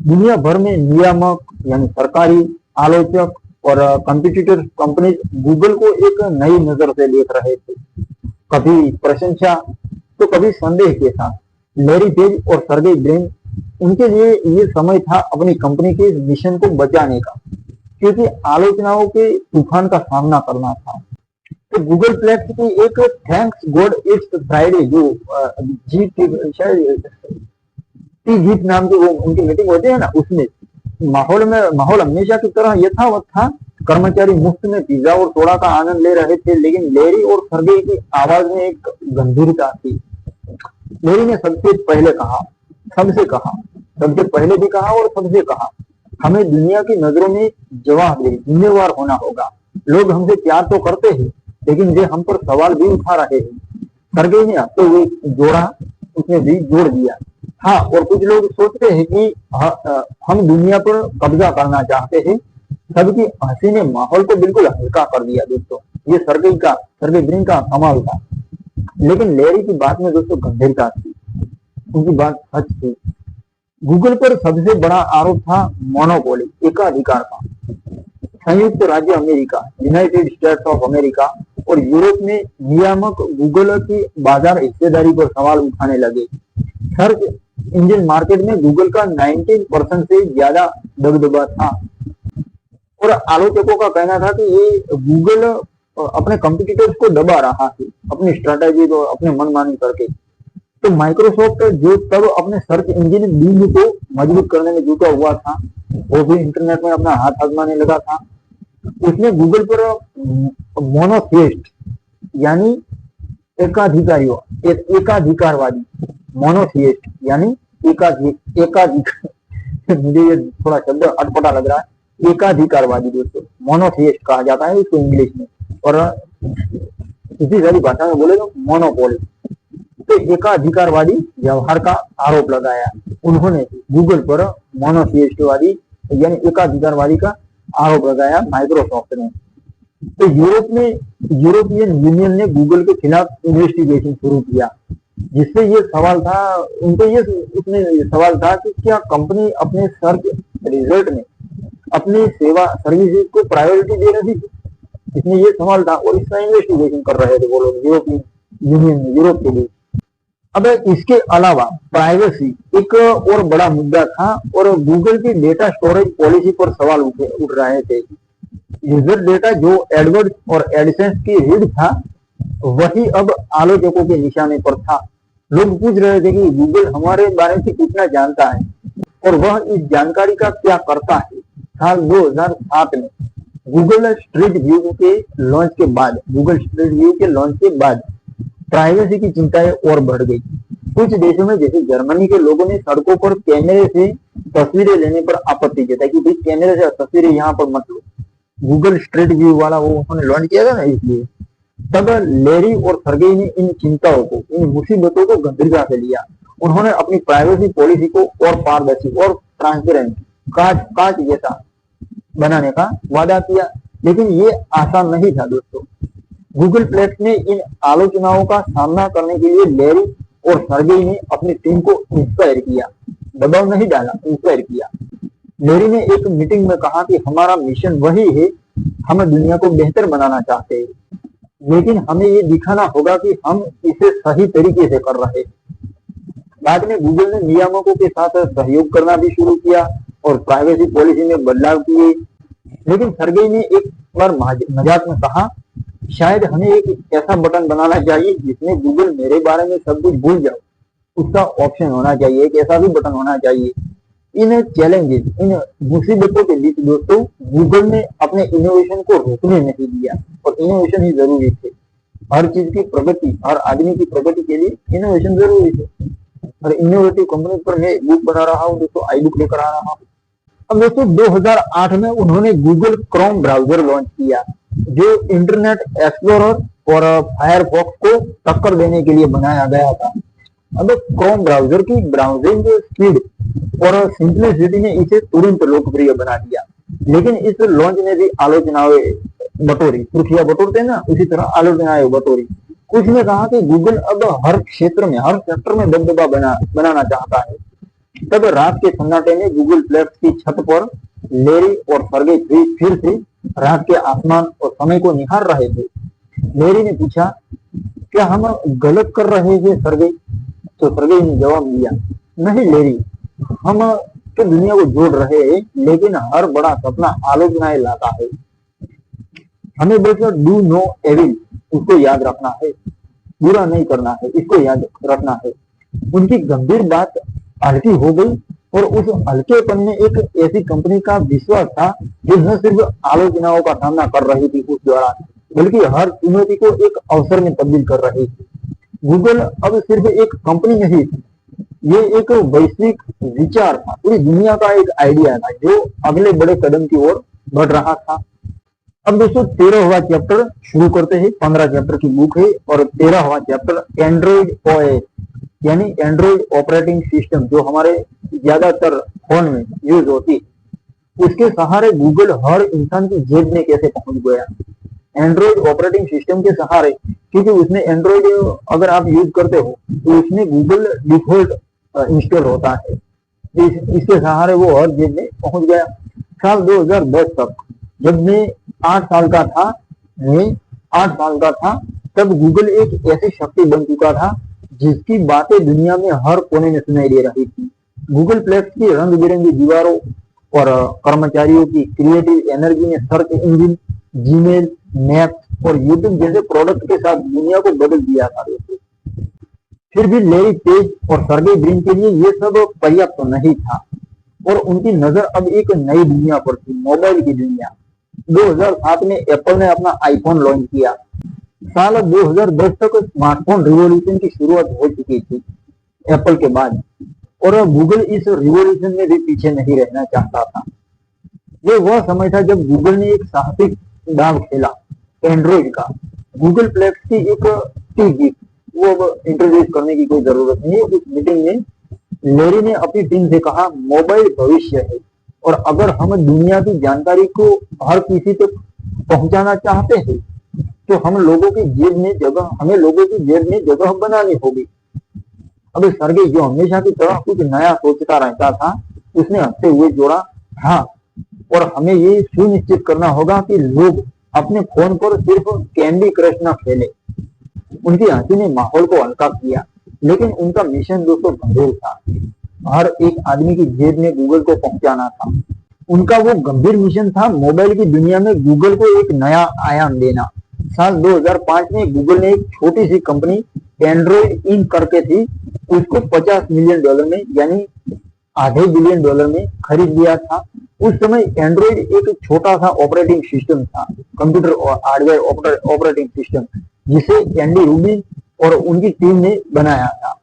दुनिया भर में नियामक यानी सरकारी, आलोचक और कंपटीटर कंपनी गूगल को एक नई नजर से देख रहे थे, कभी प्रशंसा तो कभी संदेह के साथ। लैरी पेज और सर्गेई ब्रिन, उनके लिए ये समय था अपनी कंपनी के मिशन को बचाने का, क्योंकि आलोचनाओं के तूफान का सामना करना था। तो गूगल प्लेक्स की एक थैंक्स गॉड इट्स फ्राइडे, जो जीत नाम की वो उनकी मीटिंग होती है ना, उसमें माहौल हमेशा की तरह यथावत था। कर्मचारी मुफ्त में पिज्जा और सोडा का आनंद ले रहे थे, लेकिन लैरी और सर्गेई की आवाज में एक गंभीरता थी। लैरी ने सबसे पहले भी कहा और सबसे कहा, हमें दुनिया की नजरों में जवाबदेही, जिम्मेवार होना होगा। लोग हमसे प्यार तो करते हैं, लेकिन वे हम पर सवाल भी उठा रहे हैं। सर्गेई ने हंसते हुए उसने भी जोड़ दिया, हाँ, और कुछ लोग सोचते हैं कि हम दुनिया पर कब्जा करना चाहते हैं। सबकी हंसी ने माहौल को बिल्कुल हल्का कर दिया दोस्तों। ये सर्गेई ब्रिन का कमाल था। लेकिन लैरी की बात में दोस्तों गंभीरता थी, उनकी बात सच थी। गूगल पर सबसे बड़ा आरोप था मोनोपोली, एकाधिकार का। संयुक्त राज्य America, United states of America और यूरोप में नियामक गूगल की बाजार हिस्सेदारी पर सवाल उठाने लगे। सर्च इंजन मार्केट में गूगल का 19% से ज्यादा दबदबा था। और आलोचकों का कहना था कि ये गूगल अपने कंपटीटर्स को दबा रहा है, अपनी स्ट्रेटेजी को अपने मनमानी करके। तो माइक्रोसॉफ्ट जो तब अपने सर्च इंजन बिंग को मजबूत करने में जुटा हुआ था, वो भी इंटरनेट में अपना हाथ आजमाने लगा था। उसने गूगल पर मोनोथेइस्ट यानी एकाधिकारवादी, मोनोथेइस्ट यानी एकाधिक मुझे ये थोड़ा शब्द अटपटा लग रहा है, एकाधिकारवादी दोस्तों, मोनोथेइस्ट कहा जाता है इसको इंग्लिश में, और किसी सारी भाषा में बोले तो मोनोपोली। तो एकाधिकारवादी व्यवहार का आरोप लगाया उन्होंने गूगल पर, मोनोथेइस्टवादी यानी एकाधिकारवादी का आरोप लगाया माइक्रोसॉफ्ट ने। तो यूरोपियन यूनियन ने गूगल के खिलाफ इन्वेस्टिगेशन शुरू किया, जिससे ये सवाल था उनको, उसमें सवाल था कि क्या कंपनी अपने सर्च रिजल्ट में अपनी सेवा सर्विसेज को प्रायोरिटी दे रही थी। इसमें ये सवाल था और इसका इन्वेस्टिगेशन कर रहे थे वो लोग यूरोपियन यूनियन में, यूरोप के लिए। अब इसके अलावा प्राइवेसी एक और बड़ा मुद्दा था और गूगल की डेटा स्टोरेज पॉलिसी पर सवाल उठ रहे थे। यूजर डेटा जो एडवर्ड्स और एडिसेंस की रीड था वही अब आलोचकों के निशाने पर था। लोग पूछ रहे थे कि गूगल हमारे बारे में कितना जानता है और वह इस जानकारी का क्या करता है। साल 2007 में गूगल स्ट्रीट व्यू के लॉन्च के बाद प्राइवेसी की चिंताएं और बढ़ गई। कुछ देशों में जैसे जर्मनी के लोगों ने सड़कों पर कैमरे से तस्वीरें लेने पर आपत्ति जताई कि भाई कैमरे से तस्वीरें यहाँ पर मत लो। गूगल स्ट्रीट व्यू वाला वो उन्होंने लॉन्च किया था ना, इसलिए। तब लेरी और सर्गेई ने इन चिंताओं को, इन मुसीबतों को गंभीरता से लिया। उन्होंने अपनी प्राइवेसी पॉलिसी को और पारदर्शी और ट्रांसपेरेंट, कांच जैसा बनाने का वादा किया, लेकिन ये आसान नहीं था दोस्तों। गूगल प्लेक्स ने इन आलोचनाओं का सामना करने के लिए लेरी और सर्गेई ने अपनी टीम को इंस्पायर किया, दबाव नहीं डाला, इंस्पायर किया। लेरी ने एक मीटिंग में कहा कि हमारा मिशन वही है, हम दुनिया को बेहतर बनाना चाहते हैं, लेकिन हमें ये दिखाना होगा कि हम इसे सही तरीके से कर रहे हैं। बाद में गूगल ने नियामकों के साथ सहयोग करना भी शुरू किया और प्राइवेसी पॉलिसी में बदलाव किए। लेकिन सर्गेई ने एक बार मजाक में कहा, शायद हमें एक ऐसा बटन बनाना चाहिए जिसमें गूगल मेरे बारे में सब कुछ भूल जाओ, उसका ऑप्शन होना चाहिए, एक ऐसा भी बटन होना चाहिए। इन चैलेंजेस, इन मुसीबतों के बीच दोस्तों गूगल ने अपने इनोवेशन को रोकने नहीं दिया, और इनोवेशन ही जरूरी थे। हर चीज की प्रगति, हर आदमी की प्रगति के लिए इनोवेशन जरूरी है। और इनोवेटिव कंपनी पर मैं बुक बना रहा हूँ दोस्तों, आई बुक लेकर आ रहा हूँ। अब दोस्तों 2008 में उन्होंने गूगल क्रोम ब्राउजर लॉन्च किया, जो इंटरनेट एक्सप्लोरर और फायरफॉक्स को टक्कर देने के लिए बनाया गया था। अब क्रोम ब्राउजर की ब्राउजिंग स्पीड और सिंपलिसिटी ने इसे तुरंत लोकप्रिय बना दिया, लेकिन इस लॉन्च ने भी आलोचनाएं बटोरी, सुर्खियां बटोरते हैं ना, उसी तरह आलोचनाएं बटोरी। कुछ ने कहा कि गूगल अब हर क्षेत्र में, हर सेक्टर में दबदबा बनाना चाहता है। तब रात के सन्नाटे में गूगल प्लेक्स की छत पर लेरी और सर्गेई फिर से रात के आसमान और समय को निहार रहे थे। लेरी ने पूछा, क्या हम गलत कर रहे हैं सर्गेई? तो सर्गेई ने जवाब दिया, नहीं लेरी, हम तो दुनिया को जोड़ रहे हैं, लेकिन हर बड़ा सपना आलोचनाएं लाता है। हमें बस डू नो एविल, उसको याद रखना है, बुरा नहीं करना है, इसको याद रखना है। उनकी गंभीर बात हल्की हो गई और उस हल्केपन में एक ऐसी कंपनी का विश्वास था जो न सिर्फ आलोचनाओं का सामना कर रही थी उस दौरान, बल्कि हर चुनौती को एक अवसर में तब्दील कर रही थी। गूगल अब सिर्फ एक कंपनी नहीं थी, ये एक वैश्विक विचार था, पूरी दुनिया का एक आइडिया था जो अगले बड़े कदम की ओर बढ़ रहा था। अब दोस्तों 13वां चैप्टर शुरू करते हैं। 15 चैप्टर की बुक है और 13वां चैप्टर एंड्रॉइड ओएस यानी एंड्रॉइड ऑपरेटिंग सिस्टम, जो हमारे ज्यादातर फोन में यूज होती, उसके सहारे गूगल हर इंसान की जेब में कैसे पहुंच गया। एंड्रॉइड ऑपरेटिंग सिस्टम के सहारे, क्योंकि उसमें एंड्रॉइड अगर आप यूज करते हो तो उसमें गूगल डिफॉल्ट इंस्टॉल होता है, इसके सहारे वो हर जेब में पहुंच गया। साल 2010 तक, जब मैं 8 साल का था, तब गूगल एक ऐसी शक्ति बन चुका था जिसकी बातें दुनिया में हर कोने में सुनाई दे रही थी। गूगल प्लेक्स की रंग बिरंगी दीवारों और कर्मचारियों की क्रिएटिव एनर्जी ने सर्च इंजन, जीमेल, मैप्स और यूट्यूब जैसे प्रोडक्ट के साथ दुनिया को बदल दिया था। फिर भी लेरी पेज और सर्गेई ब्रिन के लिए ये सब पर्याप्त नहीं था और उनकी नजर अब एक नई दुनिया पर थी, मोबाइल की दुनिया। 2007 में एप्पल ने अपना आईफोन लॉन्च किया। साल 2010 तक स्मार्टफोन रिवॉल्यूशन की शुरुआत हो चुकी थी एप्पल के बाद, और गूगल इस रिवॉल्यूशन में भी पीछे नहीं रहना चाहता था। ये वह समय था जब गूगल ने एक साहसिक दांव खेला एंड्रॉइड का। गूगल प्लेक्स की एक गिफ्ट वो अब इंट्रोड्यूस करने की कोई जरूरत नहीं है। उस मीटिंग में लेरी ने अपनी टीम से कहा, मोबाइल भविष्य है और अगर हम दुनिया की जानकारी को हर किसी तक पहुंचाना चाहते हैं तो हमें लोगों की जेब में जगह बनानी होगी। अब सर्गेई, जो हमेशा की तरह कुछ नया सोचता रहता था, उसने हंसते हुए जोड़ा, हाँ, और हमें ये सुनिश्चित करना होगा कि लोग अपने फोन पर सिर्फ कैंडी क्रश न खेले। उनकी हंसी ने माहौल को हल्का किया, लेकिन उनका मिशन दोस्तों गंभीर था। हर एक आदमी की जेब में गूगल को पहुंचाना था। उनका वो गंभीर मिशन था मोबाइल की दुनिया में गूगल को एक नया आयाम देना। साल 2005 में गूगल ने एक छोटी सी कंपनी एंड्रॉइड इंक करके थी, उसको $50 मिलियन में, यानी $500 बिलियन में खरीद लिया था। उस समय एंड्रॉइड एक छोटा सा ऑपरेटिंग सिस्टम था, कंप्यूटर और हार्डवेयर ऑपरेटिंग सिस्टम, जिसे एंडी रूबिन और उनकी टीम ने बनाया था।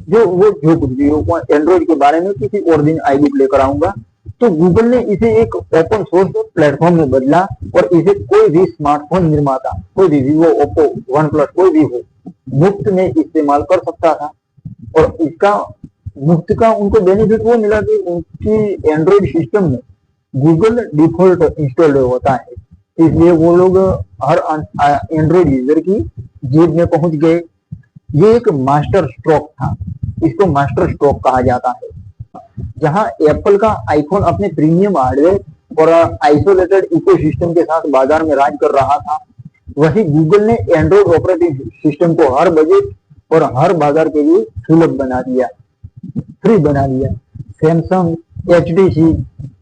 जो कुछ भी हो, एंड्रॉइड के बारे में किसी और दिन आई बुक लेकर आऊंगा। तो गूगल ने इसे एक ओपन सोर्स प्लेटफॉर्म में बदला और इसे कोई भी स्मार्टफोन निर्माता, कोई भी वीवो, ओप्पो, वन प्लस, कोई भी हो, मुफ्त में इस्तेमाल कर सकता था। और इसका मुफ्त का उनको बेनिफिट वो मिला कि उनकी एंड्रॉइड सिस्टम में गूगल डिफॉल्ट इंस्टॉल्ड होता है, इसलिए वो लोग हर एंड्रॉइड यूजर की जेब में पहुंच गए। ये एक मास्टर स्ट्रोक था, इसको मास्टर स्ट्रोक कहा जाता है। जहां एप्पल का आईफोन अपने प्रीमियम हार्डवेयर और आइसोलेटेड इकोसिस्टम के साथ बाजार में राज कर रहा था, वही गूगल ने एंड्रॉइड ऑपरेटिंग सिस्टम को हर बजट और हर बाजार के लिए सुलभ बना दिया, फ्री बना दिया। सैमसंग, HTC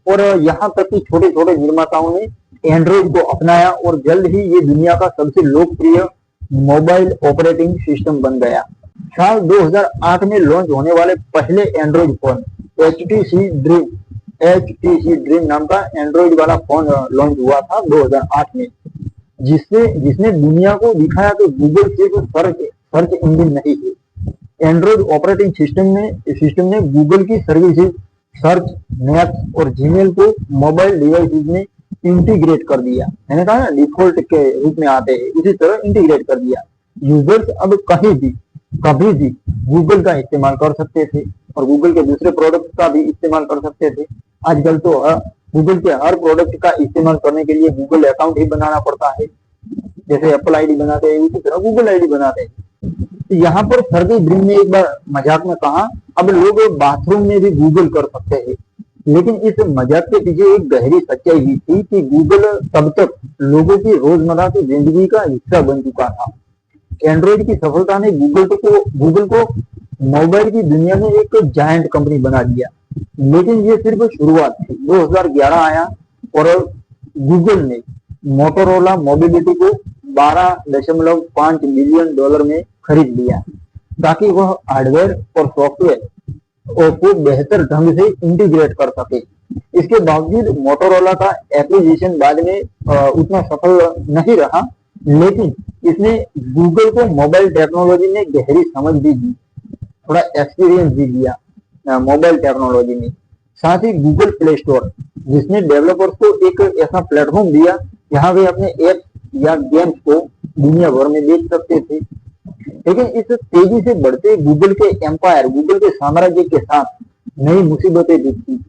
और यहाँ तक कि छोटे छोटे निर्माताओं ने एंड्रॉइड को अपनाया और जल्द ही ये दुनिया का सबसे लोकप्रिय मोबाइल ऑपरेटिंग सिस्टम बन गया। साल 2008 में लॉन्च होने वाले पहले एंड्रॉइड फोन HTC ड्रीम नाम का एंड्रॉइड वाला फोन लॉन्च हुआ था 2008 में, जिसने दुनिया को दिखाया कि गूगल सिर्फ सर्च इंजन नहीं है। एंड्रॉइड ऑपरेटिंग सिस्टम ने गूगल की सर्विसेज, सर्च, मैप्स और जीमेल को मोबाइल डिवाइसेज में इंटीग्रेट कर दिया। मैंने कहा ना, डिफॉल्ट के रूप में आते हैं, उसी तरह इंटीग्रेट कर दिया। यूजर्स अब कहीं भी कभी भी गूगल का इस्तेमाल कर सकते थे और गूगल के दूसरे प्रोडक्ट का भी इस्तेमाल कर सकते थे। आजकल तो गूगल के हर प्रोडक्ट का इस्तेमाल करने के लिए गूगल अकाउंट ही बनाना पड़ता है। जैसे एप्पल आईडी बनाते हैं उसी तरह गूगल आईडी बनाते हैं। तो यहाँ पर सर्गेई ब्रिन ने एक बार मजाक में कहा, अब लोग बाथरूम में भी गूगल कर सकते हैं। लेकिन इस मजाक के पीछे एक गहरी सच्चाई भी थी कि गूगल तब तक लोगों की रोजमर्रा की जिंदगी का हिस्सा बन चुका था। एंड्रॉइड की सफलता ने गूगल को मोबाइल की दुनिया में एक जायंट कंपनी बना दिया, लेकिन ये सिर्फ शुरुआत थी। 2011 आया और गूगल ने मोटोरोला मोबिलिटी को $12.5 बिलियन में खरीद लिया ताकि वह हार्डवेयर और सॉफ्टवेयर को बेहतर ढंग से इंटीग्रेट कर सके। इसके बावजूद मोटोरोला का एक्विजिशन बाद में उतना सफल नहीं रहा, लेकिन इसने गूगल को मोबाइल टेक्नोलॉजी में गहरी समझ भी दी, थोड़ा एक्सपीरियंस भी दिया मोबाइल टेक्नोलॉजी में। साथ ही गूगल प्ले स्टोर, जिसने डेवलपर्स को एक ऐसा प्लेटफॉर्म दिया जहां वे अपने एप्स या गेम्स को दुनिया भर में बेच सकते थे। लेकिन इस तेजी से बढ़ते गूगल के एम्पायर, गूगल के साम्राज्य के साथ नई मुसीबतें भी थी।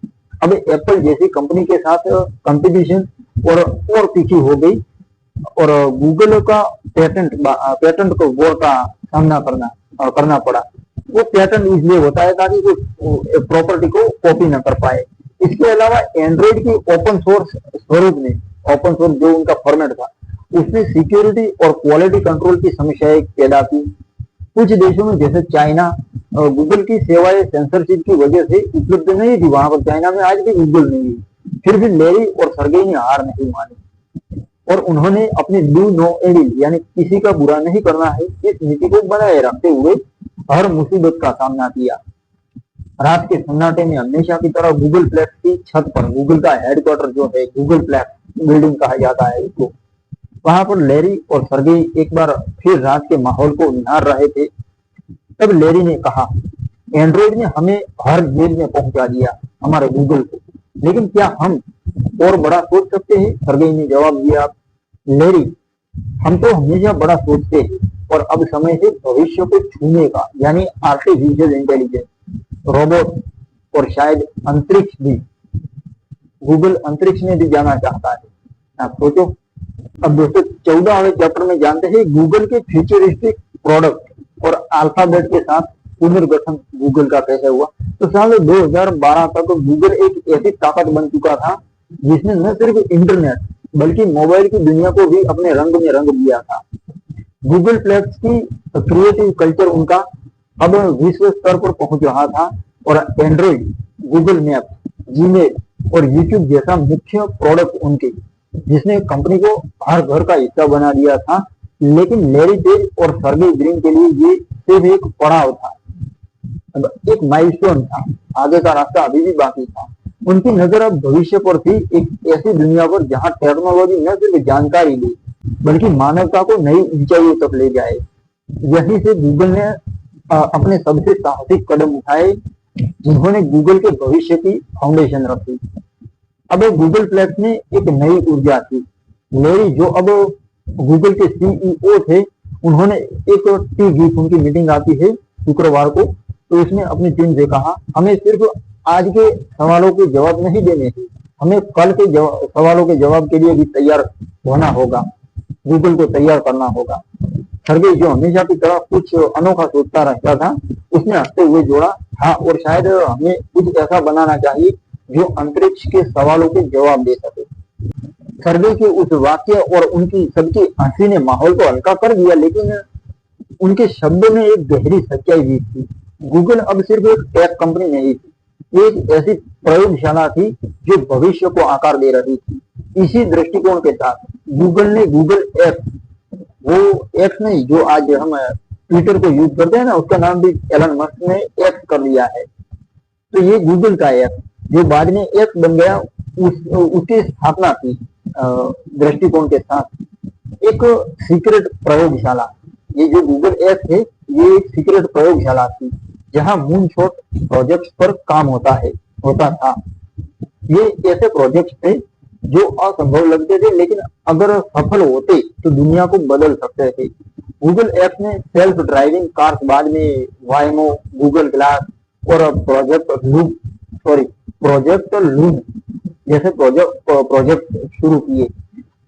अब एप्पल जैसी कंपनी के साथ कंपटीशन और तीखी हो गई और गूगल का पेटेंट को वॉर का सामना करना पड़ा। वो पेटेंट इसलिए होता है ताकि कोई प्रॉपर्टी को कॉपी न कर पाए। इसके अलावा एंड्रॉइड की ओपन सोर्स स्वरूप ने, ओपन सोर्स जो उनका फॉर्मेट था, उसने सिक्योरिटी और क्वालिटी कंट्रोल की समस्याएं पैदा की। कुछ देशों में जैसे चाइना, गूगल की सेवाएं सेंसरशिप की वजह से उपलब्ध नहीं थी। वहां पर चाइना में आज भी गूगल नहीं है। फिर भी लेरी और सर्गेई ने हार नहीं मानी और उन्होंने अपनी डू नो एविल, यानी किसी का बुरा नहीं करना है, इस नीति को बनाए रखते हुए हर मुसीबत का सामना किया। रात के सन्नाटे में हमेशा की तरह गूगल प्लेक्स की छत पर, गूगल का हेडक्वार्टर जो है गूगल प्लेक्स बिल्डिंग कहा जाता है इसको, वहां पर लेरी और सर्गेई एक बार फिर रात के माहौल को निहार रहे थे। तब लेरी ने कहा, एंड्रॉइड ने हमें हर जेब में पहुंचा दिया, हमारे गूगल को, लेकिन क्या हम और बड़ा सोच सकते हैं? सर्गेई ने जवाब दिया, लेरी, हम तो हमेशा बड़ा सोचते हैं और अब समय है भविष्य को छूने का, यानी आर्टिफिशियल इंटेलिजेंस, रोबोट और शायद अंतरिक्ष भी। गूगल अंतरिक्ष में भी जाना चाहता है, आप सोचो। अब दोस्तों 14वें चैप्टर में जानते हैं गूगल के फ्यूचरिस्टिक प्रोडक्ट और अल्फाबेट के साथ पुनर्गठन गूगल का कैसे हुआ। तो साल 2012 तक गूगल एक ऐसी ताकत बन चुका था जिसने न सिर्फ इंटरनेट बल्कि मोबाइल की दुनिया को भी अपने रंग में रंग दिया था। गूगल प्लेक्स की क्रिएटिव कल्चर उनका अब विश्व स्तर पर पहुंच रहा था और एंड्रॉइड, गूगल मैप, जीमेल और यूट्यूब जैसा मुख्य प्रोडक्ट उनके, जिसने कंपनी को हर घर का हिस्सा बना दिया था। लेकिन लैरी पेज और सर्गेई ब्रिन के लिए ये सिर्फ एक पड़ाव था, एक माइलस्टोन था, आगे का रास्ता अभी भी बाकी था। उनकी नजर अब भविष्य पर थी, एक ऐसी दुनिया पर जहां टेक्नोलॉजी न सिर्फ जानकारी दे बल्कि मानवता को नई ऊंचाइयों तक ले जाए। यहीं से गूगल ने अपने सबसे साहसिक कदम उठाए जिन्होंने गूगल के भविष्य की फाउंडेशन रखी। अब गूगल प्लेक्स में एक नई ऊर्जा थी। लैरी, जो अब गूगल के सीईओ थे, उन्होंने एक टी उनकी मीटिंग आती है शुक्रवार को, तो उसमें अपनी टीम से कहा, हमें सिर्फ आज के सवालों के जवाब नहीं देने थे, हमें कल के सवालों के जवाब के लिए भी तैयार होना होगा, गूगल को तैयार करना होगा। सर्गेई, जो हमेशा की तरह कुछ अनोखा सोचता रहता था, उसने हंसते हुए जोड़ा, हाँ, और शायद हमें कुछ ऐसा बनाना चाहिए जो अंतरिक्ष के सवालों के जवाब दे सके। सर्गेई के उस वाक्य और उनकी सबकी हंसी ने माहौल को हल्का कर दिया, लेकिन उनके शब्दों में एक गहरी सच्चाई भी थी। गूगल अब सिर्फ एक टेक कंपनी नहीं थी, एक ऐसी प्रयोगशाला थी जो भविष्य को आकार दे रही थी। इसी दृष्टिकोण के साथ गूगल ने गूगल एक्स, वो एक्स नहीं जो आज हम ट्विटर को यूज करते हैं ना, उसका नाम भी एलन मस्क ने एक्स कर लिया है। तो ये गूगल का एक्स जो बाद में एक्स बन गया, उसकी स्थापना की दृष्टिकोण के साथ एक सीक्रेट प्रयोगशाला। ये जो गूगल एक्स है, ये एक सीक्रेट प्रयोगशाला थी जहां मूनशॉट प्रोजेक्ट्स पर काम होता था। ये ऐसे प्रोजेक्ट्स थे जो असंभव लगते थे, लेकिन अगर सफल होते तो दुनिया को बदल सकते थे। गूगल एक्स में सेल्फ ड्राइविंग कार्स, बाद में वायमो, गूगल ग्लास और प्रोजेक्ट लून जैसे प्रोजेक्ट शुरू किए।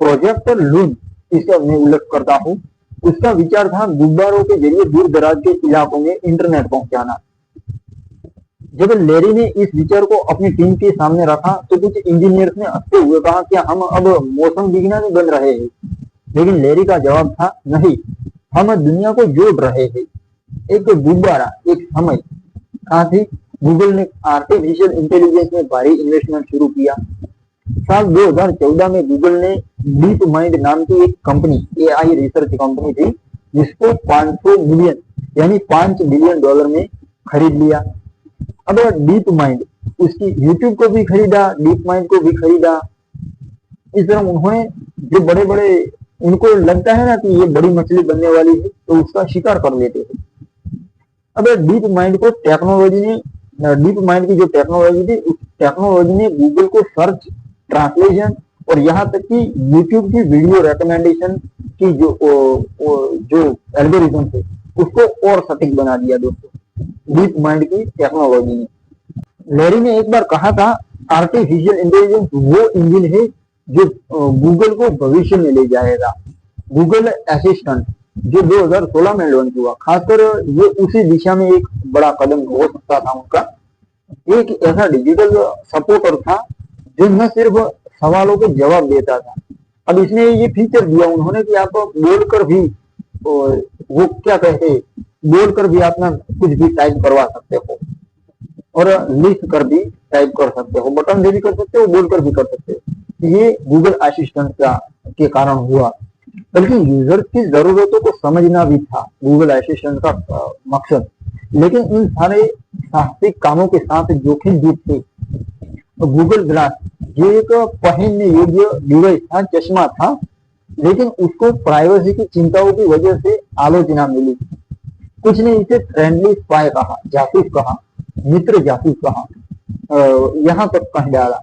प्रोजेक्ट लून, इसका मैं उल्लेख करता हूँ, उसका विचार था गुब्बारों के जरिए दूर दराज के इलाकों में इंटरनेट पहुंचाना। जब लैरी ने इस विचार को अपनी टीम के सामने रखा तो कुछ इंजीनियर्स ने हंसते हुए कहा, क्या हम अब मौसम विज्ञानी बन रहे हैं? लेकिन लैरी का जवाब था, नहीं, हम दुनिया को जोड़ रहे हैं। एक गुब्बारा, एक समय। साथ ही गूगल ने आर्टिफिशियल इंटेलिजेंस में भारी इन्वेस्टमेंट शुरू किया। साल 2014 में गूगल ने डीप माइंड नाम की एक कंपनी, एआई रिसर्च कंपनी थी, जिसको 500 मिलियन यानी $5 बिलियन में खरीद लिया। अब डीप माइंड, उसकी यूट्यूब को भी खरीदा, डीप माइंड को भी खरीदा। इस तरह उन्होंने जो बड़े बड़े, उनको लगता है ना कि ये बड़ी मछली बनने वाली है, तो उसका शिकार कर लेते थे। अब डीप माइंड की जो टेक्नोलॉजी थी, उस टेक्नोलॉजी ने गूगल को सर्च, ट्रांसलेशन और यहाँ तक कि यूट्यूब की वीडियो रिकमेंडेशन की जो एल्गोरिथम थे, उसको और सटीक बना दिया दोस्तों, डीप माइंड की टेक्नोलॉजी ने। लैरी ने एक बार कहा था, आर्टिफिशियल इंटेलिजेंस वो इंजन है जो गूगल को भविष्य में ले जाएगा। गूगल असिस्टेंट जो 2016 में लॉन्च हुआ, खासकर ये उसी दिशा में एक बड़ा कदम हो सकता था उनका। एक ऐसा डिजिटल सपोर्टर था जो न सिर्फ सवालों के जवाब देता था, अब इसमें ये फीचर दिया उन्होंने कि आप बोलकर भी, वो क्या कहते हैं, बोलकर भी अपना कुछ भी टाइप करवा सकते हो और लिख कर भी टाइप कर सकते हो, बटन से भी कर सकते हो, बोलकर भी कर सकते हो। ये गूगल असिस्टेंट के कारण हुआ। बल्कि यूजर्स की जरूरतों को समझना भी था गूगल असिस्टेंट का मकसद। लेकिन इन सारे साहसिक कामों के साथ जोखिम भी थे। तो गूगल ग्लास ये एक पहनने योग्य डिवाइस था, चश्मा था, लेकिन उसको प्राइवेसी की चिंताओं की वजह से आलोचना मिली। कुछ ने इसे फ्रेंडली स्पाई कहा, जासूस कहा, मित्र जासूस कहा, यहाँ तक कह डाला।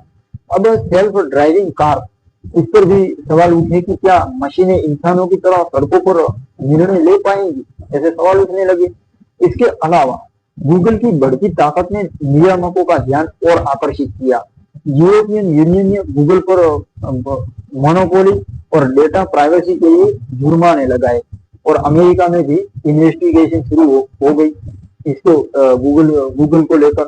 अब सेल्फ ड्राइविंग कार, इस पर भी सवाल उठे कि क्या मशीनें इंसानों की तरह सड़कों पर निर्णय ले पाएंगी, ऐसे सवाल उठने लगे। इसके अलावा गूगल की बढ़ती ताकत ने नियामकों का ध्यान और आकर्षित किया। यूरोपियन यूनियन ने गूगल पर मोनोपोली और डेटा प्राइवेसी के लिए जुर्माने लगाए और अमेरिका में भी इन्वेस्टिगेशन शुरू हो गई इसको गूगल को लेकर।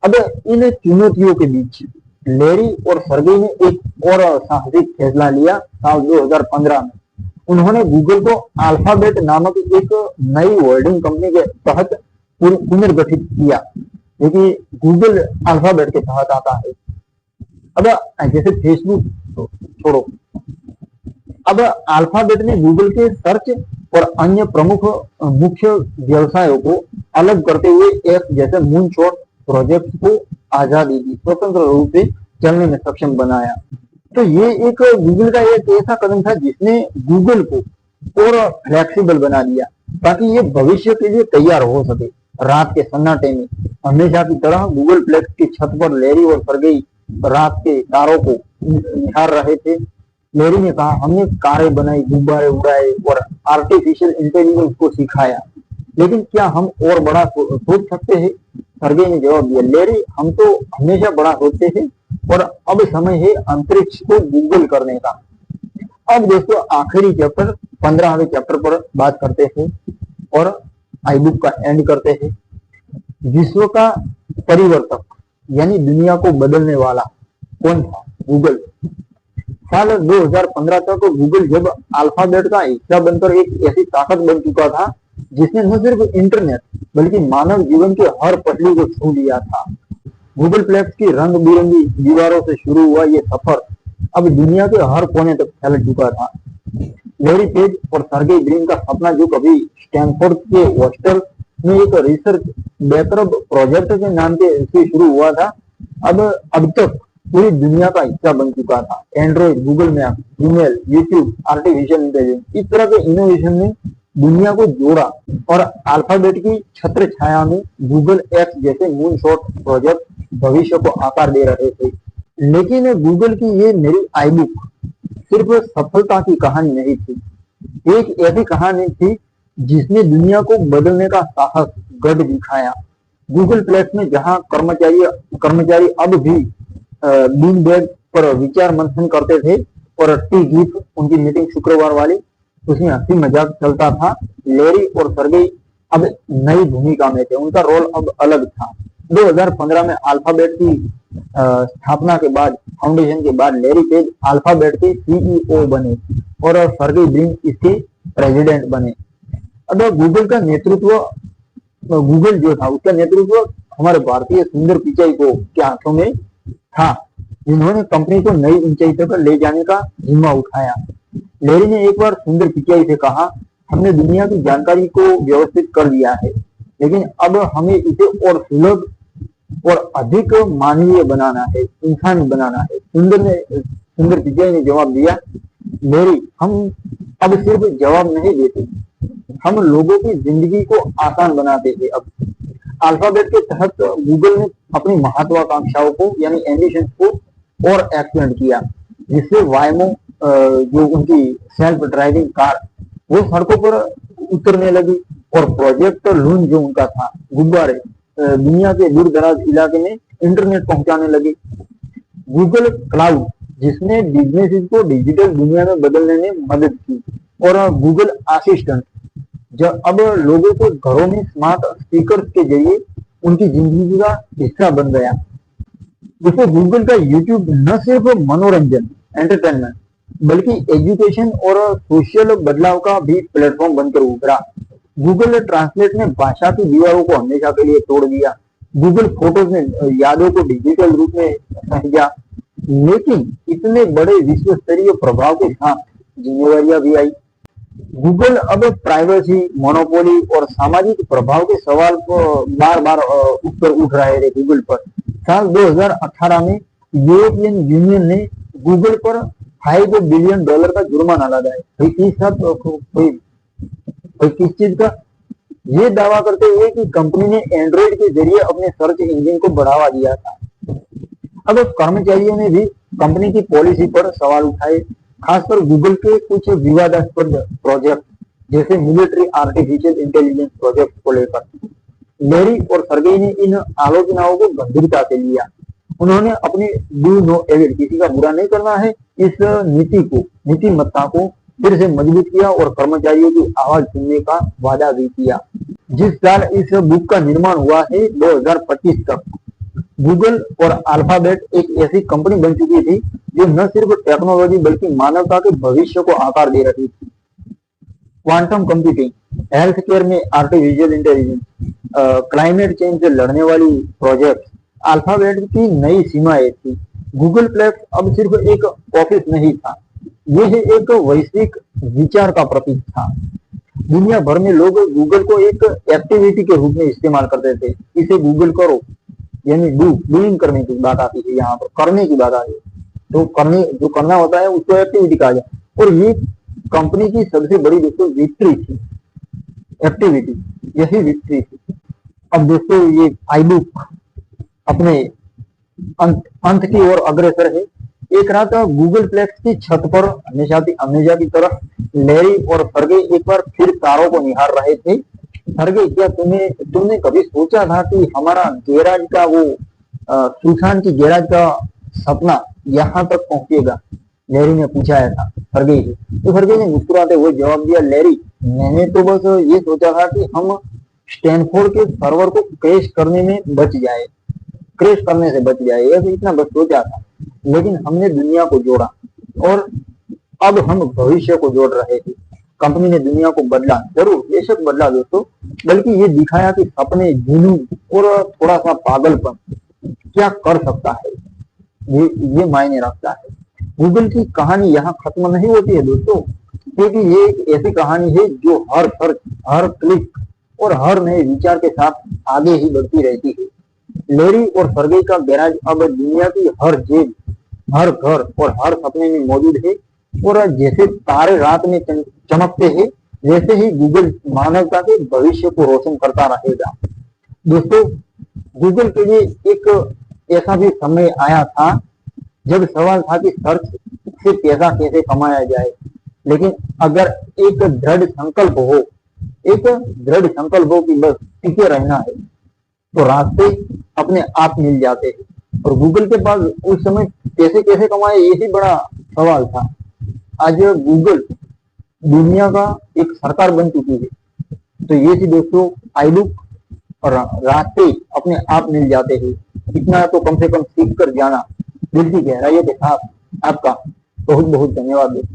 अब इन चुनौतियों के बीच लेरी और सर्गेई ने एक और साहसिक फैसला लिया साल 2015 में। उन्होंने गूगल को अल्फाबेट नामक एक नई होल्डिंग कंपनी के तहत पुनर्गठित किया, जो कि गूगल अल्फाबेट के तहत आता है। अब जैसे फेसबुक छोड़ो, अब अल्फाबेट ने गूगल के सर्च और अन्य प्रमुख मुख्य व्यवसायों को अलग करते हुए एक जैसे मूनशॉट प्रोजेक्ट को आजादी दी, स्वतंत्र रूप से चलने में सक्षम बनाया। तो ये एक गूगल का एक ऐसा कदम था जिसने गूगल को और फ्लेक्सिबल बना दिया ताकि ये भविष्य के लिए तैयार हो सके। रात के सन्नाटे में हमेशा की तरह गूगल प्लेक्स की छत पर लेरी और सर्गेई रात के तारों को निहार रहे थे। लेरी ने कहा, हमने कारें बनाई, गुब्बारे उड़ाए और आर्टिफिशियल इंटेलिजेंस को सिखाया, लेकिन क्या हम और बड़ा सोच सकते हैं? सर्गेई ने जवाब दिया, लेरी, हम तो हमेशा बड़ा सोचते हैं और अब समय है अंतरिक्ष को गूगल करने का। अब दोस्तों आखिरी चैप्टर 15वें चैप्टर पर बात करते हैं और आई बुक का एंड करते हैं। विश्व का परिवर्तक यानी दुनिया को बदलने वाला कौन था? गूगल। साल 2015 तक गूगल जब अल्फाबेट का हिस्सा बनकर एक ऐसी ताकत बन चुका था जिसने न सिर्फ इंटरनेट बल्कि मानव जीवन के हर पहलू को छू लिया था। गूगल प्लेक्स की रंग बिरंगी दीवारों से शुरू हुआ ये सफर अब दुनिया के हर कोने तक फैल चुका था। लेरी पेज और सर्गेई ब्रिन का सपना, जो कभी स्टैनफोर्ड के हॉस्टल में एक रिसर्च बेतरब प्रोजेक्ट के नाम से शुरू हुआ था, अब तक पूरी दुनिया का हिस्सा बन चुका था। Android, Google map, email, YouTube, artificial intelligence, इस तरह के इनोवेशन ने दुनिया को जोड़ा और अल्फाबेट की छत्र छाया में गूगल एक्स जैसे मूनशॉट प्रोजेक्ट भविष्य को आकार दे रहे थे। लेकिन गूगल की ये मेरी आई बुक सिर्फ सफलता की कहानी नहीं थी, एक ऐसी कहानी थी जिसने दुनिया को बदलने का साहस गढ़ दिखाया। गूगल प्लेक्स में जहां कर्मचारी अब भी बीन बैग पर विचार मंथन करते थे और टी गिफ उनकी मीटिंग शुक्रवार वाली, उसमें हंसी मजाक चलता था। लेरी और सर्गेई अब नई भूमिका में थे, उनका रोल अब अलग था। 2015 में अल्फाबेट की स्थापना के बाद, फाउंडेशन के बाद, लेरी पेज अल्फाबेट के सीईओ बने और सर्गेई ब्रिन इसके प्रेसिडेंट बने। अब गूगल का नेतृत्व, गूगल जो था उसका नेतृत्व हमारे भारतीय सुंदर पिचाई के हाथों में था, जिन्होंने कंपनी को नई ऊंचाई तक ले जाने का जिम्मा उठाया। लेरी ने एक बार सुंदर पिचाई से कहा, हमने दुनिया की जानकारी को व्यवस्थित कर दिया है, लेकिन अब हमें इसे और सुलभ और अधिक मानवीय बनाना है, इंसानी बनाना है। सुंदर पिचाई ने जवाब दिया, लेरी, हम अब सिर्फ जवाब नहीं देते, हम लोगों की जिंदगी को आसान बनाते थे। अब अल्फाबेट के तहत गूगल ने अपनी महत्वाकांक्षाओं को यानी एम्बिशंस को और एक्सपेंड किया, जिससे वायमो जो उनकी सेल्फ ड्राइविंग कार वो सड़कों पर उतरने लगी और प्रोजेक्ट लून जो उनका था, गुब्बारे, दुनिया के दूर दराज इलाके में इंटरनेट पहुंचाने लगे। गूगल क्लाउड, जिसने बिजनेस को डिजिटल दुनिया में बदलने में मदद की, और गूगल असिस्टेंट जो अब लोगों को घरों में स्मार्ट स्पीकर्स के जरिए उनकी जिंदगी का हिस्सा बन गया। जैसे गूगल का यूट्यूब न सिर्फ मनोरंजन, एंटरटेनमेंट, बल्कि एजुकेशन और सोशल बदलाव का भी प्लेटफॉर्म बनकर उभरा। गूगल ट्रांसलेट ने भाषा की दीवारों को हमेशा के लिए तोड़ दिया। गूगल फोटोज ने यादों को डिजिटल रूप में सहेजा। लेकिन इतने बड़े विश्व स्तरीय प्रभाव के साथ जिम्मेवारियां भी आई। गूगल अब प्राइवेसी, मोनोपोली और सामाजिक प्रभाव के सवाल को बार बार उत्तर उठ रहे थे गूगल पर। साल 2018 में यूरोपियन यूनियन ने गूगल पर $5 बिलियन का जुर्माना लगाया। भाई किस हद कोई किस चीज का? ये दावा करते हुए कि कंपनी ने एंड्रॉइड के जरिए अपने सर्च इंजन को बढ़ावा दिया था। अब कर्मचारियों ने भी कंपनी की पॉलिसी पर सवाल उठाए, खासकर गूगल के कुछ विवादास्पद प्रोजेक्ट जैसे मिलिट्री आर्टिफिशियल इंटेलिजेंस प्रोजेक्ट को लेकर। लेरी और सर्गेई ने इन आलोचनाओं को गंभीरता से लिया। उन्होंने अपने डू नो एविल, किसी का बुरा नहीं करना है, इस नीतिमत्ता को फिर से मजबूत किया और कर्मचारियों की आवाज सुनने का वादा भी किया। जिस साल इस बुक का निर्माण हुआ है 2025 तक, गूगल और अल्फाबेट एक ऐसी कंपनी बन चुकी थी जो न सिर्फ टेक्नोलॉजी बल्कि मानवता के भविष्य को आकार दे रही थी। क्वांटम कंप्यूटिंग, हेल्थ केयर में आर्टिफिशियल इंटेलिजेंस, क्लाइमेट चेंज से लड़ने वाली प्रोजेक्ट, अल्फाबेट की नई सीमाएं थी। गूगल प्लेक्स अब सिर्फ एक ऑफिस नहीं था, यह एक वैश्विक विचार का प्रतीक था। दुनिया भर में लोग गूगल को एक एक्टिविटी के रूप में इस्तेमाल करते थे। इसे गूगल करो, यानी डूइंग करने की बात आती है, यहाँ पर करने की बात आती है। तो जो करना होता है उसको एक्टिविटी कहा जाए। और ये कंपनी की सबसे बड़ी दोस्तों विक्ट्री थी, एक्टिविटी, यही विक्ट्री थी। अब दोस्तों ये आईबुक अपने अंत की ओर अग्रसर है। एक रात गूगल प्लेक्स की छत पर हमेशा की तरह लेरी और सर्गेई एक बार फिर तारों को निहार रहे थे। सर्गेई, क्या तुमने कभी सोचा था कि हमारा गैराज का वो सुसान की गैराज का सपना यहाँ तक पहुंचेगा? लेरी ने पूछा था सर्गेई से। तो सर्गेई ने मुस्कुराते हुए जवाब दिया, लेरी, मैंने तो बस ये सोचा था कि हम स्टैनफोर्ड के सर्वर को क्रैश करने से बच जाए, ये इतना बस सोचा था। लेकिन हमने दुनिया को जोड़ा और अब हम भविष्य को जोड़ रहे थे। कंपनी ने दुनिया को बदला, जरूर बेशक बदला दोस्तों, बल्कि ये दिखाया कि सपने, जुनून और थोड़ा सा पागलपन क्या कर सकता है, ये मायने रखता है। गूगल की कहानी यहाँ खत्म नहीं होती है दोस्तों, क्योंकि ये एक ऐसी कहानी है जो हर सर्च, हर क्लिक और हर नए विचार के साथ आगे ही बढ़ती रहती है। लेरी और सर्गेई का गैराज अब दुनिया की हर जेब, हर घर और हर सपने में मौजूद है। और जैसे तारे रात में चमकते हैं, वैसे ही गूगल मानवता के भविष्य को रोशन करता रहेगा। दोस्तों, गूगल के लिए एक ऐसा भी समय आया था जब सवाल था कि सर्च से पैसा कैसे कमाया जाए। लेकिन अगर एक दृढ़ संकल्प हो कि बस टिके रहना है, तो रास्ते अपने आप मिल जाते हैं। और गूगल के पास उस समय पैसे कैसे कमाए, यही बड़ा सवाल था। आज गूगल दुनिया का एक सरकार बन चुकी है। तो ये थी दोस्तों आईबुक, और रास्ते अपने आप मिल जाते हैं। इतना तो कम से कम सीख कर जाना। दिल की गहराइयों के साथ आपका बहुत बहुत धन्यवाद दोस्तों।